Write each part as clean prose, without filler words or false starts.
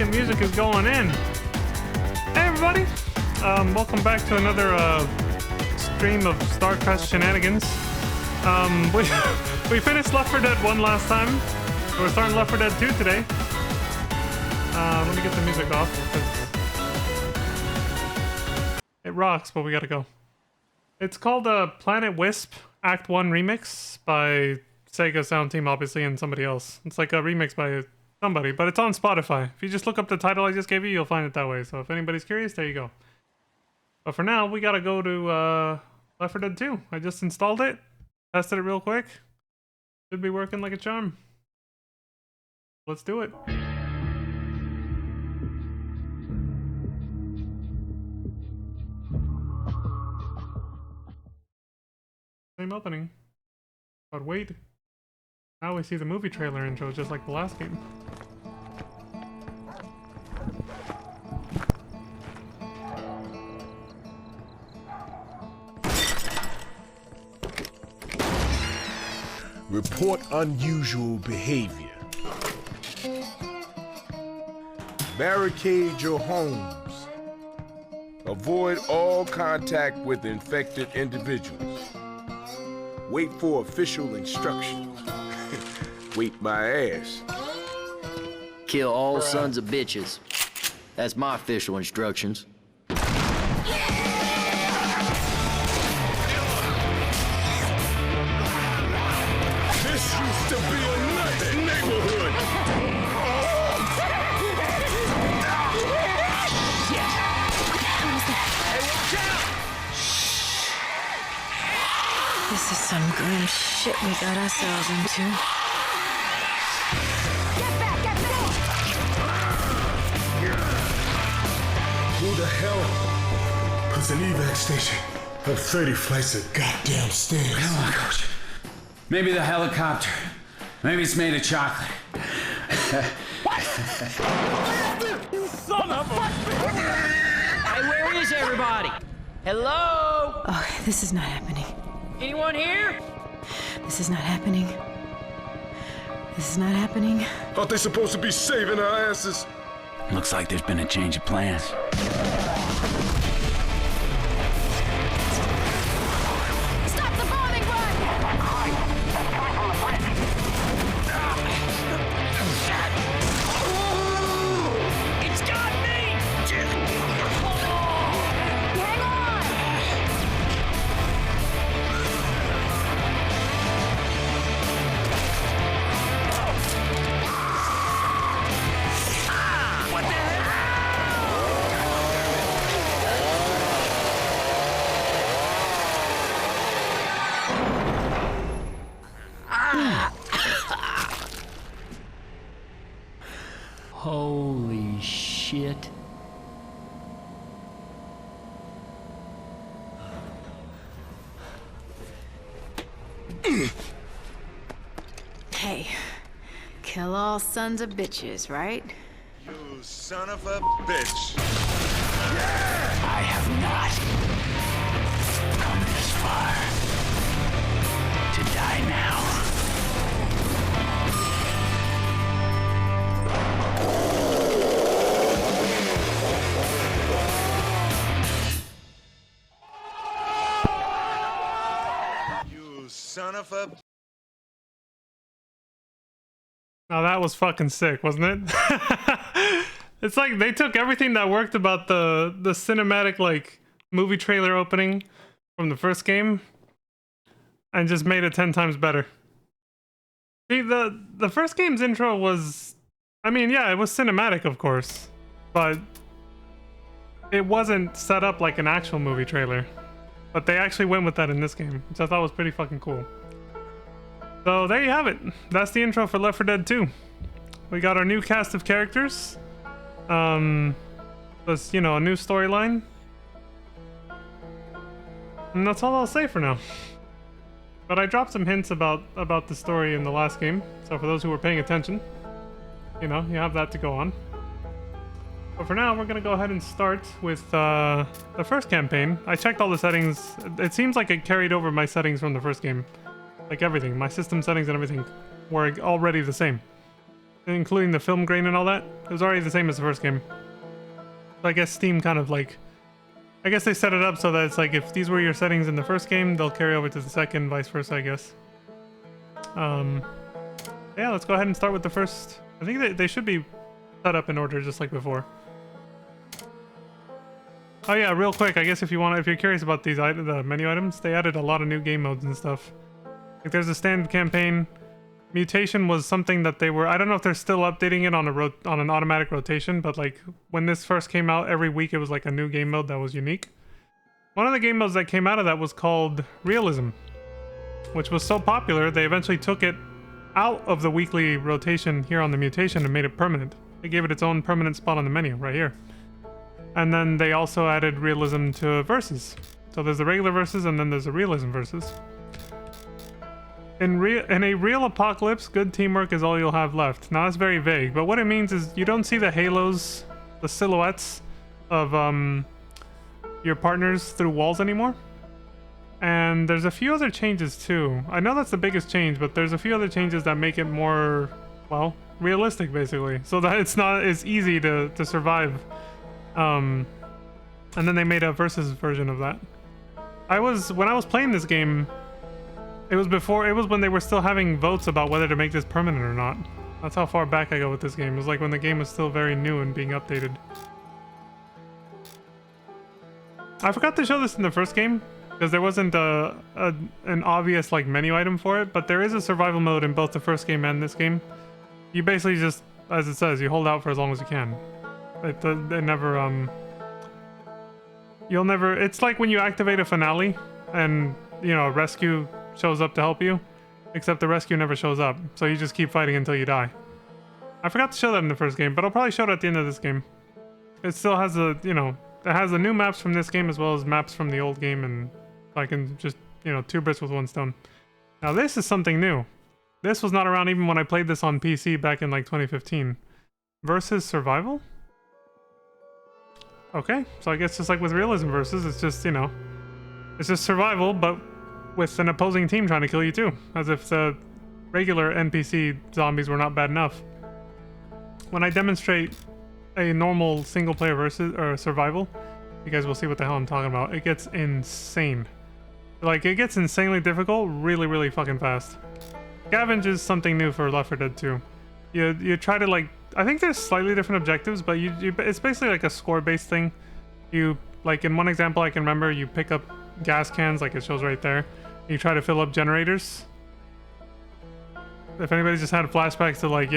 fucking music is going in. Hey everybody, welcome back to another stream of StarCraft shenanigans. We finished Left 4 Dead 1 last time. We're starting Left 4 Dead 2 today. Let me get the music off because it rocks, but we gotta go. It's called Planet Wisp Act 1 Remix by Sega Sound Team, obviously, and somebody else. It's like a remix by somebody, but it's on Spotify. If you just look up the title I just gave you, you'll find it that way. So if anybody's curious, there you go. But for now, we gotta go to Left 4 Dead 2. I just installed it, tested it real quick. Should be working like a charm. Let's do it. Same opening. But wait. Now we see the movie trailer intro just like the last game. Report unusual behavior. Barricade your homes. Avoid all contact with infected individuals. Wait for official instructions. Wait my ass. Kill all sons of bitches. That's my official instructions. This used to be a nice neighborhood. This is some grim shit we got ourselves into. Get back! Who the hell puts an evac station up 30 flights of goddamn stairs? Come on, Coach. Maybe the helicopter. Maybe it's made of chocolate. You son of a... Hey, where is everybody? Hello? Oh, this is not happening. Anyone here? This is not happening. This is not happening. Aren't they supposed to be saving our asses? Looks like there's been a change of plans. Stop the bombing run! It's got me! Hang on! What the hell? Holy shit. Hey, kill all sons of bitches, right? You son of a bitch. I have not come this far to die now. You son of a... Now that was fucking sick, wasn't it? It's like they took everything that worked about the cinematic like movie trailer opening from the first game and just made it 10 times better. See, the first game's intro was, I mean, yeah, it was cinematic, of course, but it wasn't set up like an actual movie trailer. But they actually went with that in this game, which I thought was pretty fucking cool. So there you have it. That's the intro for Left 4 Dead 2. We got our new cast of characters. There's, you know, a new storyline. And that's all I'll say for now. But I dropped some hints about the story in the last game. So for those who were paying attention, you know, you have that to go on. But for now, we're gonna go ahead and start with the first campaign. I checked all the settings. It seems like it carried over my settings from the first game. Like everything, my system settings and everything were already the same. including the film grain and all that. It was already the same as the first game. So I guess Steam kind of like, I guess they set it up so that it's like if these were your settings in the first game, they'll carry over to the second, vice versa, I guess. Yeah, let's go ahead and start with the first. I think they should be set up in order just like before. Oh yeah, real quick, I guess if you're curious about these the menu items, they added a lot of new game modes and stuff. Like there's a standard campaign. Mutation was something that they were, I don't know if they're still updating it on an automatic rotation, but like when this first came out, every week it was like a new game mode that was unique. One of the game modes that came out of that was called Realism, which was so popular they eventually took it out of the weekly rotation here on the Mutation and made it permanent. They gave it its own permanent spot on the menu right here. And then they also added Realism to Versus. So there's the regular Versus and then there's the Realism Versus. In a real apocalypse, good teamwork is all you'll have left. Now that's very vague, but what it means is you don't see the halos, the silhouettes of your partners through walls anymore. And there's a few other changes too. I know that's the biggest change, but there's a few other changes that make it more, well, realistic basically. So that it's easy to survive. And then they made a versus version of that. When I was playing this game, it was when they were still having votes about whether to make this permanent or not. That's how far back I go with this game. It was like when the game was still very new and being updated. I forgot to show this in the first game because there wasn't an obvious like menu item for it, but there is a survival mode in both the first game and this game. You basically just, as it says, you hold out for as long as you can. You'll never, it's like when you activate a finale and, you know, a rescue shows up to help you, except the rescue never shows up, so you just keep fighting until you die. I forgot to show that in the first game, but I'll probably show it at the end of this game. It still has it has the new maps from this game as well as maps from the old game, and I can just, two birds with one stone. Now this is something new. This was not around even when I played this on PC back in like 2015. Versus survival? Okay, so I guess just like with Realism Versus, it's just, it's just survival, but with an opposing team trying to kill you too, as if the regular NPC zombies were not bad enough. When I demonstrate a normal single player versus or survival, you guys will see what the hell I'm talking about. It gets insane. Like, it gets insanely difficult really, really fucking fast. Scavenge is something new for Left 4 Dead 2. You try to, like, I think there's slightly different objectives, but it's basically like a score-based thing. You, like, in one example I can remember, you pick up gas cans, like it shows right there. You try to fill up generators. If anybody just had flashbacks to, like,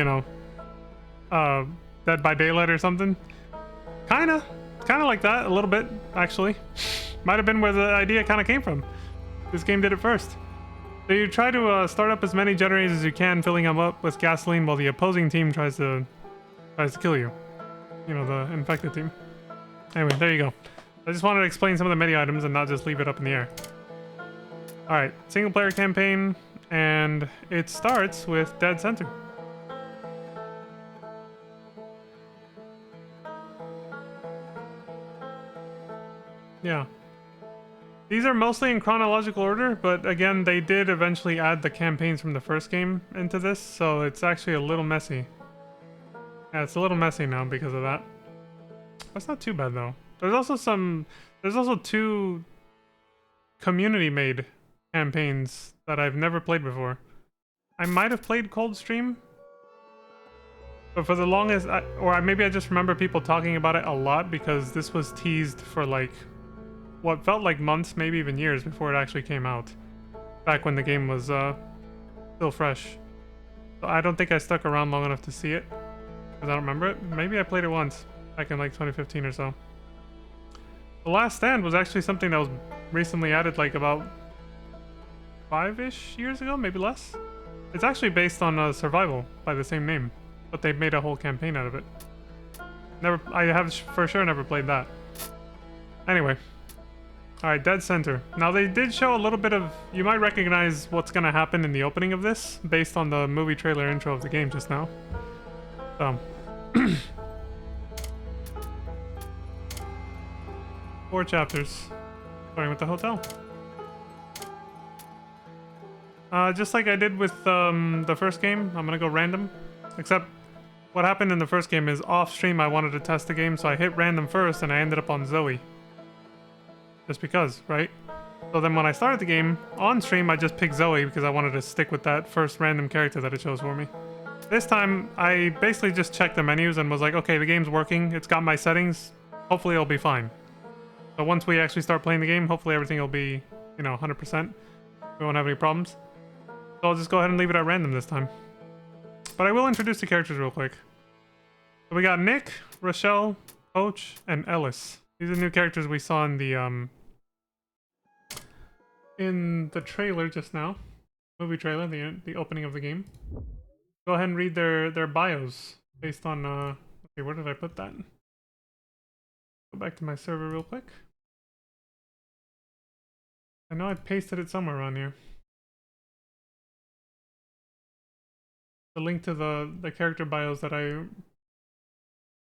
Dead by Daylight or something. Kinda like that, a little bit, actually. Might have been where the idea kind of came from. This game did it first. So you try to start up as many generators as you can, filling them up with gasoline while the opposing team tries to kill you. The infected team. Anyway, there you go. I just wanted to explain some of the menu items and not just leave it up in the air. Alright, single player campaign, and it starts with Dead Center. Yeah. These are mostly in chronological order, but again, they did eventually add the campaigns from the first game into this, so it's actually a little messy. Yeah, it's a little messy now because of that. That's not too bad though. There's also two community-made campaigns that I've never played before. I might have played Coldstream, but for the longest, maybe I just remember people talking about it a lot because this was teased for like what felt like months, maybe even years before it actually came out. Back when the game was still fresh. So I don't think I stuck around long enough to see it because I don't remember it. Maybe I played it once back in like 2015 or so. The Last Stand was actually something that was recently added, like about 5-ish years ago, maybe less. It's actually based on Survival by the same name, but they made a whole campaign out of it. I have for sure never played that. Anyway, all right, Dead Center. Now they did show a little bit of. You might recognize what's gonna happen in the opening of this, based on the movie trailer intro of the game just now. So. 4 chapters, starting with the hotel. Just like I did with the first game, I'm gonna go random. Except what happened in the first game is off stream I wanted to test the game, so I hit random first and I ended up on Zoe. Just because, right? So then when I started the game, on stream I just picked Zoe because I wanted to stick with that first random character that it chose for me. This time, I basically just checked the menus and was like, okay, the game's working, it's got my settings, hopefully it'll be fine. So once we actually start playing the game, hopefully everything will be, you know, 100%. We won't have any problems. So I'll just go ahead and leave it at random this time. But I will introduce the characters real quick. So we got Nick, Rochelle, Coach, and Ellis. These are new characters we saw in the trailer just now. Movie trailer, the opening of the game. Go ahead and read their bios based on okay, where did I put that? Go back to my server real quick. I know I pasted it somewhere around here. The link to the character bios that I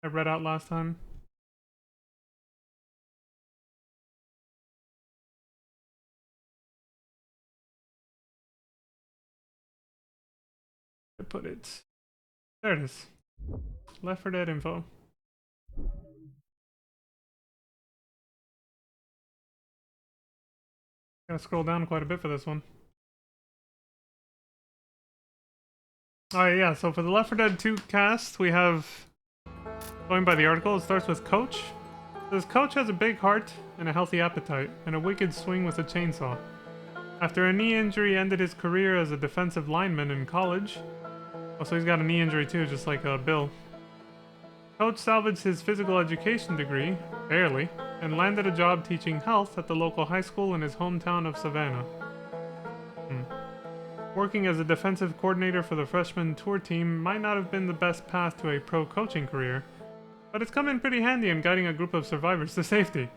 read out last time. I put it. There it is. Left 4 Dead info. Gotta scroll down quite a bit for this one. Alright, yeah, so for the Left 4 Dead 2 cast, we have, going by the article, it starts with Coach. It says, Coach has a big heart and a healthy appetite, and a wicked swing with a chainsaw. After a knee injury ended his career as a defensive lineman in college. Oh, so he's got a knee injury too, just like Bill. Coach salvaged his physical education degree, barely, and landed a job teaching health at the local high school in his hometown of Savannah. Working as a defensive coordinator for the freshman tour team might not have been the best path to a pro coaching career, but it's come in pretty handy in guiding a group of survivors to safety.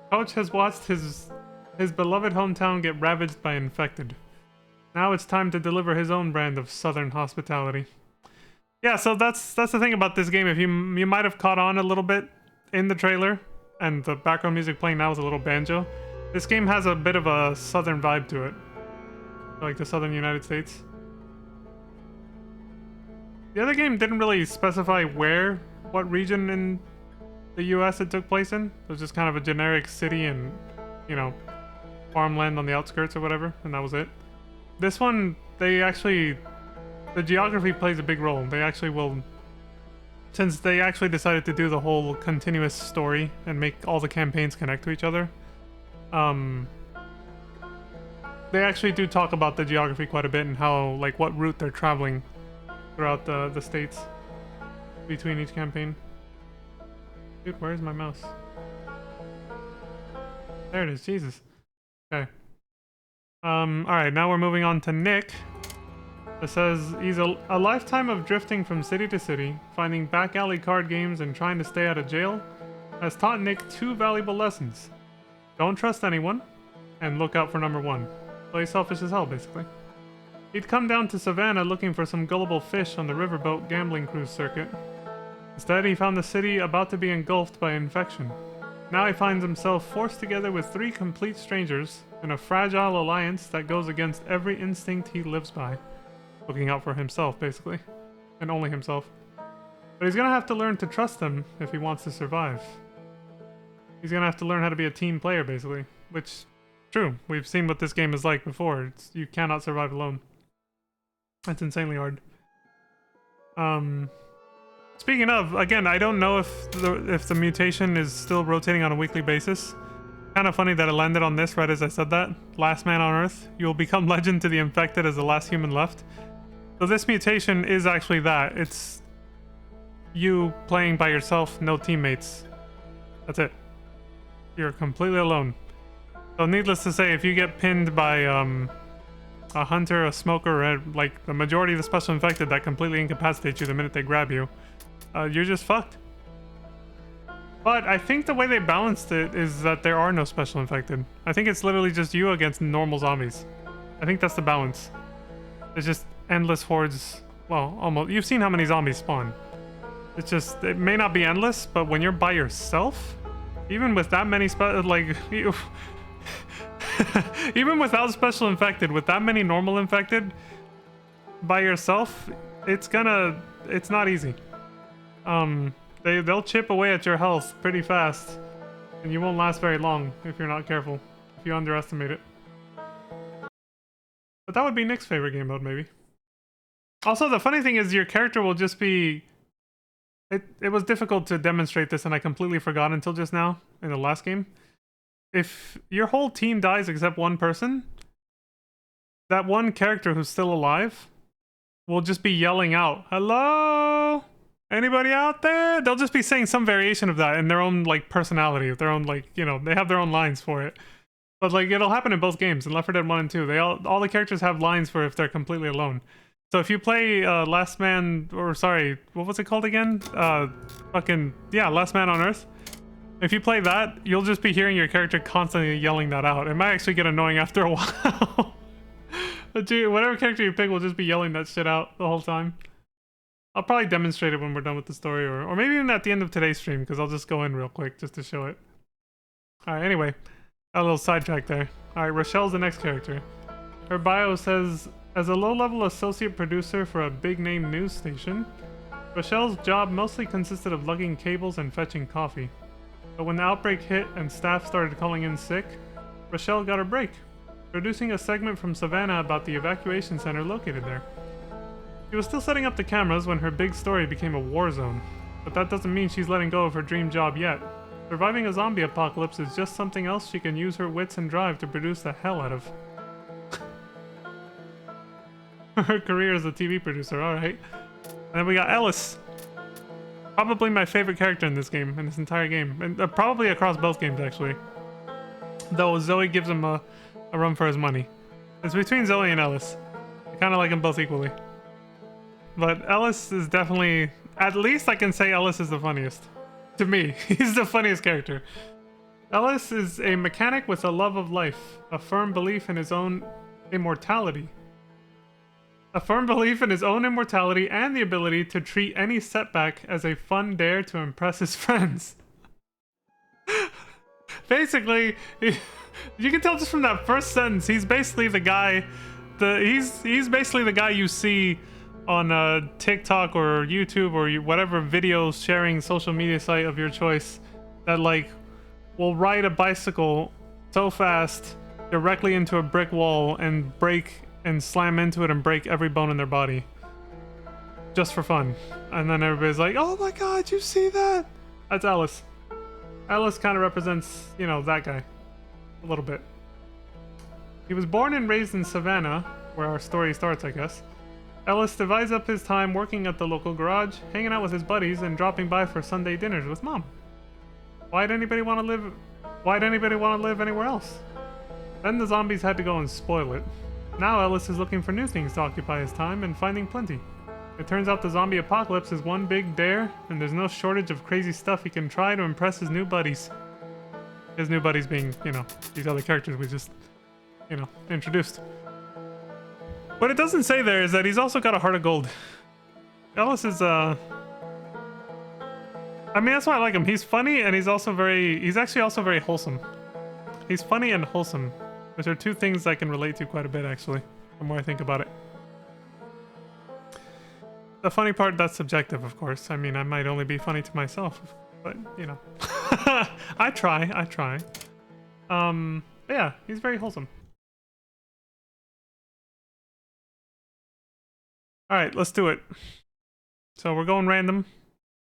Coach has watched his beloved hometown get ravaged by infected. Now it's time to deliver his own brand of southern hospitality. Yeah, so that's the thing about this game. If you might have caught on a little bit in the trailer, and the background music playing now is a little banjo. This game has a bit of a southern vibe to it, like the southern United States. The other game didn't really specify what region in the US it took place in. It was just kind of a generic city and, you know, farmland on the outskirts or whatever, and that was it. This one, the geography plays a big role. They actually will, since they actually decided to do the whole continuous story and make all the campaigns connect to each other, they actually do talk about the geography quite a bit and how, like, what route they're traveling throughout the states between each campaign. Dude, where's my mouse? There it is, Jesus. Okay. Alright, now we're moving on to Nick. It says, he's a lifetime of drifting from city to city, finding back alley card games and trying to stay out of jail, has taught Nick 2 valuable lessons. Don't trust anyone, and look out for number 1. Play selfish as hell, basically. He'd come down to Savannah looking for some gullible fish on the riverboat gambling cruise circuit. Instead, he found the city about to be engulfed by infection. Now he finds himself forced together with 3 complete strangers in a fragile alliance that goes against every instinct he lives by. Looking out for himself, basically. And only himself. But he's gonna have to learn to trust them if he wants to survive. He's gonna have to learn how to be a team player, basically. Which, true, we've seen what this game is like before. You cannot survive alone. That's insanely hard. Speaking of, again, I don't know if the mutation is still rotating on a weekly basis. Kind of funny that it landed on this right as I said that. Last man on Earth. You will become legend to the infected as the last human left. So this mutation is actually that. It's you playing by yourself, no teammates. That's it. You're completely alone. So needless to say, if you get pinned by a hunter, a smoker, or like the majority of the special infected that completely incapacitate you the minute they grab you, you're just fucked. But I think the way they balanced it is that there are no special infected. I think it's literally just you against normal zombies. I think that's the balance. There's just endless hordes. Well, almost. You've seen how many zombies spawn. It's just, it may not be endless, but when you're by yourself, even with that many even without special infected, with that many normal infected, by yourself, it's not easy. they'll chip away at your health pretty fast, and you won't last very long if you're not careful, if you underestimate it. But that would be Nick's favorite game mode, maybe. Also, the funny thing is your character will just be... It was difficult to demonstrate this, and I completely forgot until just now, in the last game. If your whole team dies except one person, that one character who's still alive will just be yelling out, "Hello? Anybody out there?" They'll just be saying some variation of that in their own, like, personality, their own, like, you know, they have their own lines for it. But, like, it'll happen in both games, in Left 4 Dead 1 and 2. All the characters have lines for if they're completely alone. So if you play Last Man, or sorry, what was it called again? Last Man on Earth. If you play that, you'll just be hearing your character constantly yelling that out. It might actually get annoying after a while. But whatever character you pick will just be yelling that shit out the whole time. I'll probably demonstrate it when we're done with the story, or maybe even at the end of today's stream, because I'll just go in real quick just to show it. Alright, anyway. A little sidetrack there. Alright, Rochelle's the next character. Her bio says, as a low-level associate producer for a big-name news station, Rochelle's job mostly consisted of lugging cables and fetching coffee. But when the outbreak hit and staff started calling in sick, Rochelle got a break, producing a segment from Savannah about the evacuation center located there. She was still setting up the cameras when her big story became a war zone, but that doesn't mean she's letting go of her dream job yet. Surviving a zombie apocalypse is just something else she can use her wits and drive to produce the hell out of. Her career as a TV producer, alright. And then we got Ellis. Probably my favorite character in this game, in this entire game. And probably across both games, actually. Though Zoe gives him a run for his money. It's between Zoe and Ellis. I kind of like them both equally. But Ellis is definitely... At least I can say Ellis is the funniest. To me, he's the funniest character. Ellis is a mechanic with a love of life, a firm belief in his own immortality. A firm belief in his own immortality and the ability to treat any setback as a fun dare to impress his friends. Basically, you can tell just from that first sentence, he's basically the guy, he's basically the guy you see on TikTok or YouTube or whatever video sharing social media site of your choice that, like, will ride a bicycle so fast directly into a brick wall and break and slam into it and break every bone in their body just for fun. And then everybody's like, "Oh my god, you see that?" That's Ellis. Ellis kind of represents, you know, that guy a little bit. He was born and raised in Savannah, where our story starts, I guess. Ellis divides up his time working at the local garage, hanging out with his buddies, and dropping by for Sunday dinners with Mom. Why'd anybody want to live anywhere else? Then the zombies had to go and spoil it. Now Ellis is looking for new things to occupy his time and finding plenty. It turns out the zombie apocalypse is one big dare, and there's no shortage of crazy stuff he can try to impress his new buddies. His new buddies being, you know, these other characters we just, you know, introduced. What it doesn't say there is that he's also got a heart of gold. Ellis is, I mean, that's why I like him. He's funny, and he's actually also very wholesome. He's funny and wholesome, which are two things I can relate to quite a bit, actually, the more I think about it. The funny part, that's subjective, of course. I mean, I might only be funny to myself, but, you know. I try. Yeah, he's very wholesome. Alright, let's do it. So we're going random.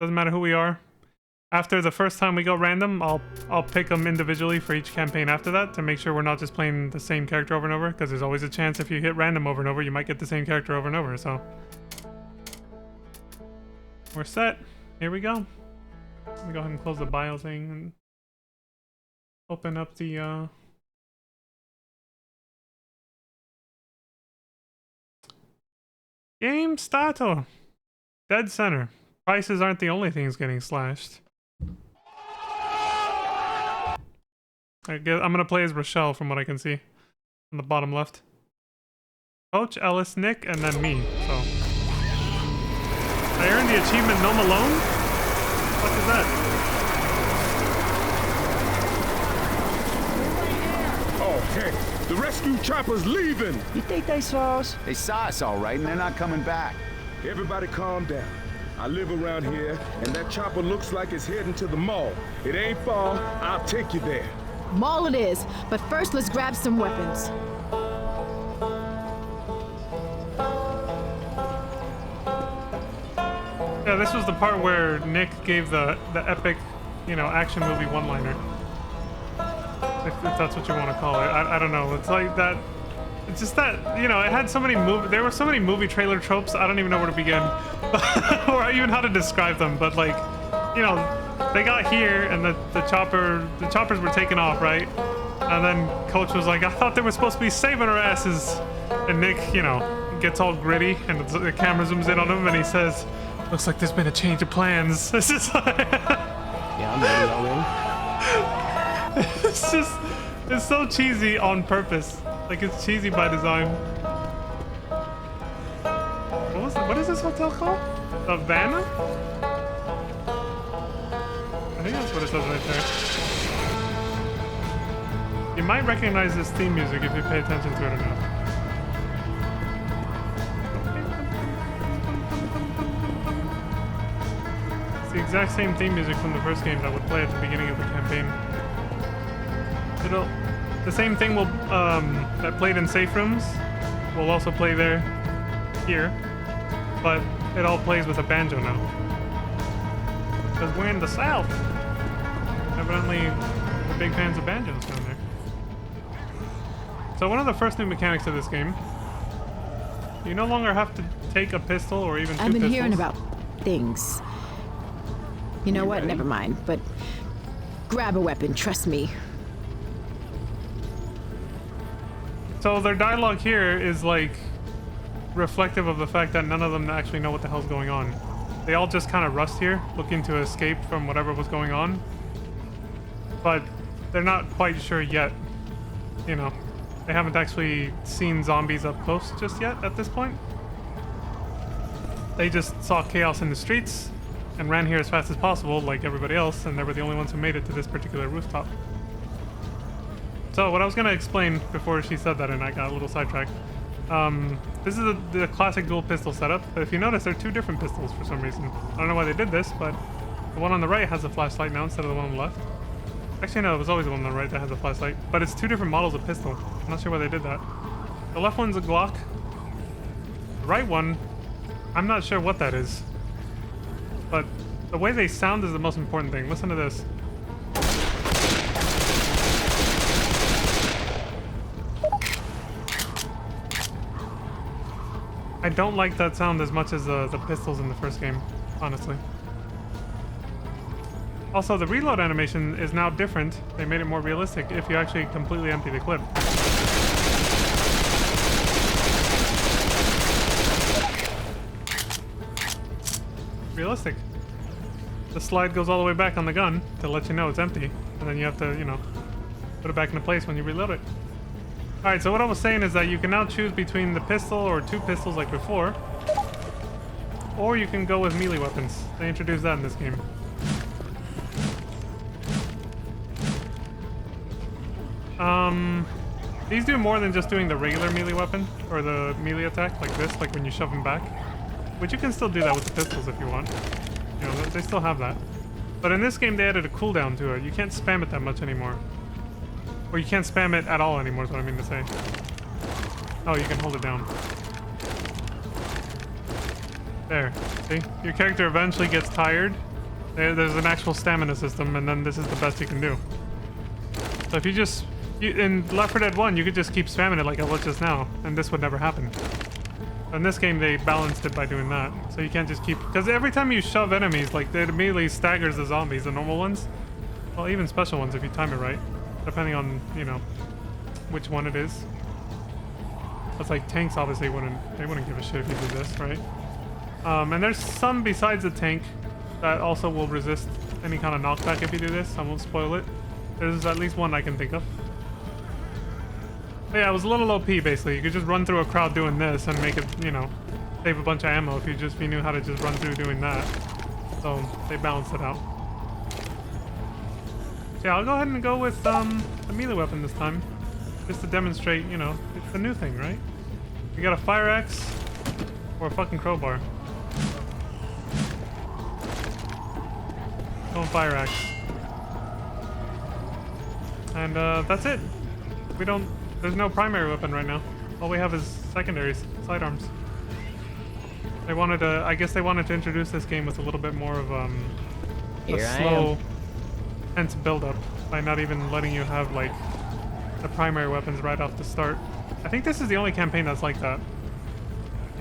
Doesn't matter who we are. After the first time we go random, I'll pick them individually for each campaign after that to make sure we're not just playing the same character over and over, because there's always a chance if you hit random over and over, you might get the same character over and over, so. We're set. Here we go. Let me go ahead and close the bio thing and open up the game starter. Dead center. Prices aren't the only things getting slashed. I'm gonna play as Rochelle from what I can see on the bottom left. Coach, Ellis, Nick, and then me, so. I earned the achievement Gnome Alone? What is that? Oh, heck. The rescue chopper's leaving. You think they saw us? They saw us all right, and they're not coming back. Everybody calm down. I live around here, and that chopper looks like it's heading to the mall. It ain't far. I'll take you there. Mall it is, but first let's grab some weapons. Yeah, this was the part where Nick gave the epic, you know, action movie one-liner. If that's what you want to call it. I don't know. It's like that. It's just that, you know, it had so many there were so many movie trailer tropes. I don't even know where to begin, or even how to describe them. But like, you know, they got here and the choppers were taken off, right? And then Coach was like, I thought they were supposed to be saving our asses. And Nick, you know, gets all gritty and the camera zooms in on him and he says, looks like there's been a change of plans. It's just like, yeah, I'm ready, all in. it's just, it's so cheesy on purpose. Like, it's cheesy by design. What is this hotel called? Havana? I think that's what it says right there. You might recognize this theme music if you pay attention to it enough. It's the exact same theme music from the first game that would play at the beginning of the campaign. The same thing will that played in safe rooms will also play there here, but it all plays with a banjo now. Because we're in the South. Evidently, we're big fans of banjos down there. So one of the first new mechanics of this game, you no longer have to take a pistol or even two I've been pistols. hearing about things. You know what? Never mind. But grab a weapon, trust me. So their dialogue here is like reflective of the fact that none of them actually know what the hell's going on. They all just kind of rushed here, looking to escape from whatever was going on. But they're not quite sure yet. You know, they haven't actually seen zombies up close just yet at this point. They just saw chaos in the streets and ran here as fast as possible like everybody else, and they were the only ones who made it to this particular rooftop. So what I was going to explain before she said that and I got a little sidetracked. This is the classic dual pistol setup, but if you notice there are two different pistols for some reason. I don't know why they did this, but the one on the right has a flashlight now instead of the one on the left. Actually no, it was always the one on the right that has a flashlight, but it's two different models of pistol. I'm not sure why they did that. The left one's a Glock. The right one, I'm not sure what that is. But the way they sound is the most important thing. Listen to this. I don't like that sound as much as the pistols in the first game, honestly. Also, the reload animation is now different. They made it more realistic if you actually completely empty the clip. Realistic. The slide goes all the way back on the gun to let you know it's empty, and then you have to, you know, put it back into place when you reload it. Alright, so what I was saying is that you can now choose between the pistol or two pistols like before, or you can go with melee weapons. They introduced that in this game. These do more than just doing the regular melee weapon, or the melee attack like this, like when you shove them back. Which you can still do that with the pistols if you want. You know, they still have that. But in this game they added a cooldown to it. You can't spam it that much anymore. Or you can't spam it at all anymore is what I mean to say. Oh, you can hold it down. There. See? Your character eventually gets tired. There's an actual stamina system, and then this is the best you can do. So if you just... in Left 4 Dead 1, you could just keep spamming it like I was just now, and this would never happen. In this game, they balanced it by doing that. So you can't just keep... because every time you shove enemies, like, it immediately staggers the zombies, the normal ones. Well, even special ones if you time it right. Depending on, you know, which one it is. It's like tanks obviously they wouldn't give a shit if you did this, right? And there's some besides the tank that also will resist any kind of knockback if you do this. I won't spoil it. There's at least one I can think of. But yeah, it was a little OP basically. You could just run through a crowd doing this and make it, you know, save a bunch of ammo if you knew how to just run through doing that. So they balanced it out. Yeah, I'll go ahead and go with the melee weapon this time. Just to demonstrate, you know, it's the new thing, right? You got a fire axe or a fucking crowbar. stone fire axe. And that's it. We don't. There's no primary weapon right now. All we have is secondaries, sidearms. They wanted to. I guess they wanted to introduce this game with a little bit more of a slow, tense build-up by not even letting you have like the primary weapons right off the start. I think this is the only campaign that's like that.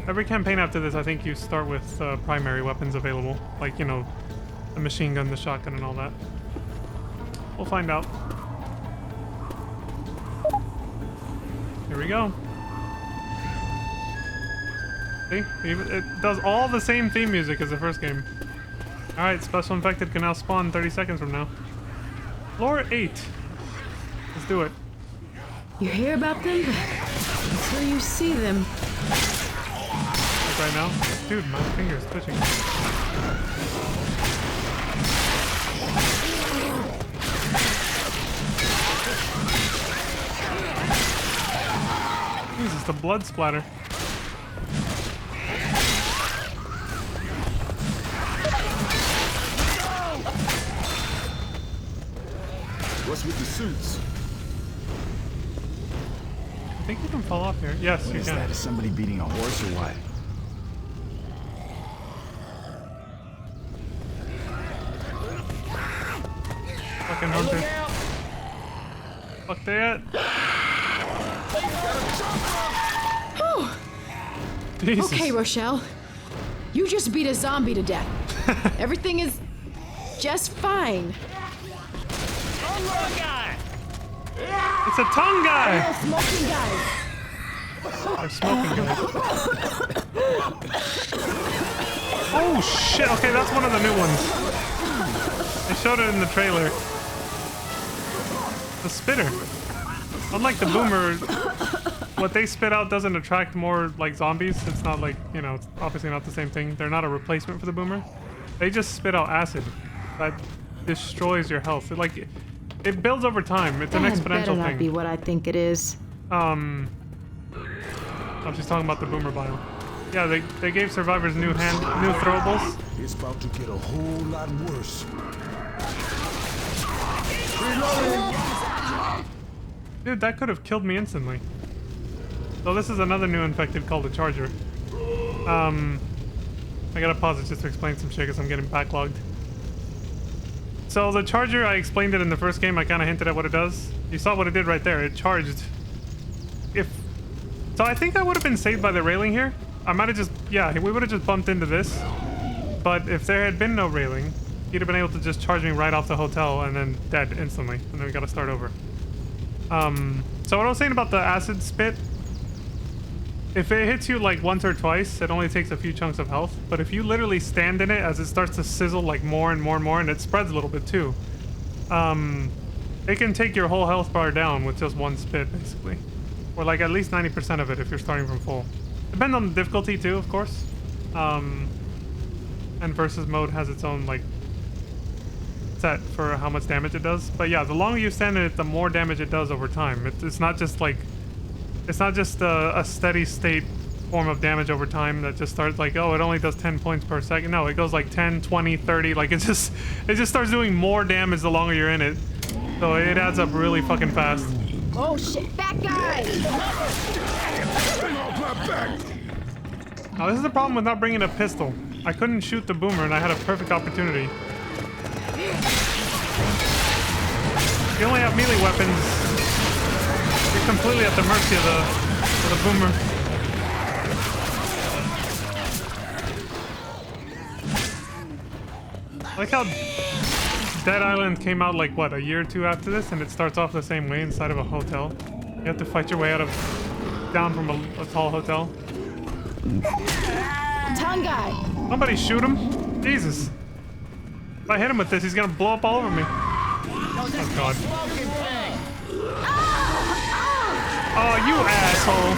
Every campaign after this, I think you start with primary weapons available, like, you know, the machine gun, the shotgun, and all that. We'll find out. Here we go. See? It does all the same theme music as the first game. Alright, Special Infected can now spawn 30 seconds from now. Floor 8. Let's do it. You hear about them, but until you see them. Like right now? Dude, my finger's twitching. Jesus, the blood splatter. What's with the suits? I think you can fall off here. Yes, What you is can. that? Is somebody beating a horse or what? Fucking hunter. Fuck that. Jesus. Okay, Rochelle. You just beat a zombie to death. Everything is just fine. It's a tongue guy! Smoking guys. They're smoking guys. Oh shit, okay, that's one of the new ones. They showed it in the trailer. The spitter. Unlike the boomer, what they spit out doesn't attract more like zombies. It's not like, you know, it's obviously not the same thing. They're not a replacement for the boomer. They just spit out acid that destroys your health. It builds over time. It's an That exponential better not thing. be what I think it is. Oh, she's talking about the boomer bio. Yeah, they gave survivors new throwables. It's about to get a whole lot worse. Dude, that could have killed me instantly. So this is another new infected called a Charger. I gotta pause it just to explain some shit because I'm getting backlogged. So the Charger, I explained it in the first game. I kind of hinted at what it does. You saw what it did right there. It charged. So I think I would have been saved by the railing here. I might have just, yeah, we would have just bumped into this. But if there had been no railing, he'd have been able to just charge me right off the hotel and then dead instantly. And then we gotta start over. So what I was saying about the acid spit, if it hits you like once or twice, it only takes a few chunks of health. But if you literally stand in it as it starts to sizzle like more and more and more, and it spreads a little bit too, it can take your whole health bar down with just one spit, basically. Or like at least 90% of it if you're starting from full. Depends on the difficulty too, of course. And versus mode has its own like set for how much damage it does. But yeah, the longer you stand in it, the more damage it does over time. It's not just like, it's not just a steady state form of damage over time that just starts like, oh, it only does 10 points per second. No, it goes like 10, 20, 30. Like it just starts doing more damage the longer you're in it. So it adds up really fucking fast. Oh shit, that guy! Now this is the problem with not bringing a pistol. I couldn't shoot the boomer and I had a perfect opportunity. If you only have melee weapons, you're completely at the mercy of the boomer. I like how Dead Island came out like, what, a year or two after this, and it starts off the same way inside of a hotel. You have to fight your way down from a tall hotel. Tongue guy! Somebody shoot him. Jesus. If I hit him with this, he's gonna blow up all over me. Oh, God. Oh, you asshole.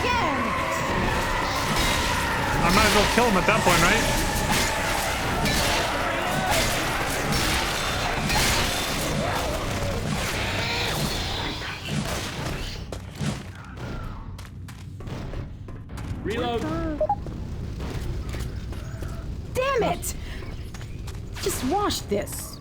I might as well kill him at that point, right? Reload. Damn it! Just wash this.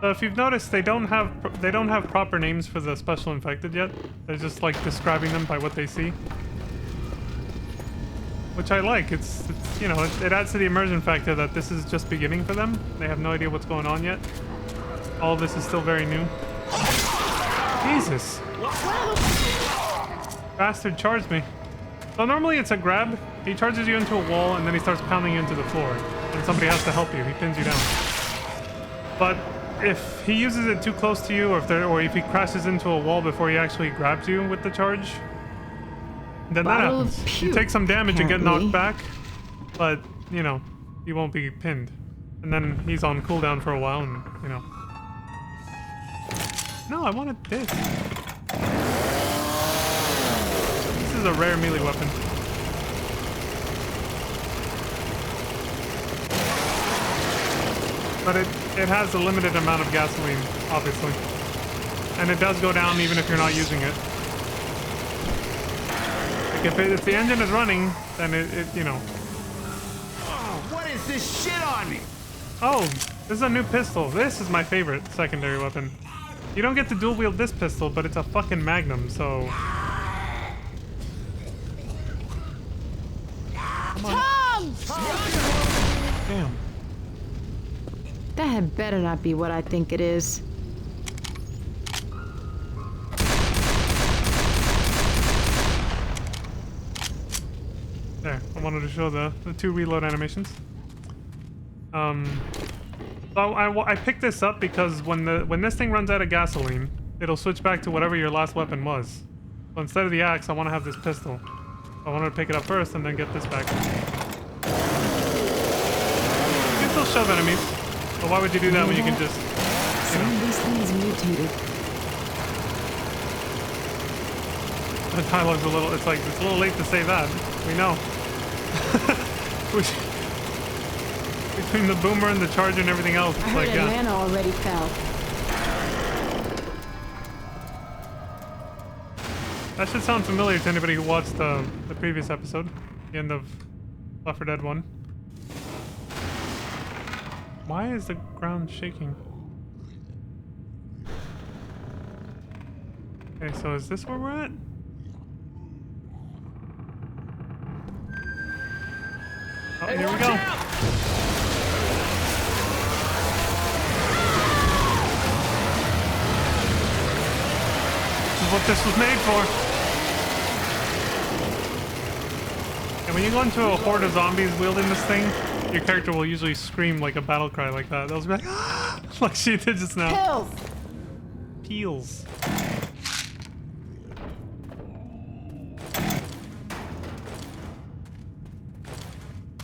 So if you've noticed, they don't have proper names for the special infected yet. They're just like describing them by what they see, which I like. It's you know, it adds to the immersion factor that this is just beginning for them. They have no idea what's going on yet. All of this is still very new. Jesus! Bastard charged me. So normally it's a grab. He charges you into a wall and then he starts pounding you into the floor, and somebody has to help you. He pins you down. But if he uses it too close to you, or if he crashes into a wall before he actually grabs you with the charge, then that happens. You take some damage and get knocked back, but you know, you won't be pinned. And then he's on cooldown for a while, and you know. No, I wanted this. This is a rare melee weapon. But it has a limited amount of gasoline, obviously. And it does go down even if you're not using it. Like if the engine is running, then it you know. Oh, what is this shit on me? Oh, this is a new pistol. This is my favorite secondary weapon. You don't get to dual wield this pistol, but it's a fucking Magnum, so... Come on. Damn. That had better not be what I think it is. There, I wanted to show the two reload animations. So I picked this up because when this thing runs out of gasoline, it'll switch back to whatever your last weapon was. So instead of the axe, I want to have this pistol. So I wanted to pick it up first and then get this back. You can still shove enemies, but why would you do that when you can just, you know? Some of these things mutated. The dialogue's a little, it's a little late to say that. We know. Between the boomer and the charger and everything else, it's I heard like, yeah. Atlanta already fell. That should sound familiar to anybody who watched the previous episode, the end of Left 4 Dead 1. Why is the ground shaking? Okay, so is this where we're at? Oh, here we go. This is what this was made for. And when you go into a horde of zombies wielding this thing, your character will usually scream like a battle cry like that. They'll be like, ah! Like she did just now. Peels.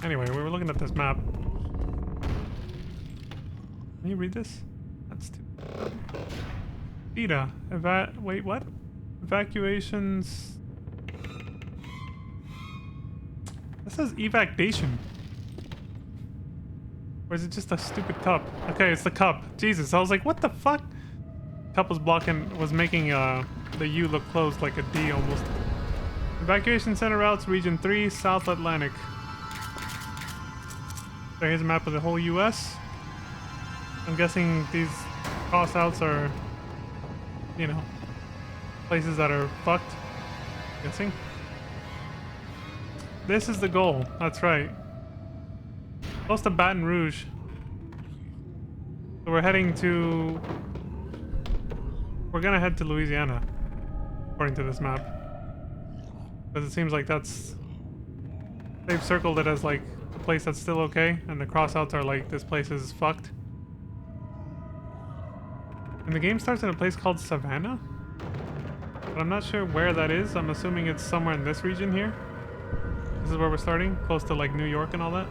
Anyway, we were looking at this map. Can you read this? That's too... Beta. Wait, what? Evacuations... That says evacuation. Or is it just a stupid cup? Okay, it's the cup. Jesus, I was like, what the fuck? Cup was making the U look closed like a D almost. Evacuation center routes, region 3, South Atlantic. So here's a map of the whole US. I'm guessing these cross outs are, you know, places that are fucked. I'm guessing. This is the goal, that's right. Close to Baton Rouge. So we're heading to... We're gonna head to Louisiana, according to this map. Because it seems like that's... They've circled it as like a place that's still okay, and the crossouts are like, this place is fucked. And the game starts in a place called Savannah? But I'm not sure where that is. I'm assuming it's somewhere in this region here. This is where we're starting, close to like New York and all that.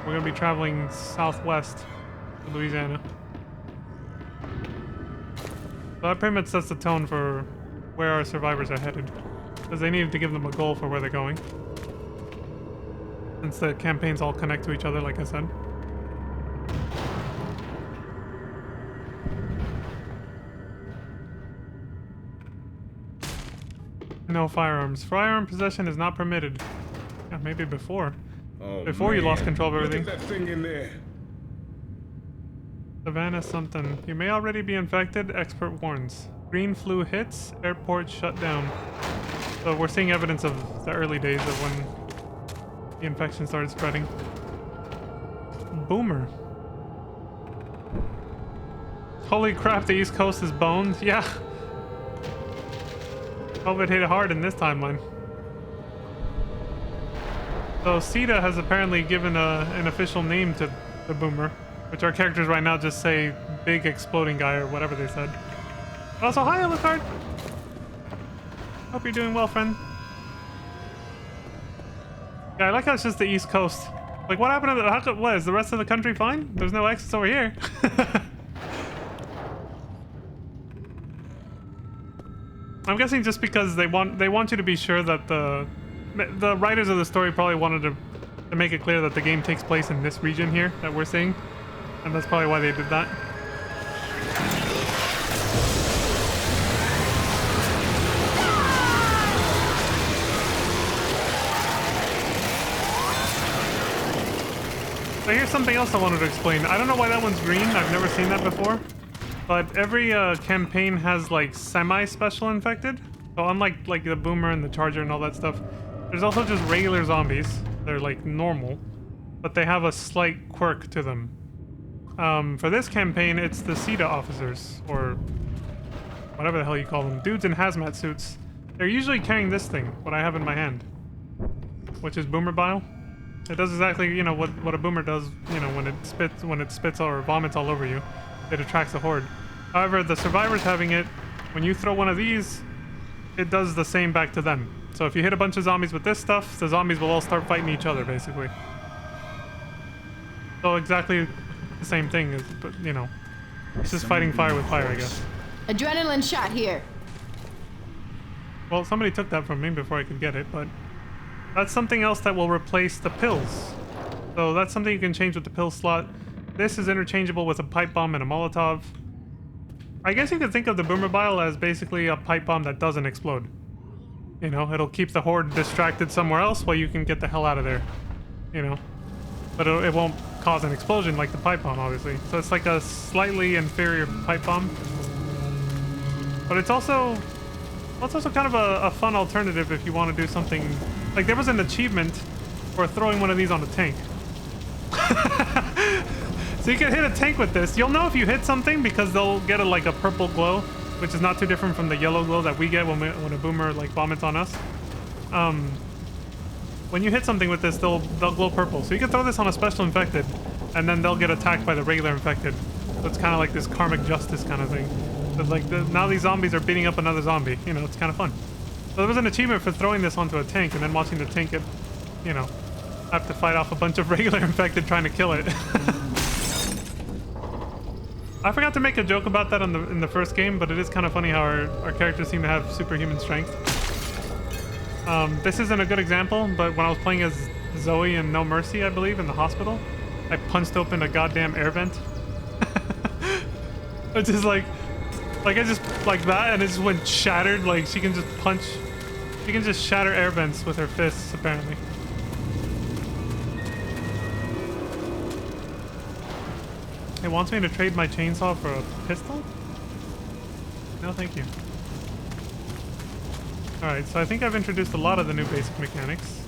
We're gonna be traveling southwest to Louisiana. So that pretty much sets the tone for where our survivors are headed. Because they needed to give them a goal for where they're going. Since the campaigns all connect to each other, like I said. No firearms. Firearm possession is not permitted. Yeah, maybe before. Oh, Before you lost control of Look everything. at that thing in there. Savannah something. You may already be infected. Expert warns. Green flu hits. Airport shut down. So we're seeing evidence of the early days of when the infection started spreading. Boomer. Holy crap, the East Coast is boned. Yeah. COVID hit hard in this timeline. So Sita has apparently given an official name to the Boomer, which our characters right now just say big exploding guy or whatever they said. Also, hi Alucard. Hope you're doing well, friend. Yeah, I like how it's just the East Coast. Like, what happened to the... How come, what, is the rest of the country fine? There's no exits over here. I'm guessing just because they want you to be sure that the writers of the story probably wanted to make it clear that the game takes place in this region here that we're seeing. And that's probably why they did that. So here's something else I wanted to explain. I don't know why that one's green. I've never seen that before. But every campaign has like semi-special infected. So unlike like the Boomer and the Charger and all that stuff, there's also just regular zombies. They're like normal, but they have a slight quirk to them. For this campaign, it's the CEDA officers, or whatever the hell you call them. Dudes in hazmat suits. They're usually carrying this thing, what I have in my hand, which is Boomer Bile. It does exactly, you know, what a Boomer does, you know, when it spits or vomits all over you. It attracts a horde. However, the survivors having it, when you throw one of these, it does the same back to them. So if you hit a bunch of zombies with this stuff, the zombies will all start fighting each other, basically. So exactly the same thing, as, but, you know, it's just fighting fire with fire, I guess. Adrenaline shot here. Well, somebody took that from me before I could get it, but that's something else that will replace the pills. So that's something you can change with the pill slot. This is interchangeable with a pipe bomb and a Molotov. I guess you could think of the Boomer Bile as basically a pipe bomb that doesn't explode. You know, it'll keep the horde distracted somewhere else while you can get the hell out of there. You know, but it won't cause an explosion like the pipe bomb, obviously. So it's like a slightly inferior pipe bomb. But it's also kind of a fun alternative if you want to do something. Like there was an achievement for throwing one of these on a tank. So you can hit a tank with this. You'll know if you hit something because they'll get like a purple glow, which is not too different from the yellow glow that we get when a Boomer like vomits on us. When you hit something with this, they'll glow purple. So you can throw this on a special infected, and then they'll get attacked by the regular infected. So it's kind of like this karmic justice kind of thing. But like now these zombies are beating up another zombie. You know, it's kind of fun. So there was an achievement for throwing this onto a tank and then watching the tank get, you know, have to fight off a bunch of regular infected trying to kill it. I forgot to make a joke about that in the first game, but it is kind of funny how our characters seem to have superhuman strength. This isn't a good example, but when I was playing as Zoe in No Mercy, I believe, in the hospital, I punched open a goddamn air vent. It's just like I just like that, and it just went shattered. Like she can just shatter air vents with her fists, apparently. It wants me to trade my chainsaw for a pistol? No, thank you. Alright, so I think I've introduced a lot of the new basic mechanics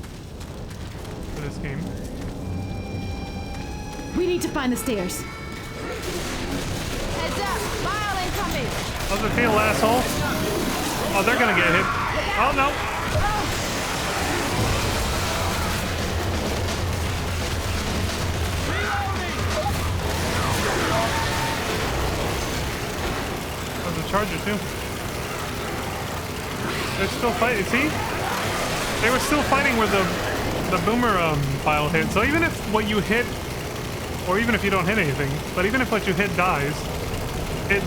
for this game. We need to find the stairs. Heads up! Bile incoming! How's it feel, asshole? Oh, they're gonna get hit. Oh, no. There's a Charger, too. They're still fighting. See? They were still fighting where the Boomer Bile hit. So even if what you hit, or even if you don't hit anything, but even if what you hit dies,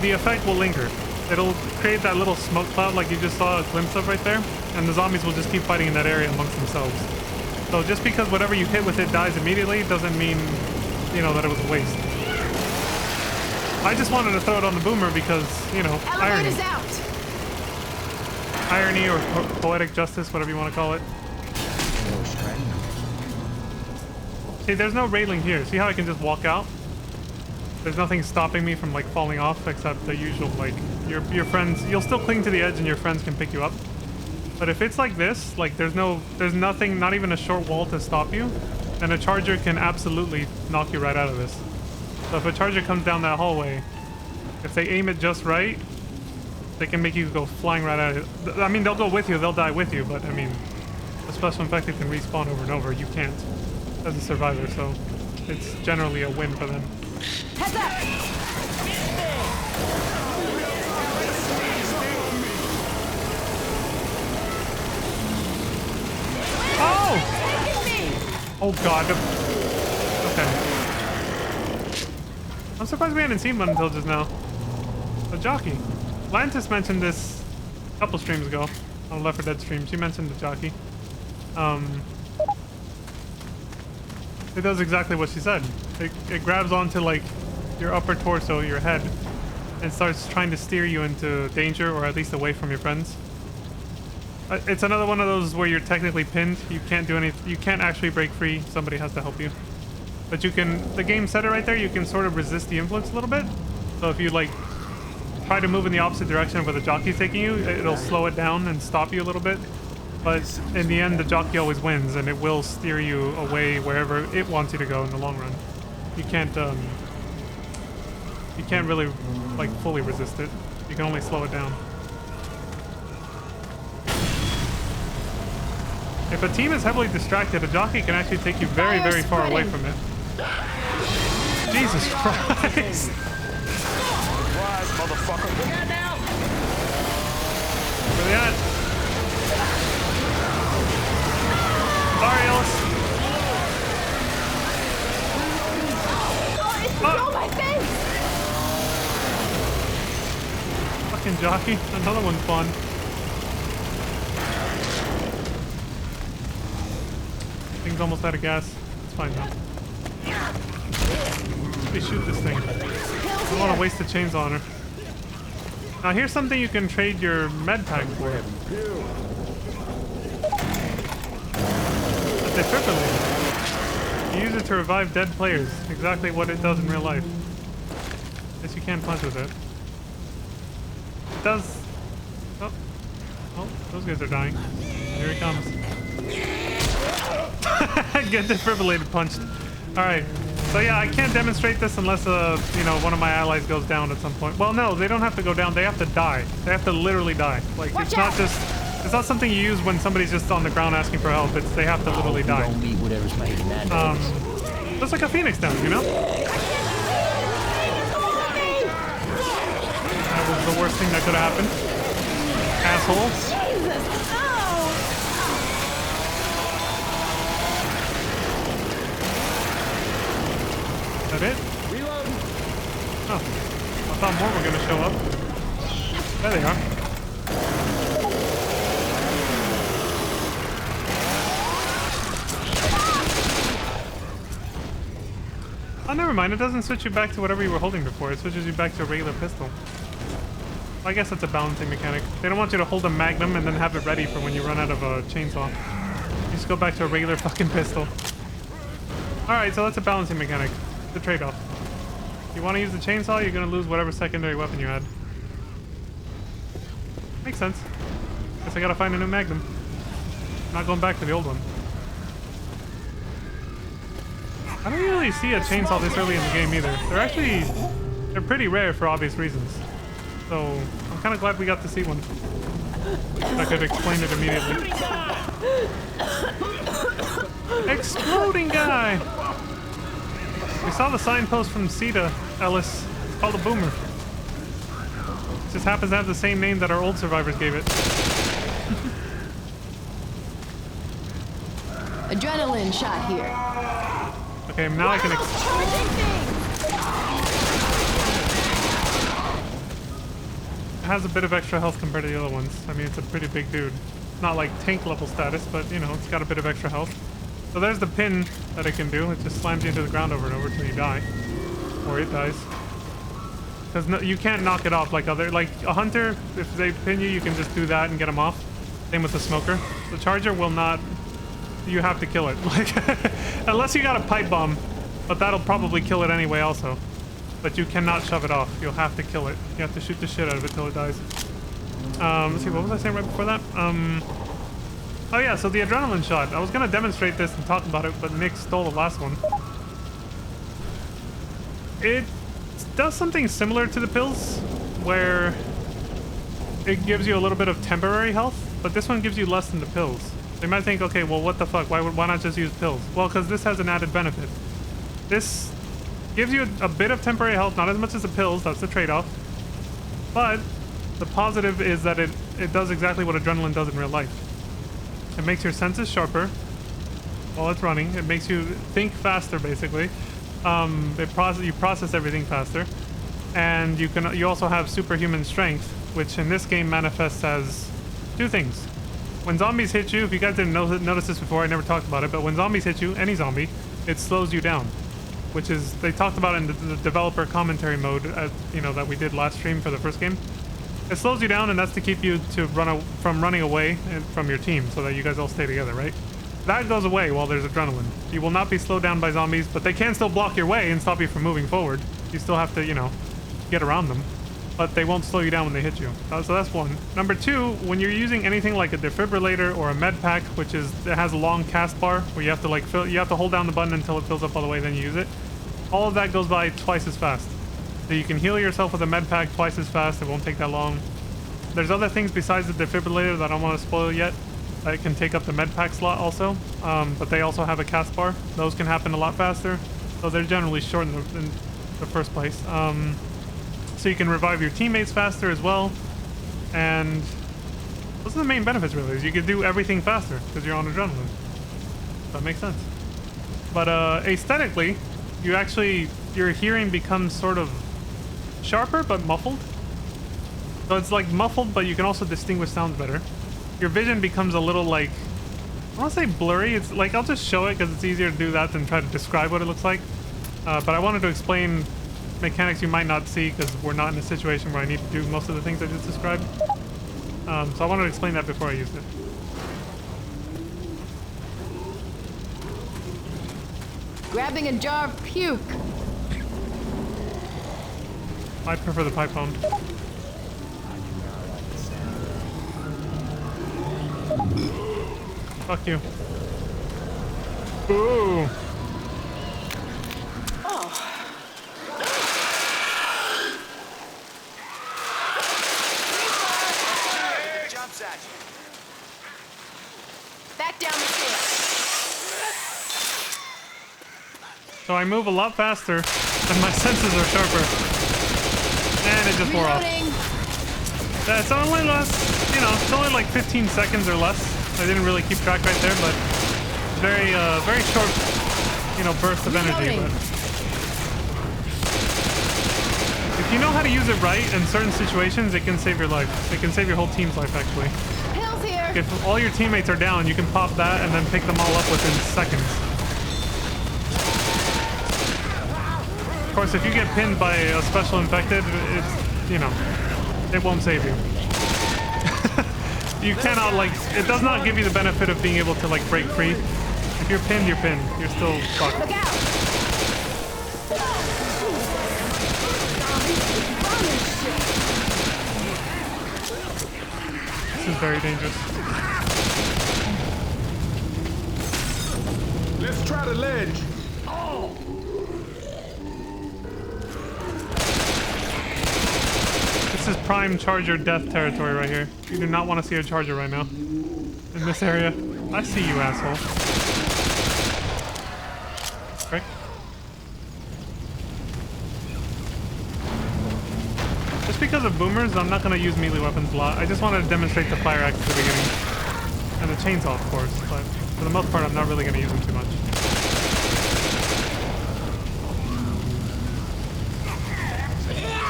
the effect will linger. It'll create that little smoke cloud like you just saw a glimpse of right there, and the zombies will just keep fighting in that area amongst themselves. So just because whatever you hit with it dies immediately doesn't mean, you know, that it was a waste. I just wanted to throw it on the Boomer because, you know, irony. Elevator's out. Irony or poetic justice, whatever you want to call it. See, there's no railing here. See how I can just walk out? There's nothing stopping me from like falling off except the usual like your friends. You'll still cling to the edge and your friends can pick you up. But if it's like this, like there's nothing, not even a short wall to stop you, then a charger can absolutely knock you right out of this. So if a charger comes down that hallway, if they aim it just right, they can make you go flying right out of it. I mean, they'll go with you, they'll die with you, but I mean, a special infected can respawn over and over. You can't as a survivor, so it's generally a win for them. Heads up! Oh! Oh god. Okay. I'm surprised we hadn't seen one until just now. The jockey. Lantis mentioned this a couple streams ago on a Left 4 Dead stream. She mentioned the jockey. It does exactly what she said. It grabs onto like your upper torso, your head, and starts trying to steer you into danger or at least away from your friends. It's another one of those where you're technically pinned. You can't do anything. You can't actually break free. Somebody has to help you. But you can. The game said it right there. You can sort of resist the influence a little bit. So if you like try to move in the opposite direction of where the jockey's taking you, it'll slow it down and stop you a little bit. But in the end, the jockey always wins, and it will steer you away wherever it wants you to go in the long run. You can't really like fully resist it. You can only slow it down. If a team is heavily distracted, a jockey can actually take you very, very far away from it. Jesus Christ! Surprise, motherfucker. Where they at? Sorry, Ellis. Oh, it's on my face! Fucking jockey. Another one spawned. Thing's almost out of gas. It's fine though. Let me shoot this thing. I don't want to waste the chainsaw on her. Now here's something you can trade your med pack for. A defibrillator. You use it to revive dead players. Exactly what it does in real life. Guess you can punch with it. It does... Oh. Oh, those guys are dying. Here he comes. Get defibrillated punched. Alright. So yeah, I can't demonstrate this unless, you know, one of my allies goes down at some point. Well, no, they don't have to go down. They have to die. They have to literally die. Like, it's not just... It's not something you use when somebody's just on the ground asking for help. It's they have to literally die. Just like a phoenix down, you know? That was the worst thing that could have happened. Asshole. Jesus! Oh! Is that it? Oh. I thought more were gonna show up. There they are. Oh, never mind. It doesn't switch you back to whatever you were holding before. It switches you back to a regular pistol. I guess that's a balancing mechanic. They don't want you to hold a magnum and then have it ready for when you run out of a chainsaw. You just go back to a regular fucking pistol. Alright, so that's a balancing mechanic. The trade-off. If you want to use the chainsaw, you're going to lose whatever secondary weapon you had. Makes sense. Guess I gotta find a new magnum. Not going back to the old one. I don't really see a chainsaw this early in the game either. They're pretty rare for obvious reasons. So I'm kind of glad we got to see one. I could explain it immediately. Exploding guy! We saw the signpost from CETA, Ellis. It's called a boomer. It just happens to have the same name that our old survivors gave it. Adrenaline shot here. Okay, now I can It has a bit of extra health compared to the other ones. I mean, it's a pretty big dude. Not like tank level status, but you know, it's got a bit of extra health. So there's the pin that it can do. It just slams you into the ground over and over till you die. Or it dies. Because no, you can't knock it off like a hunter, if they pin you, you can just do that and get them off. Same with the smoker. The charger will not... You have to kill it. Like, unless you got a pipe bomb, but that'll probably kill it anyway also. but you cannot shove it off. You'll have to kill it. You have to shoot the shit out of it till it dies. Let's see, what was I saying right before that? Oh yeah, so the adrenaline shot. I was gonna demonstrate this and talk about it, but Nick stole the last one. It does something similar to the pills, where it gives you a little bit of temporary health, but this one gives you less than the pills. So you might think, okay, well, what the fuck? Why not just use pills? Well, because this has an added benefit. This gives you a bit of temporary health, not as much as the pills, that's the trade-off. But the positive is that it does exactly what adrenaline does in real life. It makes your senses sharper while it's running. It makes you think faster, basically. You process everything faster. And you also have superhuman strength, which in this game manifests as two things. When zombies hit you, if you guys didn't notice this before, I never talked about it, but when zombies hit you, any zombie, it slows you down. Which is, they talked about in the developer commentary mode, that we did last stream for the first game. It slows you down, and that's to keep you from running away from your team, so that you guys all stay together, right? That goes away while there's adrenaline. You will not be slowed down by zombies, but they can still block your way and stop you from moving forward. You still have to, get around them. But they won't slow you down when they hit you. So that's one. Number two, when you're using anything like a defibrillator or a med pack, it has a long cast bar where you have to you have to hold down the button until it fills up all the way, then you use it. All of that goes by twice as fast. So you can heal yourself with a med pack twice as fast. It won't take that long. There's other things besides the defibrillator that I don't want to spoil yet. That can take up the med pack slot also. But they also have a cast bar. Those can happen a lot faster. So they're generally short in the first place. So you can revive your teammates faster as well. And those are the main benefits, really. Is you can do everything faster because you're on adrenaline. That makes sense. But aesthetically, your hearing becomes sort of sharper but muffled. So it's like muffled, but you can also distinguish sounds better. Your vision becomes a little like, I want to say blurry. It's like, I'll just show it because it's easier to do that than try to describe what it looks like. But I wanted to explain mechanics you might not see because we're not in a situation where I need to do most of the things I just described. So I wanted to explain that before I used it. Grabbing a jar of puke. I prefer the pipe bomb. Fuck you. Ooh. Back down the stairs. So I move a lot faster, and my senses are sharper. And it just wore off. Yeah, it's only it's only like 15 seconds or less. I didn't really keep track right there, but very short, burst of energy. But if you know how to use it right in certain situations, it can save your life. It can save your whole team's life, actually. Pills here. If all your teammates are down, you can pop that and then pick them all up within seconds. Of course, if you get pinned by a special infected, it won't save you. You cannot, it does not give you the benefit of being able to, break free. If you're pinned, you're pinned. You're still fucked. Look out. This is very dangerous. Let's try the ledge. This is prime charger death territory right here. You do not want to see a charger right now. In this area. I see you, asshole. Frick. Just because of boomers, I'm not going to use melee weapons a lot. I just wanted to demonstrate the fire axe at the beginning. And the chainsaw, of course. But for the most part, I'm not really going to use them too much.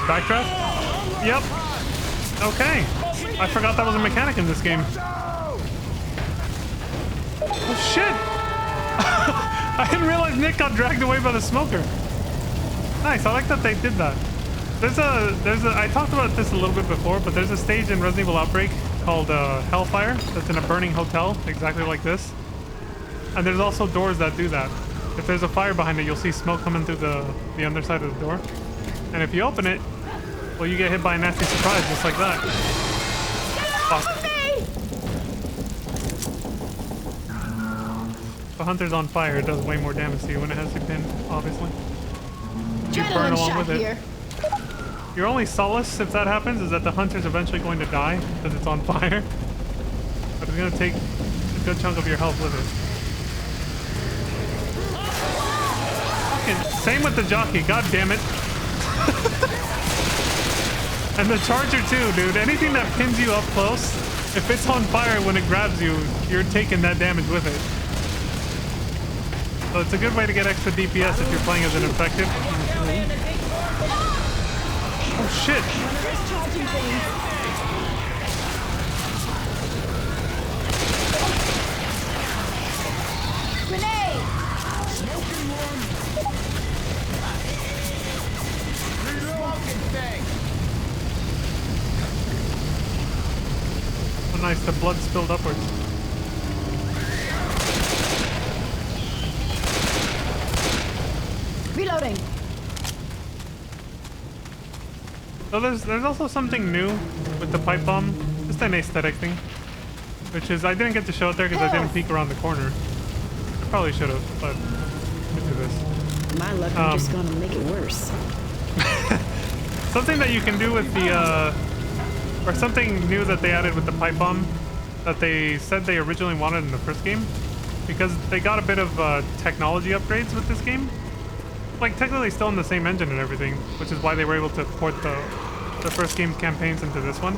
Backdraft? Yep. Okay. I forgot that was a mechanic in this game. Oh shit! I didn't realize Nick got dragged away by the smoker. Nice, I like that they did that. I talked about this a little bit before, but there's a stage in Resident Evil Outbreak called Hellfire that's in a burning hotel, exactly like this. And there's also doors that do that. If there's a fire behind it, you'll see smoke coming through the underside of the door. And if you open it, well, you get hit by a nasty surprise just like that. Fuck. The hunter's on fire. It does way more damage to you when it has you pinned, obviously. You burn along with it. Your only solace if that happens is that the hunter's eventually going to die because it's on fire. But it's going to take a good chunk of your health with it. Fucking same with the jockey, god damn it. And the charger too, dude. Anything that pins you up close, if it's on fire when it grabs you, you're taking that damage with it. So it's a good way to get extra DPS if you're playing as an infected. Oh shit! Grenade! Oh nice, the blood spilled upwards. Reloading. So there's also something new with the pipe bomb, just an aesthetic thing, which is I didn't get to show it there because I didn't peek around the corner. I probably should have, but I could do this. My luck, I'm just gonna make it worse. Something that you can do with the or something new that they added with the pipe bomb that they said they originally wanted in the first game, because they got a bit of technology upgrades with this game. Like technically still in the same engine and everything, which is why they were able to port the first game's campaigns into this one.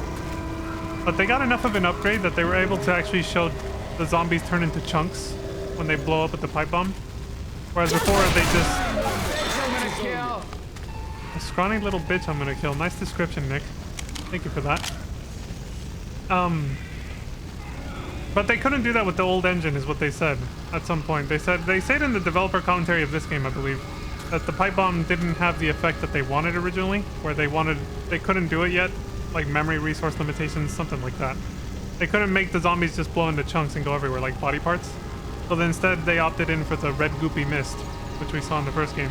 But they got enough of an upgrade that they were able to actually show the zombies turn into chunks when they blow up with the pipe bomb. Whereas before they just... A scrawny little bitch I'm gonna kill. Nice description, Nick. Thank you for that. But they couldn't do that with the old engine is what they said at some point. They said in the developer commentary of this game, I believe, that the pipe bomb didn't have the effect that they wanted originally, where they couldn't do it yet, like memory resource limitations, something like that. They couldn't make the zombies just blow into chunks and go everywhere like body parts. So then instead they opted in for the red goopy mist, which we saw in the first game.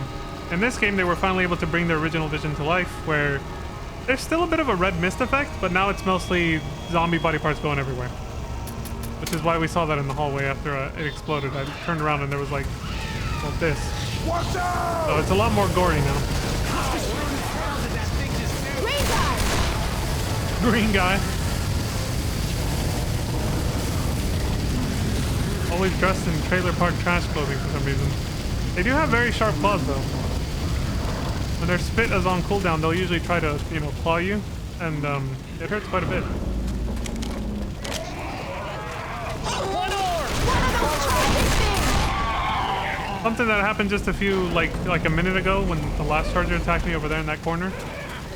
In this game they were finally able to bring their original vision to life, where there's still a bit of a red mist effect, but now it's mostly zombie body parts going everywhere. Which is why we saw that in the hallway after it exploded. I turned around and there was like, well, this. Watch out! So it's a lot more gory now. Green guy! Green guy. Always dressed in trailer park trash clothing for some reason. They do have very sharp claws though. When their spit is on cooldown, they'll usually try to, you know, claw you, and it hurts quite a bit. Something that happened just a few, like a minute ago when the last charger attacked me over there in that corner,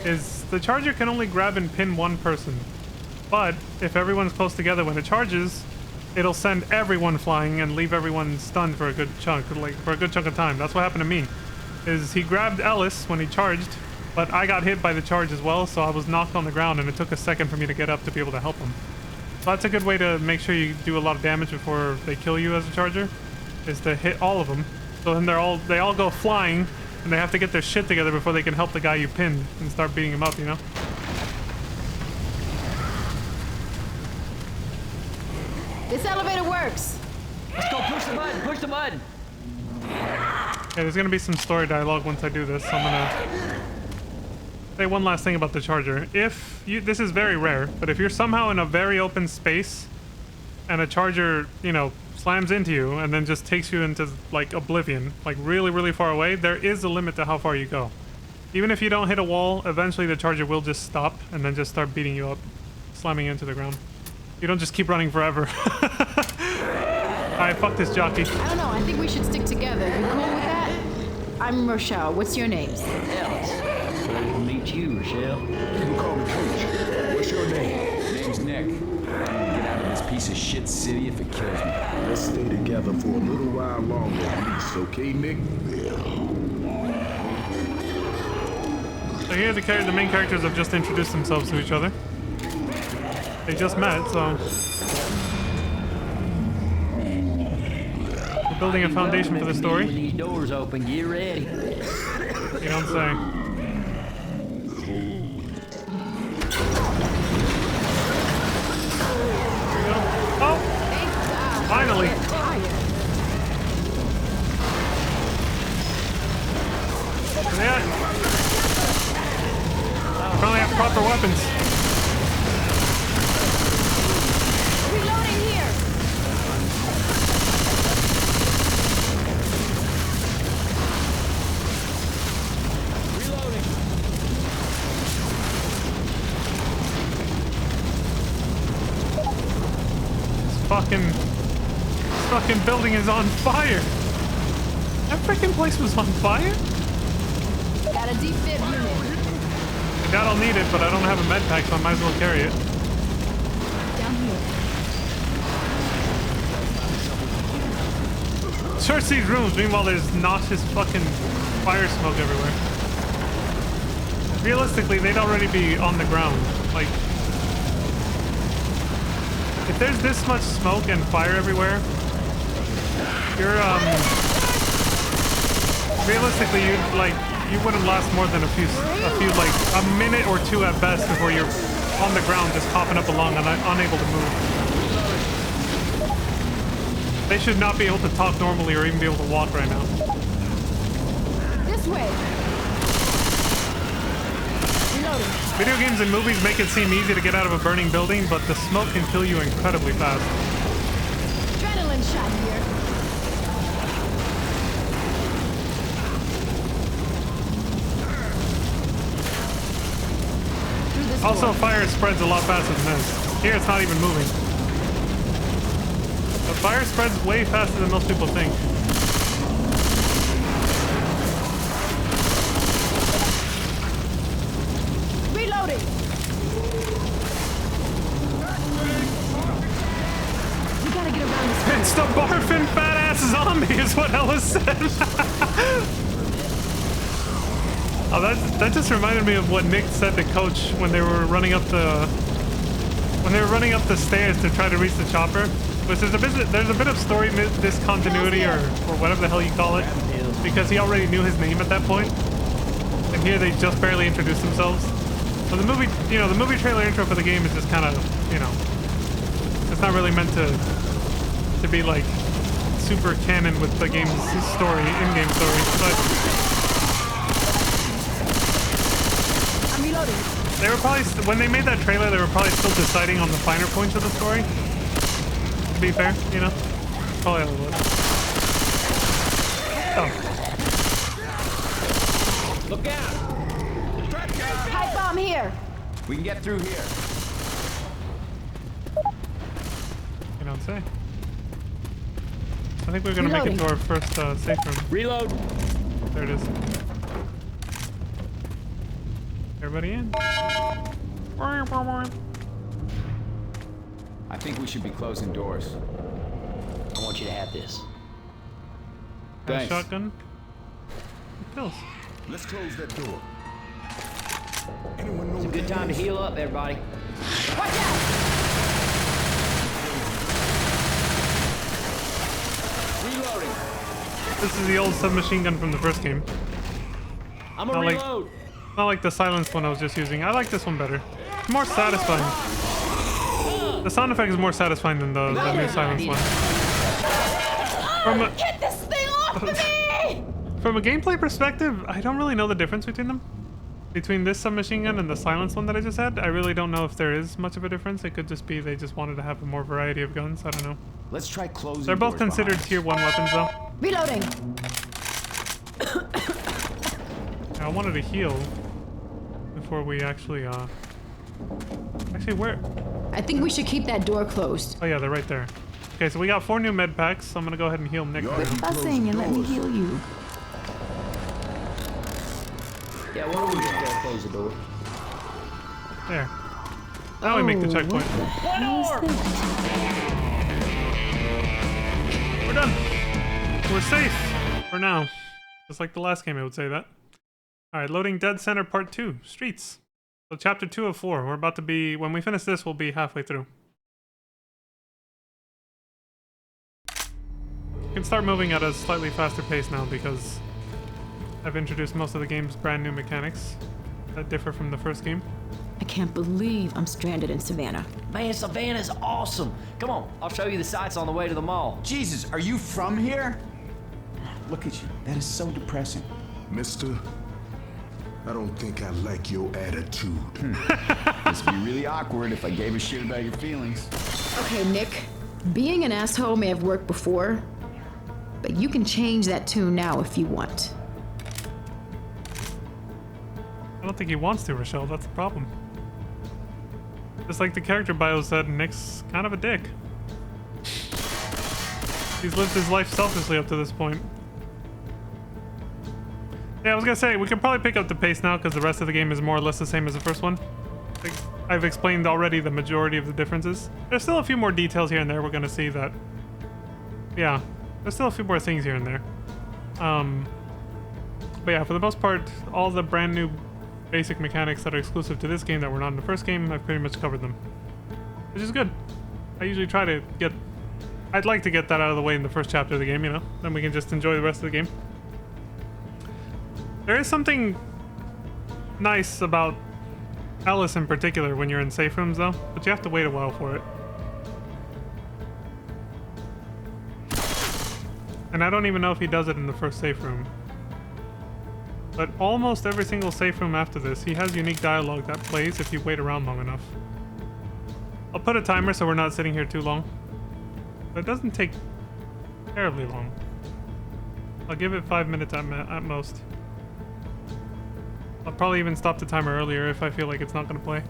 is the charger can only grab and pin one person. But if everyone's close together when it charges, it'll send everyone flying and leave everyone stunned for a good chunk, of time. That's what happened to me. Is he grabbed Ellis when he charged, but I got hit by the charge as well, so I was knocked on the ground and it took a second for me to get up to be able to help him. So that's a good way to make sure you do a lot of damage before they kill you as a charger, is to hit all of them. So then they all go flying and they have to get their shit together before they can help the guy you pinned and start beating him up, you know? This elevator works. Let's go push the button, push the button. Okay, there's gonna be some story dialogue once I do this, so I'm gonna say one last thing about the charger. This is very rare, but if you're somehow in a very open space and a charger, you know, slams into you and then just takes you into like oblivion, like really, really far away, there is a limit to how far you go. Even if you don't hit a wall, eventually the charger will just stop and then just start beating you up, slamming you into the ground. You don't just keep running forever. Alright, fuck this jockey. I don't know. I think we should stick together. You cool with that? I'm Rochelle. What's your names? Ellis. Pleasure to meet you, Rochelle. You can call me Coach. What's your name? Name's Nick. I'm gonna get out of this piece of shit city if it kills me. Let's stay together for a little while longer at least, okay, Nick? So here the main characters have just introduced themselves to each other. They just met, so we're building a foundation for the story. When these doors open, get ready. You don't say. fucking building is on fire. That freaking place was on fire? Got a defib unit. I doubt I'll need it, but I don't have a med pack, so I might as well carry it. Down here. Search these rooms, meanwhile there's nauseous fucking fire smoke everywhere. Realistically, they'd already be on the ground. Like, if there's this much smoke and fire everywhere, you're, realistically, you wouldn't last more than a few, like, a minute or two at best before you're on the ground just hopping up along and unable to move. They should not be able to talk normally or even be able to walk right now. This way. Reloading. Video games and movies make it seem easy to get out of a burning building, but the smoke can kill you incredibly fast. Adrenaline shot here. Also, fire spreads a lot faster than this. Here, it's not even moving. But fire spreads way faster than most people think. Reloading. We gotta get around this. It's the barfing fat ass zombie, is what Ellis said. Oh, that just reminded me of what Nick said to Coach when they were running up the stairs to try to reach the chopper. Which there's a bit of story discontinuity or whatever the hell you call it, because he already knew his name at that point, and here they just barely introduced themselves. So the movie, the movie trailer intro for the game is just kind of, it's not really meant to be like super canon with the game's story, in-game story, but. They were probably, when they made that trailer, they were probably still deciding on the finer points of the story. To be fair, Probably all it was. Oh. Look out! Pipe bomb here. We can get through here. You don't say. I think we're gonna make it to our first safe room. Reload. There it is. Everybody in? I think we should be closing doors. I want you to have this. Got a Thanks. shotgun. Pills. Let's close that door. Anyone know It's a what good that time to is? heal up, everybody. Watch out. Reloading. This is the old submachine gun from the first game. I'm a Not like- reload. Not like the silenced one I was just using. I like this one better. It's more satisfying. The sound effect is more satisfying than the new silenced one. Get this thing off of me! From a gameplay perspective, I don't really know the difference between them. Between this submachine gun and the silenced one that I just had, I really don't know if there is much of a difference. It could just be they just wanted to have a more variety of guns. I don't know. Let's try closing. They're both doors considered behind tier 1 weapons though. Reloading. I wanted to heal before we actually, actually where? I think we should keep that door closed. Oh yeah, they're right there. Okay, so we got 4 new med packs, so I'm gonna go ahead and heal Nick right now. Fussing and let me heal you. Yeah, why don't we just close the door? There. Now we make the checkpoint. We're done. We're safe. For now. Just like the last game, I would say that. Alright, loading Dead Center Part 2. Streets. So chapter 2 of 4. We're about to be... When we finish this, we'll be halfway through. You can start moving at a slightly faster pace now because I've introduced most of the game's brand new mechanics that differ from the first game. I can't believe I'm stranded in Savannah. Man, Savannah's awesome. Come on, I'll show you the sights on the way to the mall. Jesus, are you from here? Look at you. That is so depressing. Mister, I don't think I like your attitude. This would be really awkward if I gave a shit about your feelings. Okay, Nick. Being an asshole may have worked before, but you can change that tune now if you want. I don't think he wants to, Rochelle. That's the problem. Just like the character bio said, Nick's kind of a dick. He's lived his life selfishly up to this point. Yeah, I was gonna say, we can probably pick up the pace now because the rest of the game is more or less the same as the first one. I've explained already the majority of the differences. There's still a few more details here and there we're gonna see that... Yeah, there's still a few more things here and there. But yeah, for the most part, all the brand new basic mechanics that are exclusive to this game that were not in the first game, I've pretty much covered them. Which is good. I usually try to get... I'd like to get that out of the way in the first chapter of the game, you know? Then we can just enjoy the rest of the game. There is something nice about Ellis in particular when you're in safe rooms though, but you have to wait a while for it. And I don't even know if he does it in the first safe room. But almost every single safe room after this, he has unique dialogue that plays if you wait around long enough. I'll put a timer so we're not sitting here too long. But it doesn't take terribly long. I'll give it 5 minutes at most. I'll probably even stop the timer earlier if I feel like it's not going to play.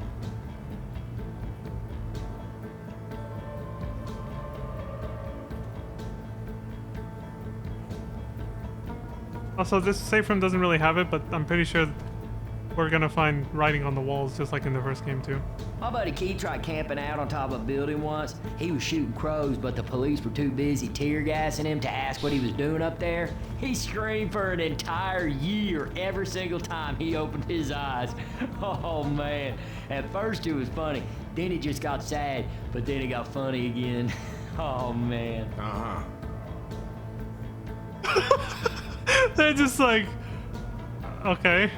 Also, this safe room doesn't really have it, but I'm pretty sure we're gonna find writing on the walls just like in the first game too. My buddy Keith tried camping out on top of a building once. He was shooting crows, but the police were too busy tear gassing him to ask what he was doing up there. He screamed for an entire year every single time he opened his eyes. Oh man. At first it was funny, then it just got sad, but then it got funny again. Oh man. They're just like, okay.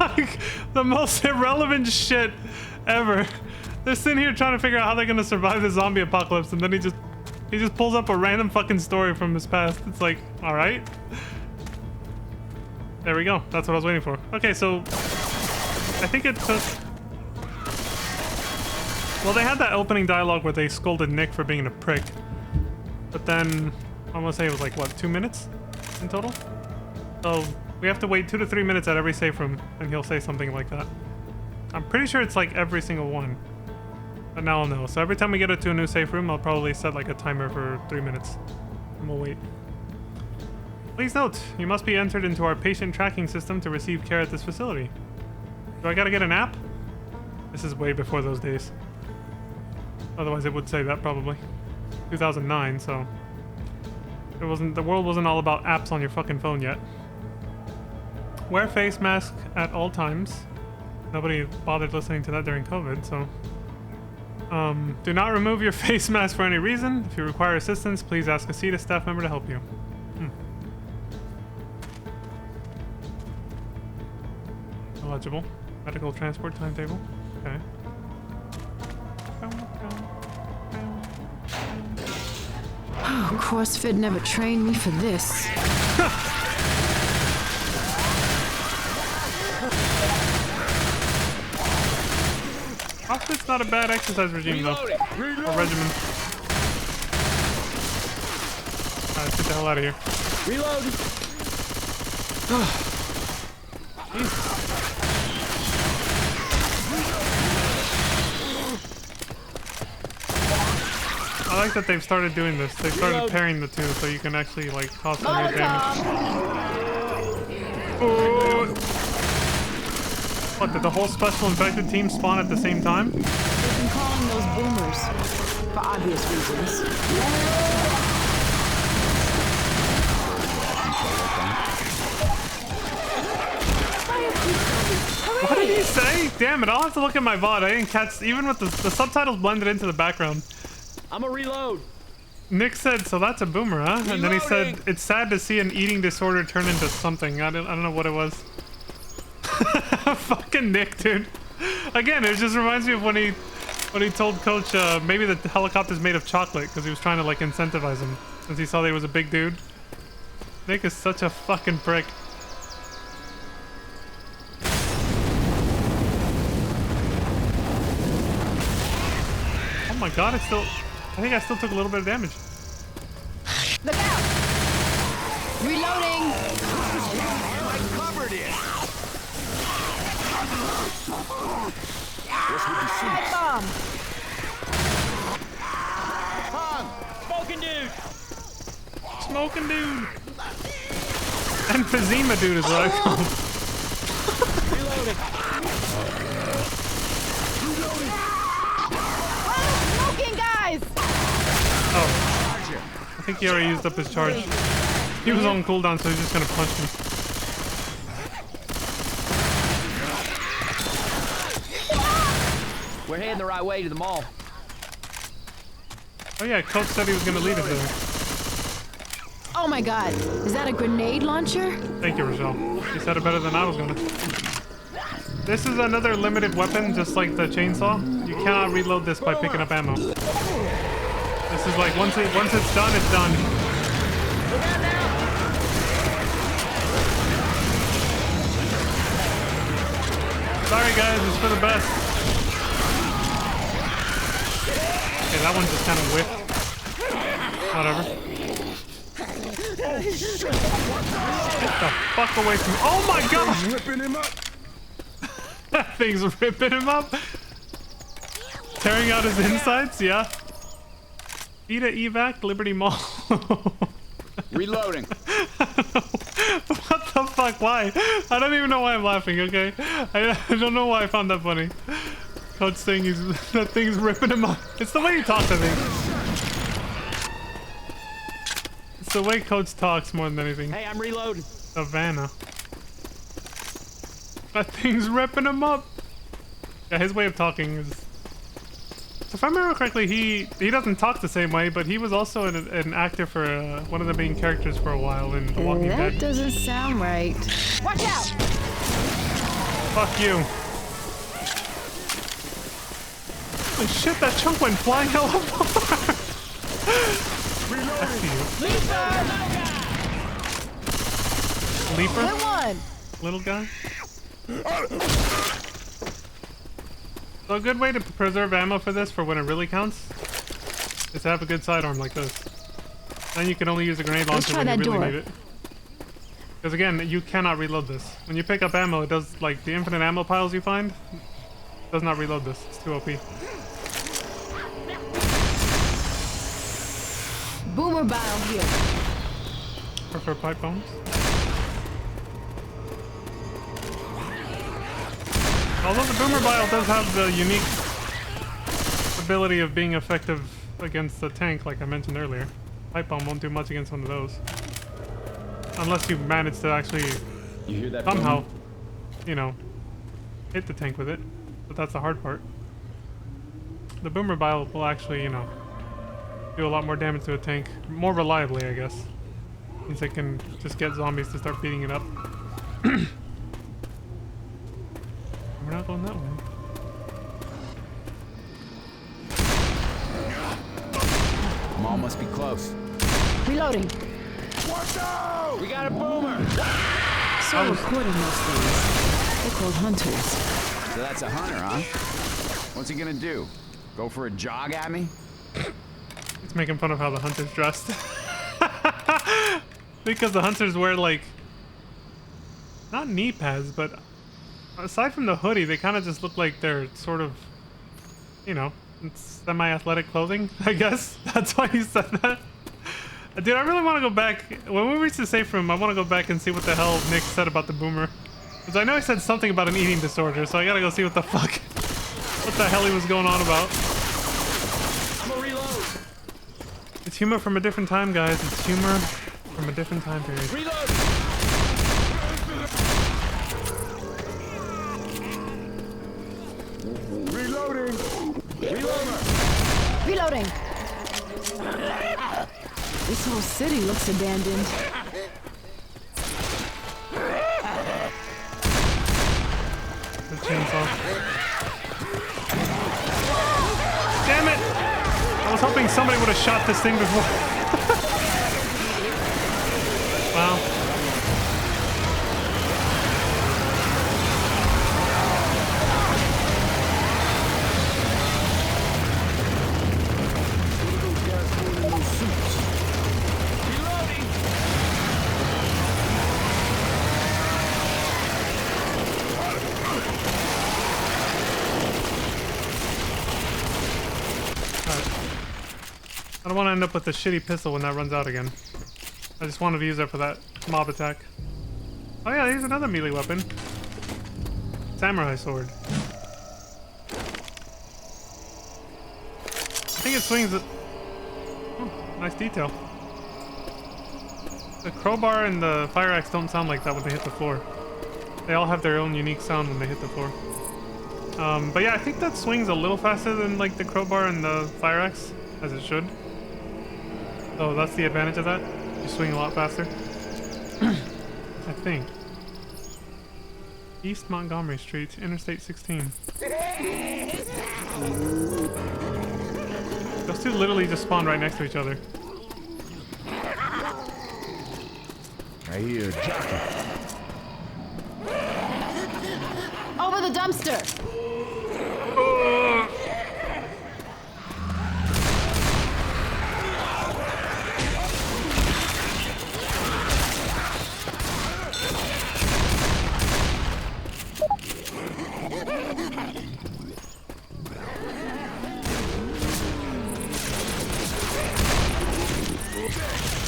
Like, the most irrelevant shit ever. They're sitting here trying to figure out how they're gonna survive the zombie apocalypse, and then he just pulls up a random fucking story from his past. It's like, alright. There we go. That's what I was waiting for. Okay, so I think it took... Well, they had that opening dialogue where they scolded Nick for being a prick. But then, I'm gonna say it was like, what, 2 minutes in total? So we have to wait 2 to 3 minutes at every safe room, and he'll say something like that. I'm pretty sure it's like every single one. But now I'll know. So every time we get to a new safe room, I'll probably set like a timer for 3 minutes. And we'll wait. Please note, you must be entered into our patient tracking system to receive care at this facility. Do I gotta get an app? This is way before those days. Otherwise it would say that probably. 2009, so... the world wasn't all about apps on your fucking phone yet. Wear face mask at all times. Nobody bothered listening to that during COVID, so... do not remove your face mask for any reason. If you require assistance, please ask a CEDA staff member to help you. Eligible. Medical transport timetable. Okay. Oh, CrossFit never trained me for this. CrossFit's not a bad exercise regime though. Or regimen. Alright, get the hell out of here. Reload! I like that they've started doing this. They started pairing the two so you can actually like cause some real damage. Oh. What, did the whole special infected team spawn at the same time? They've been calling those boomers. For obvious reasons. What did he say? Damn it, I'll have to look at my VOD. I didn't catch, even with the subtitles blended into the background. I'm a reload. Nick said, so that's a boomer, huh? And then he said, it's sad to see an eating disorder turn into something. I don't know what it was. Fucking Nick, dude. Again, it just reminds me of when he told Coach maybe the helicopter's made of chocolate because he was trying to like incentivize him since he saw that he was a big dude. Nick is such a fucking prick. Oh my god, I think I still took a little bit of damage. Look out! Reloading! Pipe bomb! Smoking dude! Smoking dude. Emphysema dude is what I call him. Smoking, guys! Oh. I think he already used up his charge. He was on cooldown, so he's just gonna punch me. We're heading the right way to the mall. Oh yeah, Coach said he was gonna lead us there. Oh my god, is that a grenade launcher? Thank you, Rochelle. You said it better than I was gonna. This is another limited weapon, just like the chainsaw. You cannot reload this by picking up ammo. This is like once it's done, it's done. Sorry guys, it's for the best. Okay, that one just kind of whipped. Whatever. Get the fuck away from me. Oh my god! Ripping him up. That thing's ripping him up. Tearing out his insides, yeah. Vita Evac, Liberty Mall. Reloading. What the fuck? Why? I don't even know why I'm laughing, okay? I don't know why I found that funny. Coach saying that thing's ripping him up. It's the way he talks, I think. It's the way Coach talks more than anything. Hey, I'm reloading. Savannah. That thing's ripping him up. Yeah, his way of talking is... If I remember correctly, he doesn't talk the same way, but he was also an actor for one of the main characters for a while in The Walking Dead. That doesn't sound right. Watch out! Fuck you. Holy shit, that chunk went flying hella far. Leaper? Good one! Little guy? So a good way to preserve ammo for this, for when it really counts, is to have a good sidearm like this. Then you can only use a grenade launcher when you really need it. Because again, you cannot reload this. When you pick up ammo, it does, like, the infinite ammo piles you find, does not reload this. It's too OP. Boomer bile here. Prefer pipe bombs. Although the Boomer Bile does have the unique ability of being effective against the tank, like I mentioned earlier. Pipe bomb won't do much against one of those. Unless you manage to actually somehow, you know, hit the tank with it. But that's the hard part. The Boomer Bile will actually, you know, do a lot more damage to a tank. More reliably, I guess. Means it can just get zombies to start beating it up. We're not going that way. Mall must be close. Reloading. Watch out! We got a boomer. So recording those things. They're called hunters. So that's a hunter, huh? What's he gonna do? Go for a jog at me? It's making fun of how the hunter's dressed. Because the hunters wear, like, not knee pads, but aside from the hoodie, they kind of just look like they're sort of, you know, semi-athletic clothing, I guess. That's why he said that. Dude, I really want to go back. When we reach the safe room, I want to go back and see what the hell Nick said about the boomer. Because I know he said something about an eating disorder, so I gotta go see what the fuck, what the hell he was going on about. It's humor from a different time, guys. It's humor from a different time period. Reloading! Reloading. This whole city looks abandoned. The chainsaw. Damn it! I was hoping somebody would have shot this thing before. Wow. I don't want to end up with a shitty pistol when that runs out again. I just wanted to use that for that mob attack. Oh yeah, here's another melee weapon. Samurai sword. I think it swings it. Oh, nice detail. The crowbar and the fire axe don't sound like that when they hit the floor. They all have their own unique sound when they hit the floor. But yeah, I think that swings a little faster than like the crowbar and the fire axe, as it should. So that's the advantage of that. You swing a lot faster. I think. East Montgomery Street, Interstate 16. Those two literally just spawned right next to each other. I hear a jockey. Over the dumpster.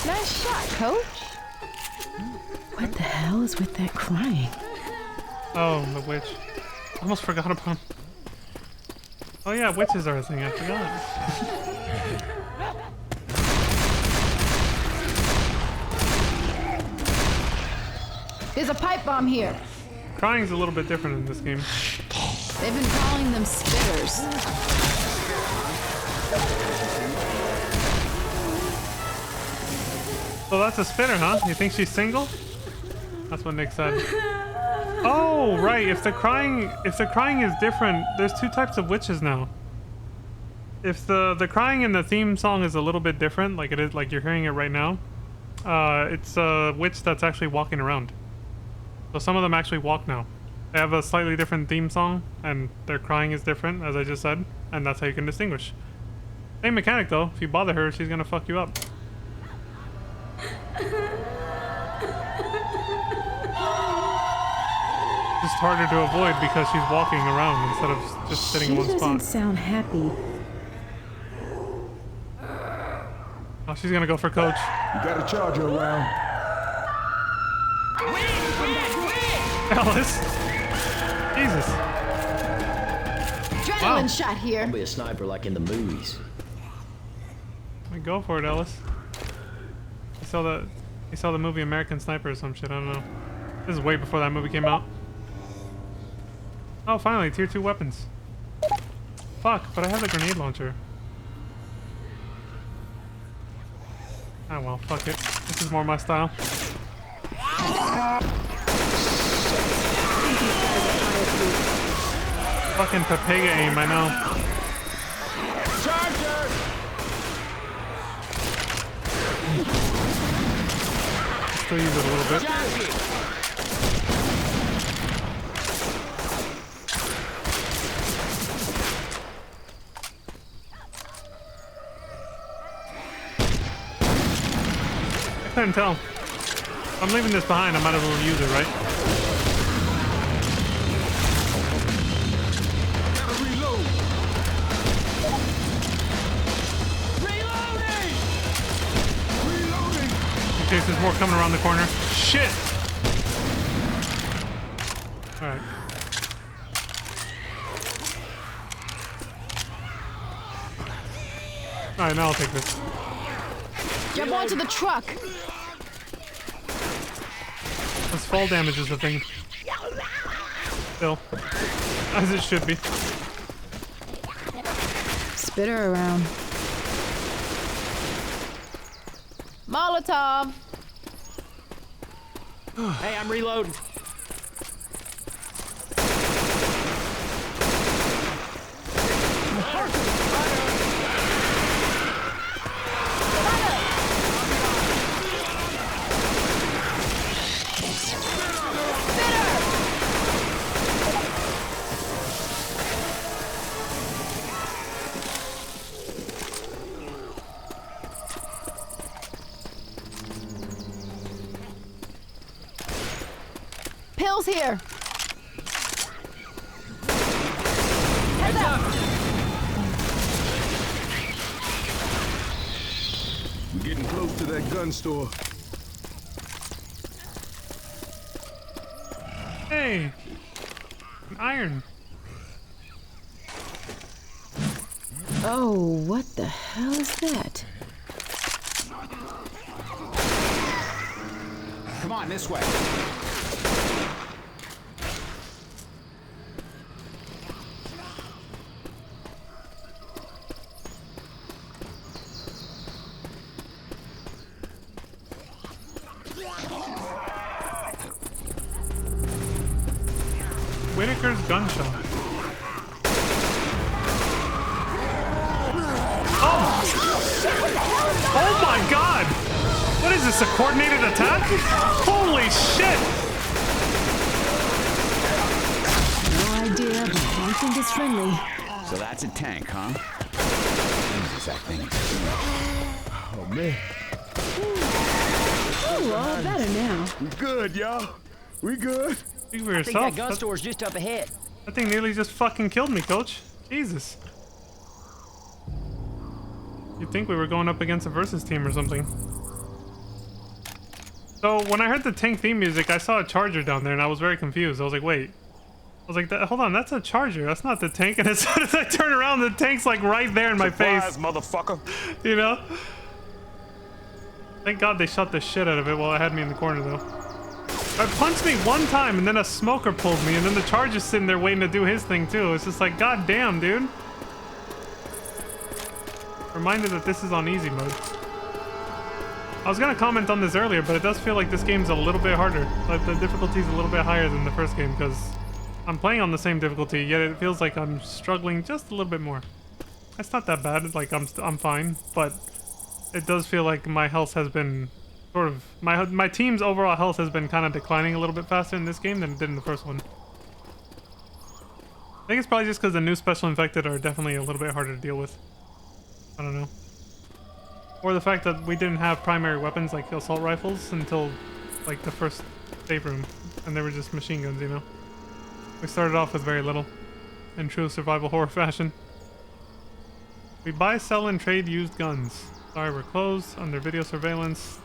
Nice shot, coach. What the hell is with that crying? Oh, the witch. Almost forgot about him. Oh yeah, witches are a thing, I forgot. There's a pipe bomb here. Crying's a little bit different in this game. They've been calling them spitters. So that's a spitter, huh? You think she's single? That's what Nick said. Oh, right. If the crying is different, there's two types of witches now. If the crying in the theme song is a little bit different, like it is, like you're hearing it right now, it's a witch that's actually walking around. So some of them actually walk now. They have a slightly different theme song, and their crying is different, as I just said, and that's how you can distinguish. Same mechanic though. If you bother her, she's gonna fuck you up. Just harder to avoid because she's walking around instead of just sitting in one She doesn't spot. sound happy. Oh, she's gonna go for coach. You got a charger around. Ellis. Jesus. Adrenaline Wow. shot here. I'll be a sniper like in the movies. Go for it, Ellis. You saw the movie American Sniper or some shit. I don't know. This is way before that movie came out. Oh, finally, tier 2 weapons. Fuck, but I have the grenade launcher. Ah well, fuck it. This is more my style. Fucking Pepega aim, I know. Still use it a little bit. I couldn't tell. If I'm leaving this behind, I might as well use it, right? Gotta reload. Reloading. In case there's more coming around the corner. Shit! Alright. Alright, now I'll take this. Jump onto the truck. This fall damage is the thing. Still. As it should be. Spitter around. Molotov. Hey, I'm reloading. Pills here. Heads up. We're getting close to that gun store. Yay! An iron. Oh, what the hell is that? Come on, this way. Whitaker's gunshot. Oh my god! What is this, a coordinated attack? Holy shit! No idea, but I don't think it's friendly. So that's a tank, huh? Jesus, that thing. Oh, man. Ooh, all better now. We good, y'all. We good. Speak for I think yourself. that gun store's just up ahead. That thing nearly just fucking killed me, coach. Jesus. You'd think we were going up against a versus team or something. So when I heard the tank theme music, I saw a charger down there and I was very confused. I was like, wait. I was like, hold on, that's a charger. That's not the tank. And as soon as I turn around, the tank's like right there in my face. Motherfucker. You know? Thank God they shot the shit out of it while it had me in the corner though. It punched me one time and then a smoker pulled me and then the charger's sitting there waiting to do his thing too. It's just like, god damn, dude. Reminded that this is on easy mode. I was gonna comment on this earlier, but it does feel like this game's a little bit harder. Like the difficulty's a little bit higher than the first game because I'm playing on the same difficulty, yet it feels like I'm struggling just a little bit more. It's not that bad, like I'm fine, but it does feel like my health has been sort of, my team's overall health has been kind of declining a little bit faster in this game than it did in the first one. I think it's probably just because the new special infected are definitely a little bit harder to deal with. I don't know. Or the fact that we didn't have primary weapons like assault rifles until like the first save room, and they were just machine guns, you know? We started off with very little, in true survival horror fashion. We buy, sell, and trade used guns. Sorry, we're closed, under video surveillance.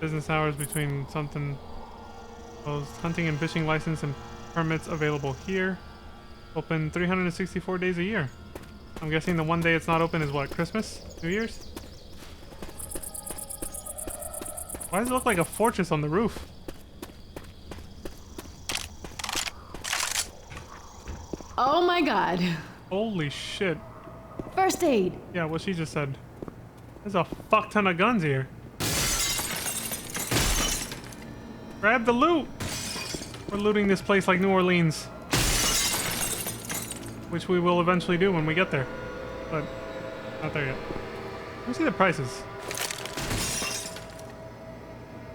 Business hours between something closed. Hunting and fishing license and permits available here. Open 364 days a year. I'm guessing the one day it's not open is what, Christmas? New Year's? Why does it look like a fortress on the roof? Oh my god. Holy shit. First aid. Yeah, what she just said. There's a fuck ton of guns here. Grab the loot! We're looting this place like New Orleans. Which we will eventually do when we get there. But, not there yet. Let me see the prices.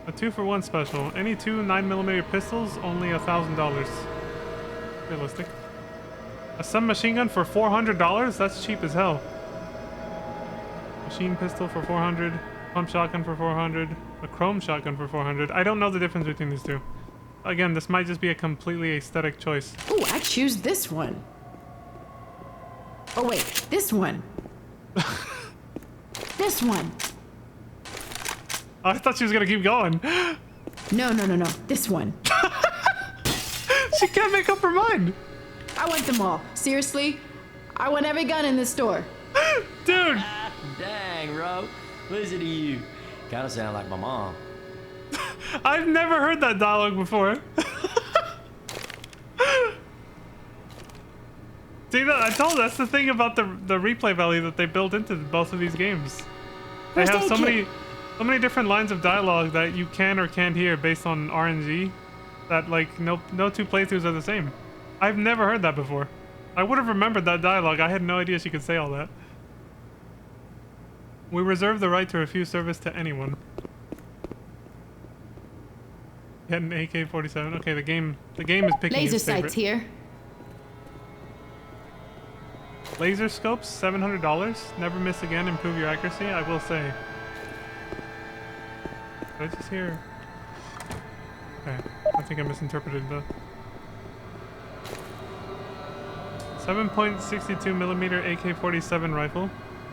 A 2-for-1 special. Any two 9mm pistols, only $1,000. Realistic. A submachine gun for $400? That's cheap as hell. Machine pistol for $400. Pump shotgun for $400. A chrome shotgun for $400. I don't know the difference between these two. Again, this might just be a completely aesthetic choice. Ooh, I choose this one. Oh wait, this one. This one. I thought she was gonna keep going. No. This one. She can't make up her mind. I want them all. Seriously? I want every gun in this store. Dude. Dang, Ro. Listen to you. Kind of sound like my mom. I've never heard that dialogue before. See, I told you, that's the thing about the replay value that they built into both of these games. They have so many different lines of dialogue that you can or can't hear based on RNG that like no two playthroughs are the same. I've never heard that before. I would have remembered that dialogue. I had no idea she could say all that. We reserve the right to refuse service to anyone. Get an AK-47. Okay, the game is picking Laser its favorite. sights here. Laser scopes, $700. Never miss again, improve your accuracy. I will say. Did I just hear? Okay, I think I misinterpreted the 7.62mm AK-47 rifle,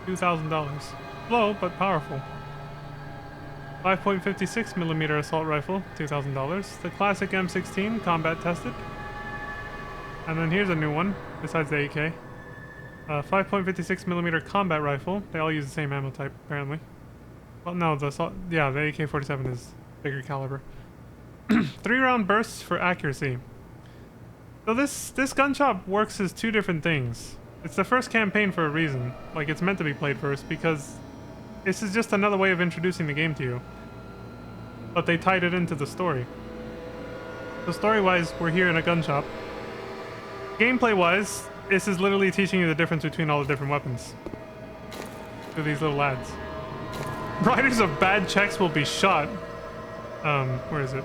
$2,000. Slow but powerful. 5.56 millimeter assault rifle, $2,000. The classic M16, combat tested. And then here's a new one, besides the AK. 5.56 millimeter combat rifle. They all use the same ammo type, apparently. Well, no, the AK-47 is bigger caliber. 3-round bursts for accuracy. So this gun shop works as two different things. It's the first campaign for a reason. Like, it's meant to be played first because this is just another way of introducing the game to you. But they tied it into the story. So story-wise, we're here in a gun shop. Gameplay-wise, this is literally teaching you the difference between all the different weapons. To these little lads. Riders of bad checks will be shot. Where is it?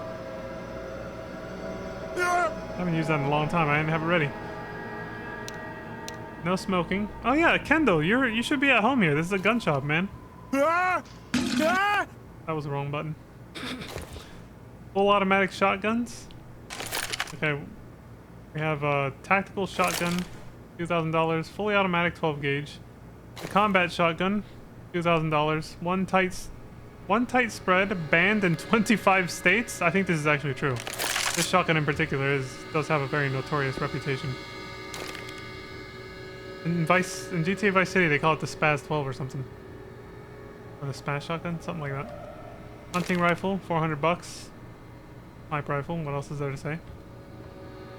I haven't used that in a long time. I didn't have it ready. No smoking. Oh yeah, Kendall, you should be at home here. This is a gun shop, man. That was the wrong button. Full automatic shotguns. Okay, we have a tactical shotgun, $2,000. Fully automatic 12 gauge. The combat shotgun, $2,000. One tight spread, banned in 25 states. I think this is actually true. This shotgun in particular does have a very notorious reputation. In GTA Vice City, they call it the Spaz 12 or something. Or the Spaz shotgun, something like that. Hunting rifle, $400. Sniper rifle, what else is there to say?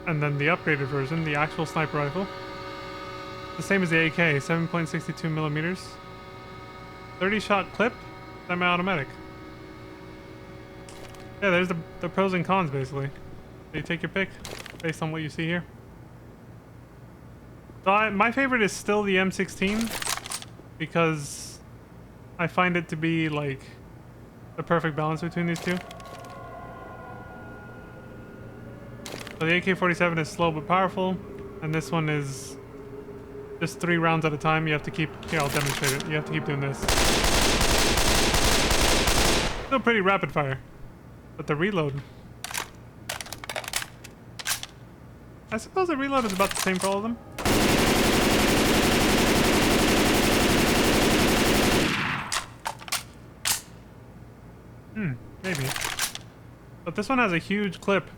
And then the upgraded version, the actual sniper rifle. The same as the AK, 7.62 millimeters. 30-shot clip, semi-automatic. Yeah, there's the pros and cons, basically. So you take your pick, based on what you see here. So my favorite is still the M16, because I find it to be, like, the perfect balance between these two. So the AK-47 is slow but powerful, and this one is just 3 rounds at a time. You have to keep... Here, I'll demonstrate it. You have to keep doing this. Still pretty rapid fire. But the reload... I suppose the reload is about the same for all of them. Maybe. But this one has a huge clip.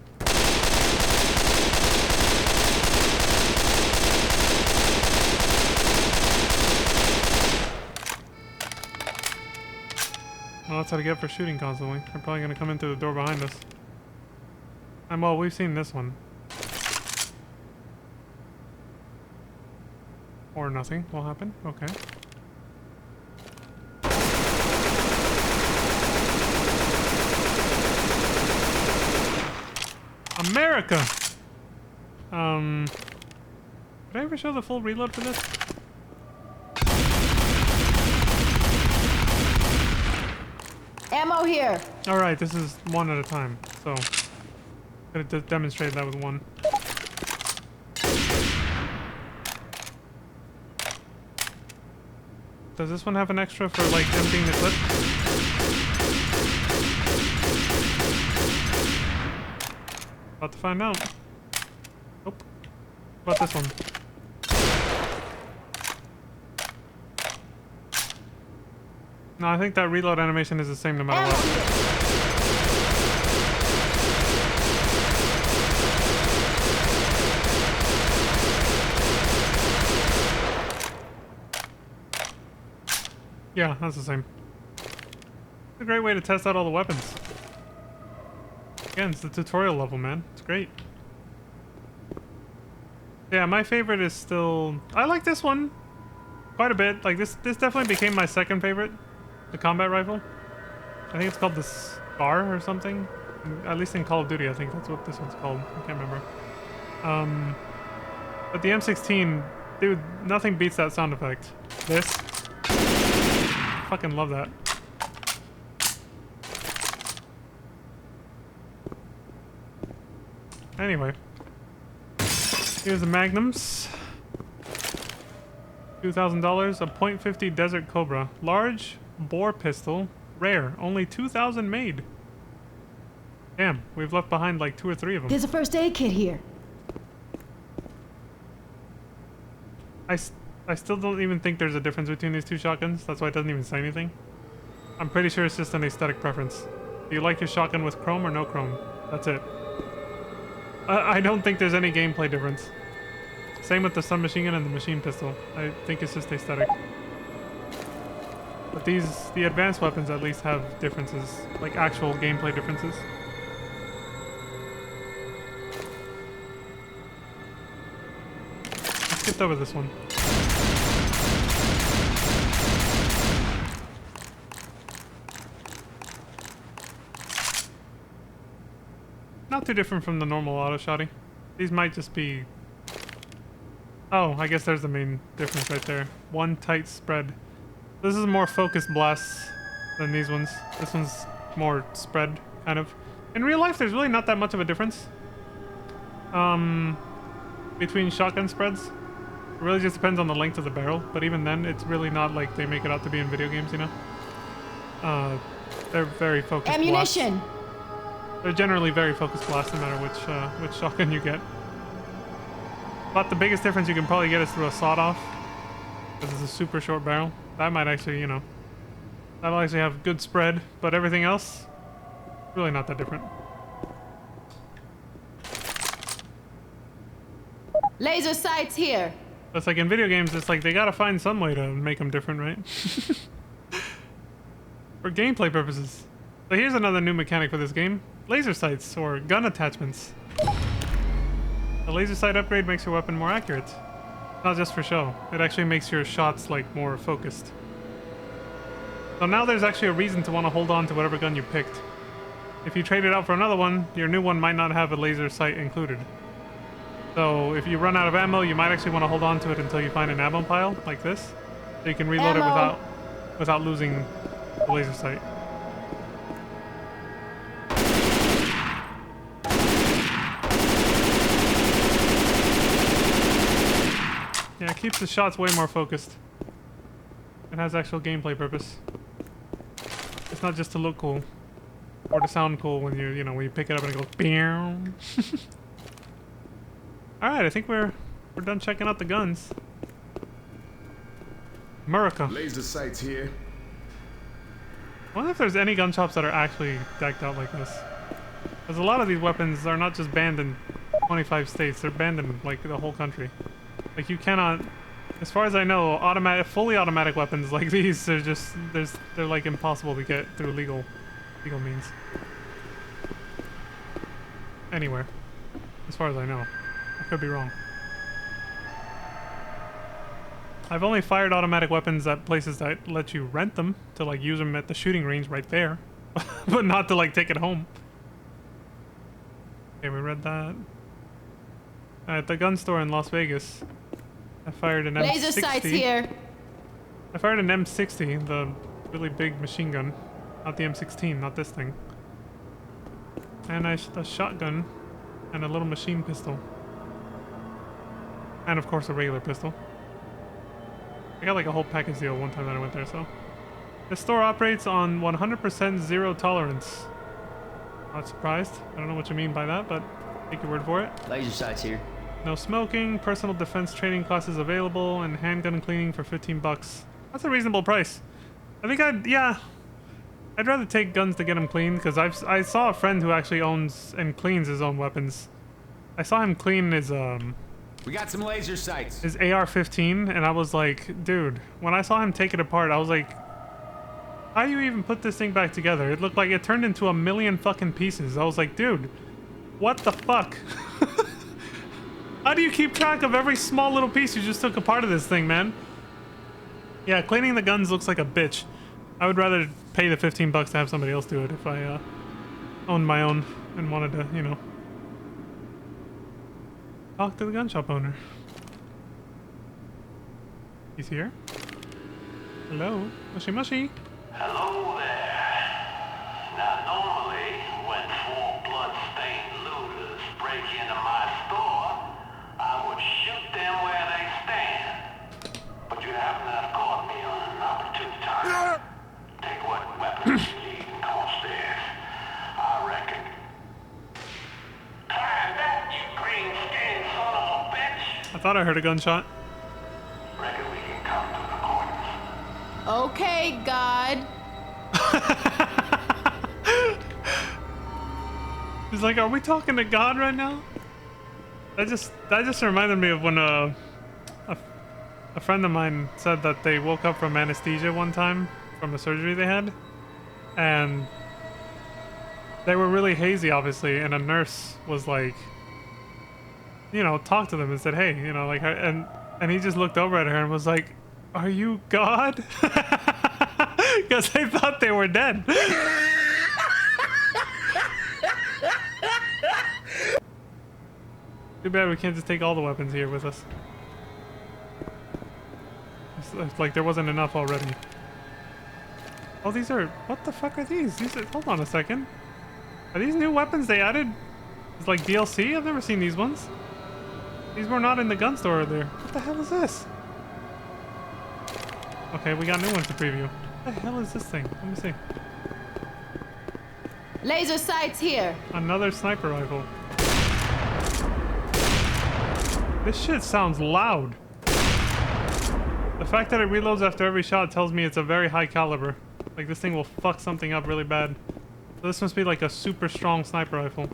Well, that's how to get for shooting constantly. They're probably going to come in through the door behind us. And well, we've seen this one. Or nothing will happen. Okay. America! Did I ever show the full reload for this? Ammo here. Alright, this is one at a time, so... Could have demonstrated that with one. Does this one have an extra for, like, emptying the clip? About to find out. Nope. What about this one? No, I think that reload animation is the same no matter what. Yeah, that's the same. It's a great way to test out all the weapons. Again, it's the tutorial level, man. It's great. Yeah, my favorite is still... I like this one quite a bit. Like, this definitely became my second favorite. The combat rifle. I think it's called the Scar or something. At least in Call of Duty, I think that's what this one's called. I can't remember. But the M16, dude, nothing beats that sound effect. This. Fucking love that. Anyway. Here's the Magnums. $2,000. A .50 Desert Cobra. Large bore pistol. Rare. Only 2,000 made. Damn, we've left behind like 2 or 3 of them. There's a first aid kit here. I still don't even think there's a difference between these two shotguns. That's why it doesn't even say anything. I'm pretty sure it's just an aesthetic preference. Do you like your shotgun with chrome or no chrome? That's it. I don't think there's any gameplay difference. Same with the submachine gun and the machine pistol. I think it's just aesthetic. But the advanced weapons at least have differences, like actual gameplay differences. I skipped over this one. Not too different from the normal auto shotty. These might just be... Oh, I guess there's the main difference right there. One tight spread. This is a more focused blast than these ones. This one's more spread, kind of. In real life, there's really not that much of a difference. Between shotgun spreads. It really just depends on the length of the barrel. But even then, it's really not like they make it out to be in video games, you know? They're very focused Ammunition! blasts. They're generally very focused blasts no matter which shotgun you get. But the biggest difference you can probably get is through a sawed-off. Because it's a super short barrel. That might actually, you know... That'll actually have good spread. But everything else... Really not that different. Laser sights here. It's like in video games, it's like they gotta find some way to make them different, right? For gameplay purposes. So here's another new mechanic for this game. Laser sights, or gun attachments. The laser sight upgrade makes your weapon more accurate. Not just for show. It actually makes your shots, like, more focused. So now there's actually a reason to want to hold on to whatever gun you picked. If you trade it out for another one, your new one might not have a laser sight included. So if you run out of ammo, you might actually want to hold on to it until you find an ammo pile, like this. So you can reload it without losing the laser sight. Yeah, it keeps the shots way more focused. It has actual gameplay purpose. It's not just to look cool. Or to sound cool when you know, when you pick it up and it goes BAM. Alright, I think we're done checking out the guns. America. Laser sights here. I wonder if there's any gun shops that are actually decked out like this. Because a lot of these weapons are not just banned in 25 states, they're banned in like the whole country. Like you cannot, as far as I know, fully automatic weapons like these are just they're like impossible to get through legal means. Anywhere, as far as I know. I could be wrong. I've only fired automatic weapons at places that let you rent them to like use them at the shooting range right there, but not to like take it home. Okay, we read that. At the gun store in Las Vegas, I fired an M60. Laser sights here. I fired an M60, the really big machine gun. Not the M16, not this thing. And a shotgun and a little machine pistol. And of course a regular pistol. I got like a whole package deal one time that I went there, so. The store operates on 100% zero tolerance. Not surprised. I don't know what you mean by that, but take your word for it. Laser sights here. No smoking, personal defense training classes available, and handgun cleaning for 15 bucks. That's a reasonable price. I think I'd rather take guns to get them cleaned, because I saw a friend who actually owns and cleans his own weapons. I saw him clean his We got some laser sights. his AR-15, and I was like, dude, when I saw him take it apart, I was like, how do you even put this thing back together? It looked like it turned into a million fucking pieces. I was like, dude, what the fuck? How do you keep track of every small little piece you just took apart of this thing, man? Yeah, cleaning the guns looks like a bitch. I would rather pay the 15 bucks to have somebody else do it if I owned my own and wanted to, you know, talk to the gun shop owner. He's here. Hello? Mushy mushy. Hello there. Now normally when 4 blood-stained looters break into my store, I would shoot them where they stand. But you happen to have caught me on an opportune time. Take what weapons you need and come upstairs. I reckon. Climb back, you green-skinned son of a bitch. I thought I heard a gunshot. Reckon we can come to the corners. Okay, God. He's like, are we talking to God right now? That just reminded me of when a friend of mine said that they woke up from anesthesia one time from a surgery they had, and they were really hazy, obviously, and a nurse was like, you know, talked to them and said, hey, you know, like, and he just looked over at her and was like, are you God? Because they thought they were dead. Too bad we can't just take all the weapons here with us. It's like there wasn't enough already. Oh, these are... What the fuck are these? These are... Hold on a second. Are these new weapons they added? It's like DLC? I've never seen these ones. These were not in the gun store there. What the hell is this? Okay, we got new ones to preview. What the hell is this thing? Let me see. Laser sights here. Another sniper rifle. This shit sounds loud. The fact that it reloads after every shot tells me it's a very high caliber. Like, this thing will fuck something up really bad. So this must be like a super strong sniper rifle.